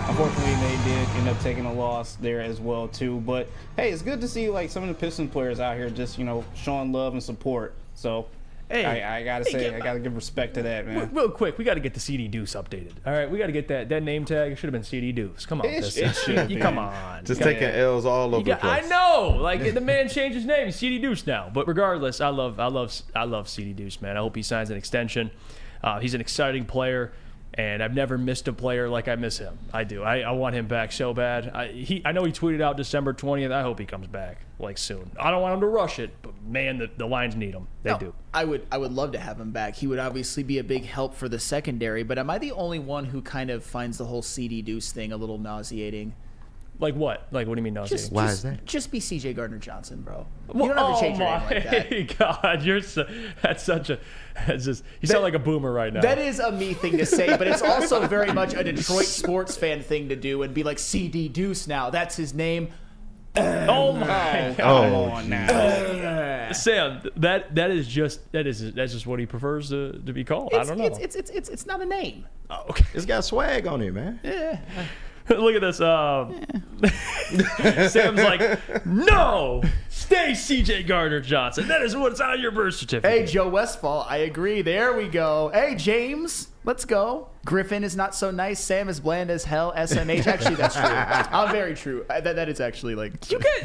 Unfortunately, they did end up taking a loss there as well, too. But, hey, it's good to see, like, some of the Pistons players out here just, showing love and support. So, hey, I got to say, I got to give respect to that, man. Real quick, we got to get the CD Deuce updated. All right, we got to get that name tag. It should have been CD Deuce. Come on. Come on. Just taking L's all over the place. I know. Like, the man changed his name. He's CD Deuce now. But regardless, I love CD Deuce, man. I hope he signs an extension. He's an exciting player. And I've never missed a player like I miss him. I do. I want him back so bad. I know he tweeted out December 20th. I hope he comes back like soon. I don't want him to rush it, but man, the Lions need him. They do. I would love to have him back. He would obviously be a big help for the secondary. But am I the only one who kind of finds the whole CD Deuce thing a little nauseating? Like what? Like what do you mean nauseating? Why is that? Just be C.J. Gardner-Johnson, bro. You don't have to change your name like that. God, you sound like a boomer right now. That is a me thing to say, but it's also very much a Detroit sports fan thing to do and be like CD Deuce now. That's his name. Oh my God! Come on now, Sam. That's just what he prefers to be called. I don't know. It's not a name. Oh, okay. It's got swag on it, man. Yeah. Look at this. Sam's like, no, stay C.J. Gardner-Johnson. That is what's on your birth certificate. Hey, Joe Westfall, I agree. There we go. Hey, James, let's go. Griffin is not so nice. Sam is bland as hell. SMH. Actually, that's true. I'm very true. That is actually like. You guys,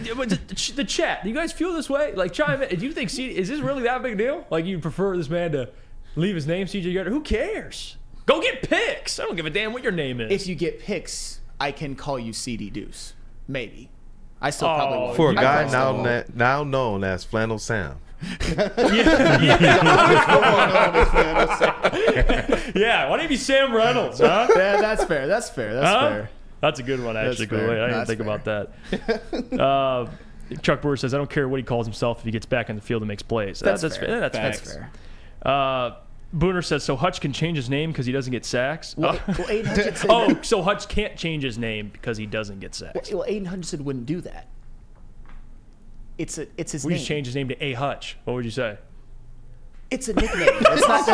the chat. Do you guys feel this way? Like, chime in. Do you think is this really that big a deal? Like, you prefer this man to leave his name C.J. Gardner? Who cares? Go get picks. I don't give a damn what your name is. If you get picks, I can call you CD Deuce. Maybe. I still probably won't. For a guy now known as Flannel Sam. Yeah, why don't you be Sam Reynolds, huh? Yeah, that's fair. That's fair. That's fair. That's a good one, actually. That's fair. I didn't That's think fair. about that. Chuck Brewer says, I don't care what he calls himself if he gets back in the field and makes plays. That's fair. That's fair. Booner says, so Hutch can change his name because he doesn't get sacks? Well, Aiden Hutchinson. So Hutch can't change his name because he doesn't get sacks. Well, Aiden Hutchinson wouldn't do that. It's his We name. just changed his name to A. Hutch. What would you say? It's a nickname. It's not.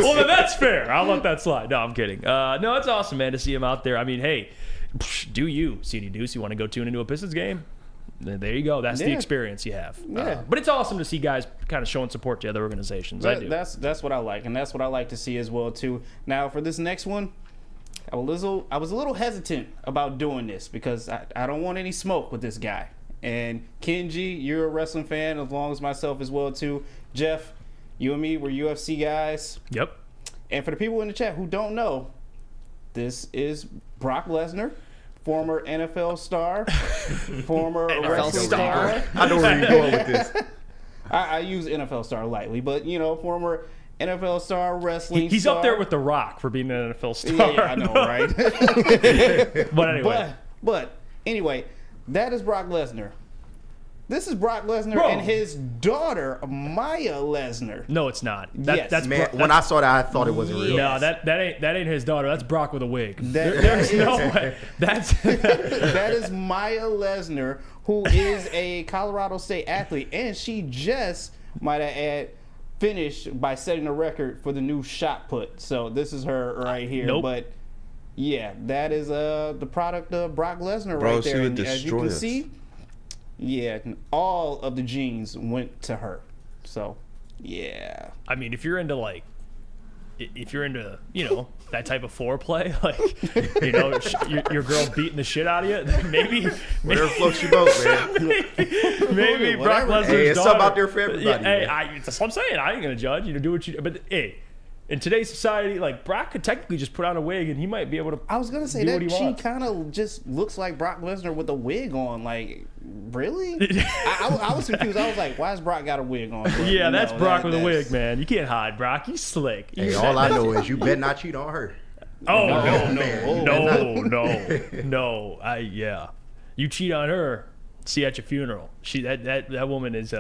Well, then that's fair. I'll let that slide. No, I'm kidding. No, it's awesome, man, to see him out there. I mean, hey, do you, CD Deuce, you want to go tune into a Pistons game? Then there you go. That's the experience you have. Yeah. But it's awesome to see guys kind of showing support to other organizations. I do. That's what I like, and that's what I like to see as well too. Now for this next one, I was a little hesitant about doing this because I don't want any smoke with this guy. And Kenji, you're a wrestling fan as long as myself as well too. Jeff, you and me, we're UFC guys. Yep. And for the people in the chat who don't know, this is Brock Lesnar, former NFL star, former wrestling star. I know where you're going with this. I use NFL star lightly, but former NFL star, wrestling He's star. up there with The Rock for being an NFL star. Yeah, I know, right? But anyway. But anyway, that is Brock Lesnar. This is Brock Lesnar Bro. and his daughter, Maya Lesnar. No, it's not. Yes. That's Man, when I saw that, I thought it wasn't real. No, that ain't his daughter. That's Brock with a wig. There's no way. That's that is Maya Lesnar, who is a Colorado State athlete, and she just, might I add, finished by setting a record for the new shot put. So this is her right here. Nope. But yeah, that is the product of Brock Lesnar Bro, right there. she would And as you destroy can us. see, yeah, all of the genes went to her. So yeah. I mean, if you're into that type of foreplay, like your girl beating the shit out of you, then maybe Whatever floats your boat, man. maybe Brock Lesnar's Hey, it's daughter. something out there for everybody, Hey, man. that's what I'm saying. I ain't gonna judge. Do what you. But hey, in today's society, like Brock could technically just put on a wig and he might be able to. I was gonna say do what that he she wants. kind of just looks like Brock Lesnar with a wig on. Like, really? I was confused. I was like, why has Brock got a wig on? But, Yeah, that's Brock with a that's- wig, man. You can't hide Brock. He's slick. Hey, all I know is you better not cheat on her. Oh no. no. Yeah. You cheat on her, see at your funeral. That woman is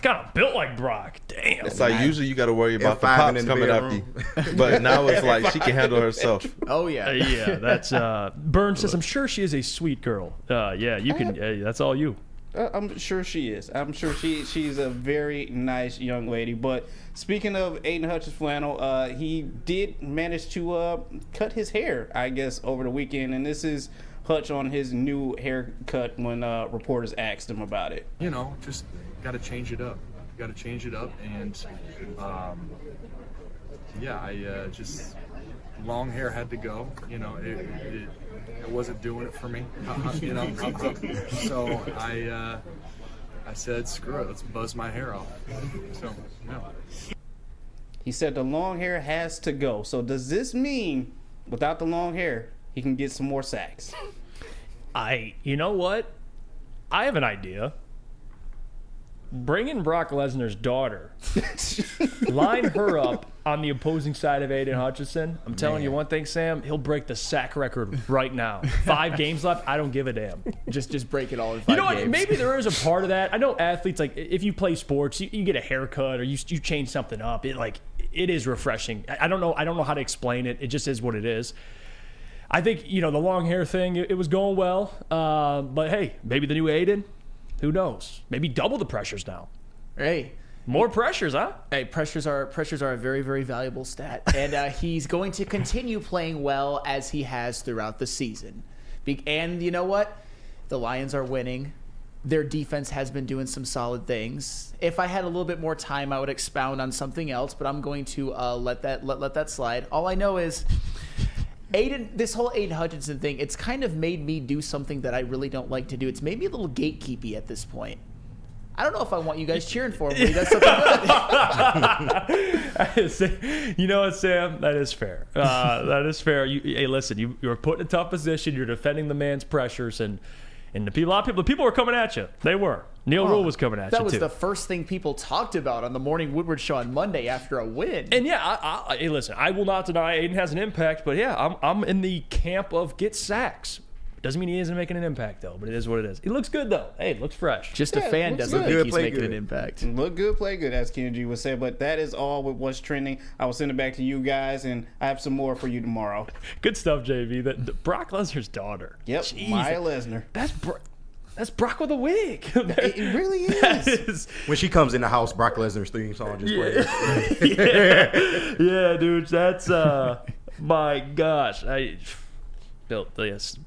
kind of built like Brock. Damn. It's like usually you got to worry about the F5 pops in the coming bedroom. after you. But now it's like she can handle herself. Oh yeah. Yeah, that's Burns says I'm sure she is a sweet girl. Yeah, you can that's all you. I'm sure she is. I'm sure she's a very nice young lady. But speaking of Aiden Hutchins Flannel, he did manage to cut his hair, I guess, over the weekend. And this is Hutch on his new haircut when reporters asked him about it. Just got to change it up. And I just long hair had to go. It wasn't doing it for me. So I said, screw it, let's buzz my hair off. So He said the long hair has to go. So does this mean without the long hair, he can get some more sacks? You know what? I have an idea. Bring in Brock Lesnar's daughter. Line her up on the opposing side of Aiden Hutchinson. I'm telling you one thing, Sam. He'll break the sack record right now. 5 games left. I don't give a damn. Just break it all in 5 You know what? games. Maybe there is a part of that. I know athletes, like, if you play sports, you get a haircut or you change something up. It is refreshing. I don't know how to explain it. It just is what it is. I think, the long hair thing, it was going well. But hey, maybe the new Aiden, who knows? Maybe double the pressures now. Hey. More pressures, huh? Hey, pressures are a very, very valuable stat. And he's going to continue playing well as he has throughout the season. And you know what? The Lions are winning. Their defense has been doing some solid things. If I had a little bit more time, I would expound on something else, but I'm going to let that slide. All I know is this whole Aiden Hutchinson thing, it's kind of made me do something that I really don't like to do. It's made me a little gatekeepy at this point. I don't know if I want you guys cheering for him, but he does something good. You know what, Sam? That is fair. That is fair. Hey, listen, you're put in a tough position. You're defending the man's pressures, and a lot of people were coming at you. They were. Neil Rule was coming at you, That was too. the first thing people talked about on the Morning Woodward show on Monday after a win. And yeah, hey, listen, I will not deny Aiden has an impact, but yeah, I'm in the camp of get sacks. Doesn't mean he isn't making an impact, though, but it is what it is. He looks good, though. Hey, it looks fresh. Just a fan doesn't think he's making an impact. Look good, play good, as Kenji would say. But that is all with what's trending. I will send it back to you guys, and I have some more for you tomorrow. Good stuff, JV. The Brock Lesnar's daughter. Yep, Jeez, Maya Lesnar. That's Brock with a wig. It really is. When she comes in the house, Brock Lesnar's theme song just plays. Yeah, dude. That's my gosh.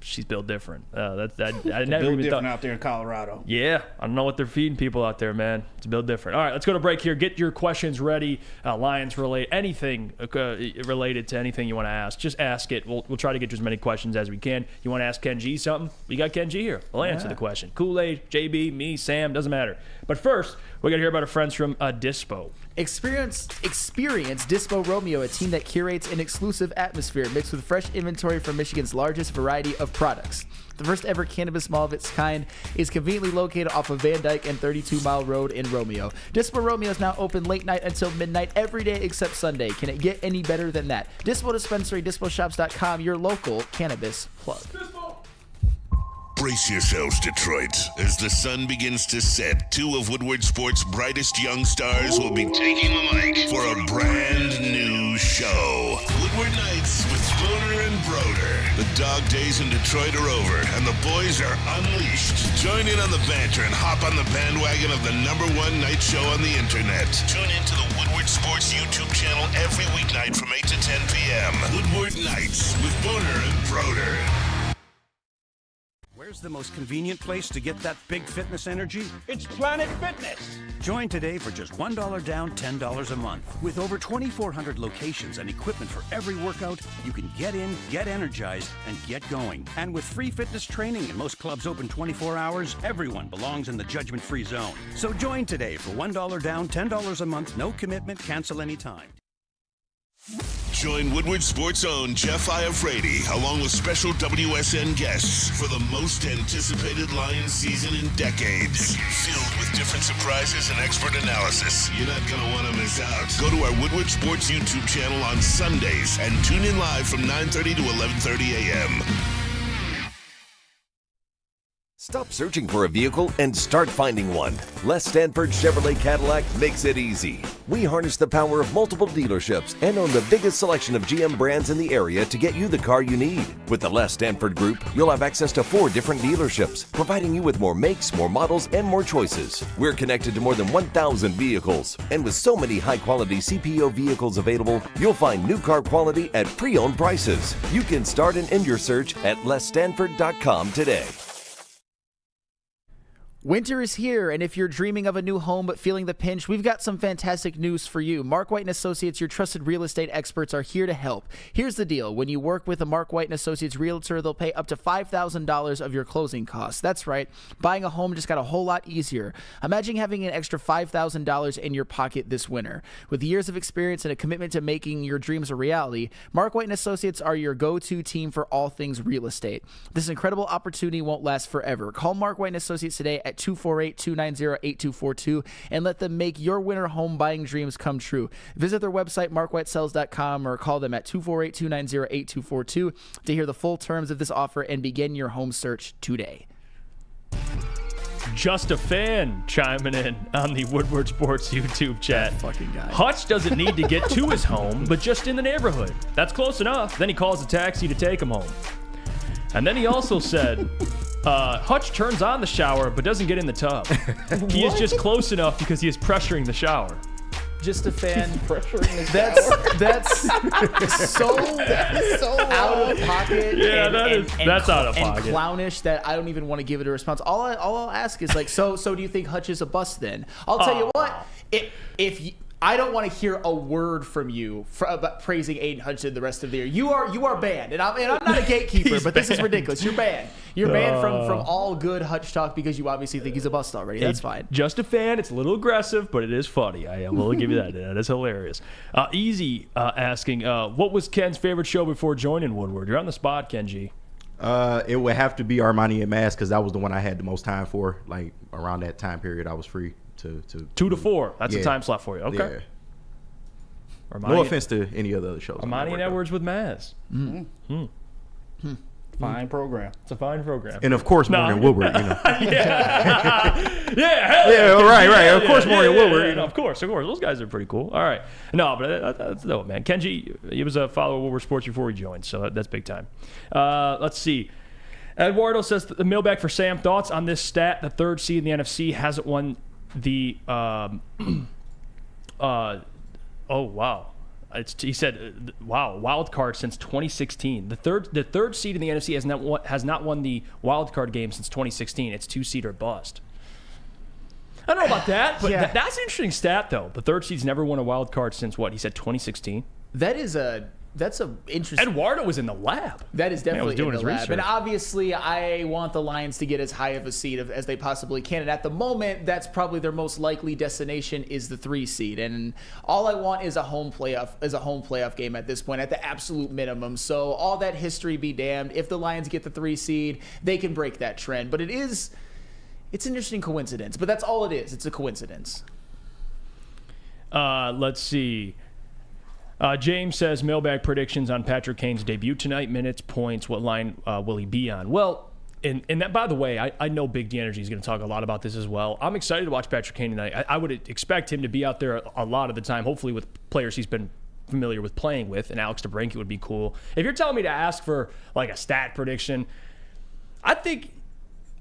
She's built different. I never built even different thought out there in Colorado. Yeah, I don't know what they're feeding people out there, man. It's built different. All right, let's go to break here. Get your questions ready. Lions relate anything related to anything you want to ask. Just ask it. We'll try to get to as many questions as we can. You want to ask Ken G something? We got Ken G here. We'll answer the question. Kool-Aid, JB, me, Sam, doesn't matter. But first, we got to hear about our friends from Dispo. Experience Dispo Romeo, a team that curates an exclusive atmosphere mixed with fresh inventory from Michigan's largest variety of products. The first ever cannabis mall of its kind is conveniently located off of Van Dyke and 32 Mile Road in Romeo. Dispo Romeo is now open late night until midnight every day except Sunday. Can it get any better than that? Dispo Dispensary, DispoShops.com, your local cannabis plug. Brace yourselves, Detroit. As the sun begins to set, two of Woodward Sports' brightest young stars will be taking the mic for a brand new show. Woodward Nights with Booner and Broder. The dog days in Detroit are over, and the boys are unleashed. Join in on the banter and hop on the bandwagon of the #1 night show on the internet. Tune into the Woodward Sports YouTube channel every weeknight from 8 to 10 p.m. Woodward Nights with Booner and Broder. Where's the most convenient place to get that big fitness energy? It's Planet Fitness. Join today for just $1 down, $10 a month. With over 2,400 locations and equipment for every workout, you can get in, get energized, and get going. And with free fitness training and most clubs open 24 hours, everyone belongs in the judgment-free zone. So join today for $1 down, $10 a month, no commitment, cancel anytime. Join Woodward Sports' own Jeff Iafrate, along with special WSN guests for the most anticipated Lions season in decades. Filled with different surprises and expert analysis. You're not going to want to miss out. Go to our Woodward Sports YouTube channel on Sundays and tune in live from 9:30 to 11:30 a.m. Stop searching for a vehicle and start finding one. Les Stanford Chevrolet Cadillac makes it easy. We harness the power of multiple dealerships and own the biggest selection of GM brands in the area to get you the car you need. With the Les Stanford Group, you'll have access to 4 different dealerships, providing you with more makes, more models, and more choices. We're connected to more than 1,000 vehicles. And with so many high-quality CPO vehicles available, you'll find new car quality at pre-owned prices. You can start and end your search at lesstanford.com today. Winter is here, and if you're dreaming of a new home but feeling the pinch, we've got some fantastic news for you. Mark White & Associates, your trusted real estate experts, are here to help. Here's the deal. When you work with a Mark White & Associates realtor, they'll pay up to $5,000 of your closing costs. That's right. Buying a home just got a whole lot easier. Imagine having an extra $5,000 in your pocket this winter. With years of experience and a commitment to making your dreams a reality, Mark White & Associates are your go-to team for all things real estate. This incredible opportunity won't last forever. Call Mark White & Associates today at 248-290-8242 and let them make your winter home buying dreams come true. Visit their website, markwhitesells.com, or call them at 248-290-8242 to hear the full terms of this offer and begin your home search today. Just a fan chiming in on the Woodward Sports YouTube chat. That fucking guy. Hutch doesn't need to get to his home, but just in the neighborhood. That's close enough. Then he calls a taxi to take him home. And then he also said, Hutch turns on the shower but doesn't get in the tub. He is just close enough because he is pressuring the shower. Just a fan. Pressuring the That's so out of pocket. Yeah, that's out of pocket. And clownish that I don't even want to give it a response. All I'll ask is like, so do you think Hutch is a bust then? I'll tell you what, if I don't want to hear a word from you about praising Aiden Hutchinson the rest of the year. You are banned, and I'm not a gatekeeper, but this is ridiculous. You're banned. You're banned from all good Hutch talk because you obviously think he's a bust already. That's fine. Just a fan. It's a little aggressive, but it is funny. I will give you that. That is hilarious. Easy asking, what was Ken's favorite show before joining Woodward? You're on the spot, Kenji. It would have to be Ermanni and Mass because that was the one I had the most time for. Like around that time period, I was free to 2 to 4. That's a time slot for you. Okay. Yeah. No offense to any of the other shows. Ermanni and Edwards with Maz. Fine program. It's a fine program. And of course, Morgan Woodward. yeah. Right. Of course, Morgan Woodward. Of course. Those guys are pretty cool. All right. No, but that's dope, man. Kenji, he was a follower of Woodward Sports before he joined, so that's big time. Let's see. Eduardo says the mailbag for Sam. Thoughts on this stat? The third seed in the NFC hasn't won the. Oh wow. He said, "Wow, wild card since 2016. The third seed in the NFC has not won the wild card game since 2016. It's 2-seed or bust." I don't know about that, but that's an interesting stat though. The third seed's never won a wild card since what? He said 2016. That's a interesting. Eduardo was in the lab. That is definitely doing in the his lab. research. And obviously, I want the Lions to get as high of a seed as they possibly can. And at the moment, that's probably their most likely destination is the 3 seed. And all I want is a home playoff game at this point, at the absolute minimum. So all that history be damned. If the Lions get the 3 seed, they can break that trend. But it's an interesting coincidence. But that's all it is. It's a coincidence. Let's see. James says, mailbag predictions on Patrick Kane's debut tonight, minutes, points, what line will he be on? Well, and that, by the way, I know Big D Energy is going to talk a lot about this as well. I'm excited to watch Patrick Kane tonight. I would expect him to be out there a lot of the time, hopefully with players he's been familiar with playing with, and Alex DeBrincat would be cool. If you're telling me to ask for like a stat prediction, I think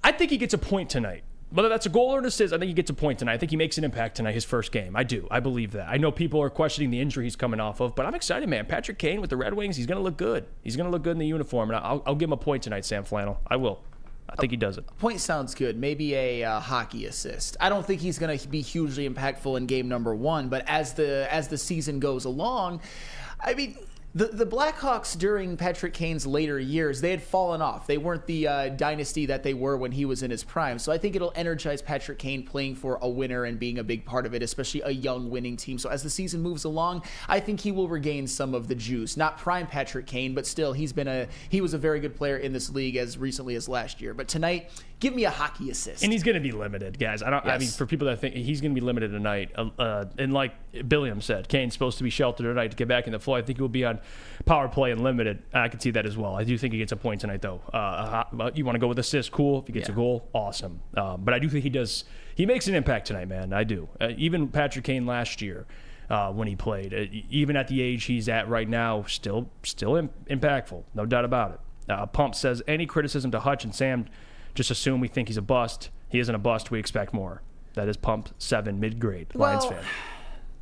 he gets a point tonight. Whether that's a goal or an assist, I think he gets a point tonight. I think he makes an impact tonight, his first game. I do. I believe that. I know people are questioning the injury he's coming off of, but I'm excited, man. Patrick Kane with the Red Wings, he's going to look good. He's going to look good in the uniform, and I'll give him a point tonight, Sam Flannel. I will. I think he does it. Point sounds good. Maybe a hockey assist. I don't think he's going to be hugely impactful in game number 1, but as the season goes along, I mean, the Blackhawks during Patrick Kane's later years, they had fallen off. They weren't the dynasty that they were when he was in his prime. So I think it'll energize Patrick Kane playing for a winner and being a big part of it, especially a young winning team. So as the season moves along, I think he will regain some of the juice. Not prime Patrick Kane, but still, he was a very good player in this league as recently as last year. But tonight, give me a hockey assist. And he's going to be limited, guys. I mean, for people that think he's going to be limited tonight, and like Billiam said, Kane's supposed to be sheltered tonight to get back in the flow. I think he will be on power play and limited. I can see that as well. I do think he gets a point tonight, though. You want to go with assist? Cool. If he gets a goal, awesome. But I do think he does. He makes an impact tonight, man. I do. Even Patrick Kane last year, when he played, even at the age he's at right now, still impactful. No doubt about it. Pump says, any criticism to Hutch and Sam, just assume we think he's a bust. He isn't a bust. We expect more. That is Pump 7 mid-grade Lions fan.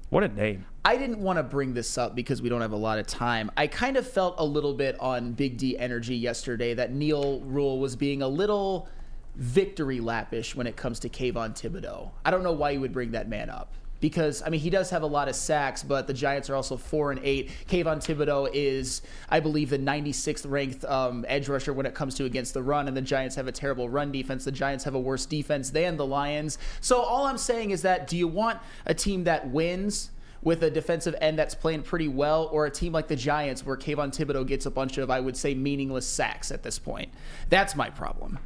What a name. I didn't want to bring this up because we don't have a lot of time. I kind of felt a little bit on Big D Energy yesterday that Neil Rule was being a little victory lapish when it comes to Kayvon Thibodeau. I don't know why you would bring that man up. Because, I mean, he does have a lot of sacks, but the Giants are also 4-8. Kayvon Thibodeau is, I believe, the 96th ranked edge rusher when it comes to against the run, and the Giants have a terrible run defense. The Giants have a worse defense than the Lions. So all I'm saying is that, do you want a team that wins with a defensive end that's playing pretty well, or a team like the Giants where Kayvon Thibodeau gets a bunch of, I would say, meaningless sacks at this point? That's my problem.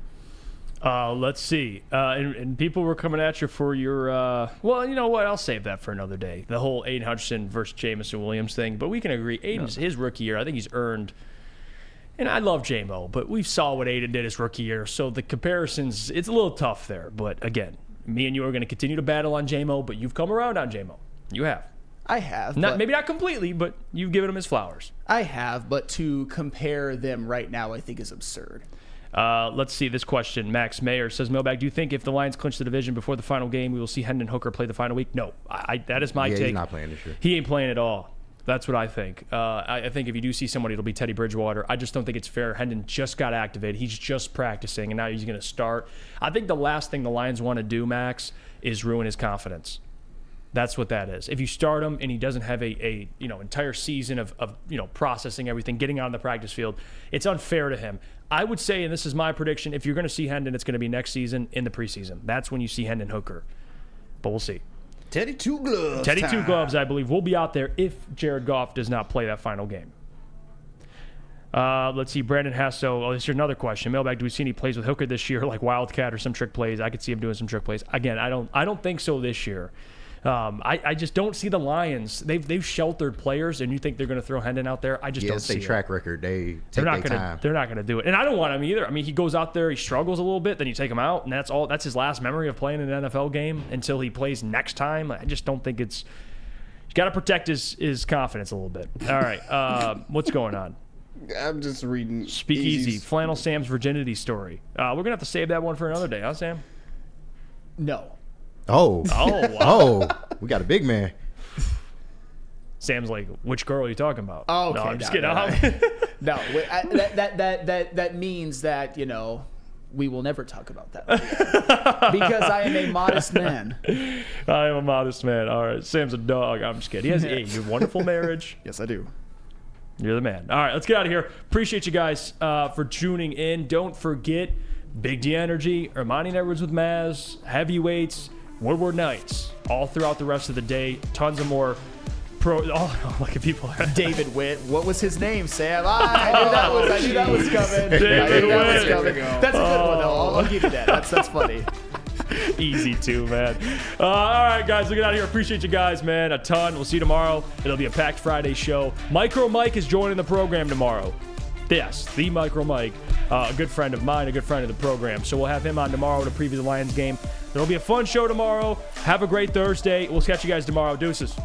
Let's see. And people were coming at you for your, well, you know what? I'll save that for another day. The whole Aiden Hutchinson versus Jamison Williams thing. But we can agree, Aiden's his rookie year, I think he's earned, and I love J-Mo, but we saw what Aiden did his rookie year. So the comparisons, it's a little tough there. But again, me and you are going to continue to battle on J-Mo, but you've come around on J-Mo. You have. I have. Maybe not completely, but you've given him his flowers. I have, but to compare them right now, I think is absurd. Let's see this question. Max Mayer says, Mailbag, do you think if the Lions clinch the division before the final game, we will see Hendon Hooker play the final week? No. That is my take. He's not playing this year. He ain't playing at all. That's what I think. I think if you do see somebody, it'll be Teddy Bridgewater. I just don't think it's fair. Hendon just got activated. He's just practicing, and now he's going to start. I think the last thing the Lions want to do, Max, is ruin his confidence. That's what that is. If you start him and he doesn't have a entire season of processing everything, getting out on the practice field, it's unfair to him. I would say, and this is my prediction, if you're going to see Hendon, it's going to be next season in the preseason. That's when you see Hendon Hooker. But we'll see. Teddy Two Gloves. Teddy Two Gloves, I believe, will be out there if Jared Goff does not play that final game. Let's see. Brandon Hasso. Oh, here's another question. Mailbag. Do we see any plays with Hooker this year, like Wildcat or some trick plays? I could see him doing some trick plays. Again, I don't think so this year. I just don't see the Lions. They've sheltered players, and you think they're going to throw Hendon out there? I just don't see it. track record. They're not going to do it, and I don't want him either. I mean, he goes out there, he struggles a little bit, then you take him out, and that's his last memory of playing in an NFL game until he plays next time. I just don't think it's. You got to protect his confidence a little bit. All right, what's going on? I'm just reading. Speak easy. Flannel Sam's virginity story. We're gonna have to save that one for another day, huh, Sam? No. Oh. Wow. Oh. We got a big man. Sam's like, which girl are you talking about? Oh, okay. No, I'm just kidding. No, that means that, we will never talk about that because I am a modest man. I am a modest man. All right, Sam's a dog. I'm just kidding. He has a wonderful marriage. Yes, I do. You're the man. All right, let's get out of here. Appreciate you guys for tuning in. Don't forget, Big D Energy, Ermanni and Edwards with Maz, Heavyweights, Woodward Nights, all throughout the rest of the day. Tons of more look at people. David Witt. What was his name, Sam? I knew that was coming. David Witt. That's a good one, though. I'll give you that. That's funny. Easy too, man. All right, guys, we'll get out of here. Appreciate you guys, man, a ton. We'll see you tomorrow. It'll be a packed Friday show. Micro Mike is joining the program tomorrow. Yes, the Micro Mike, a good friend of mine, a good friend of the program. So we'll have him on tomorrow to preview the Lions game. It'll be a fun show tomorrow. Have a great Thursday. We'll catch you guys tomorrow. Deuces.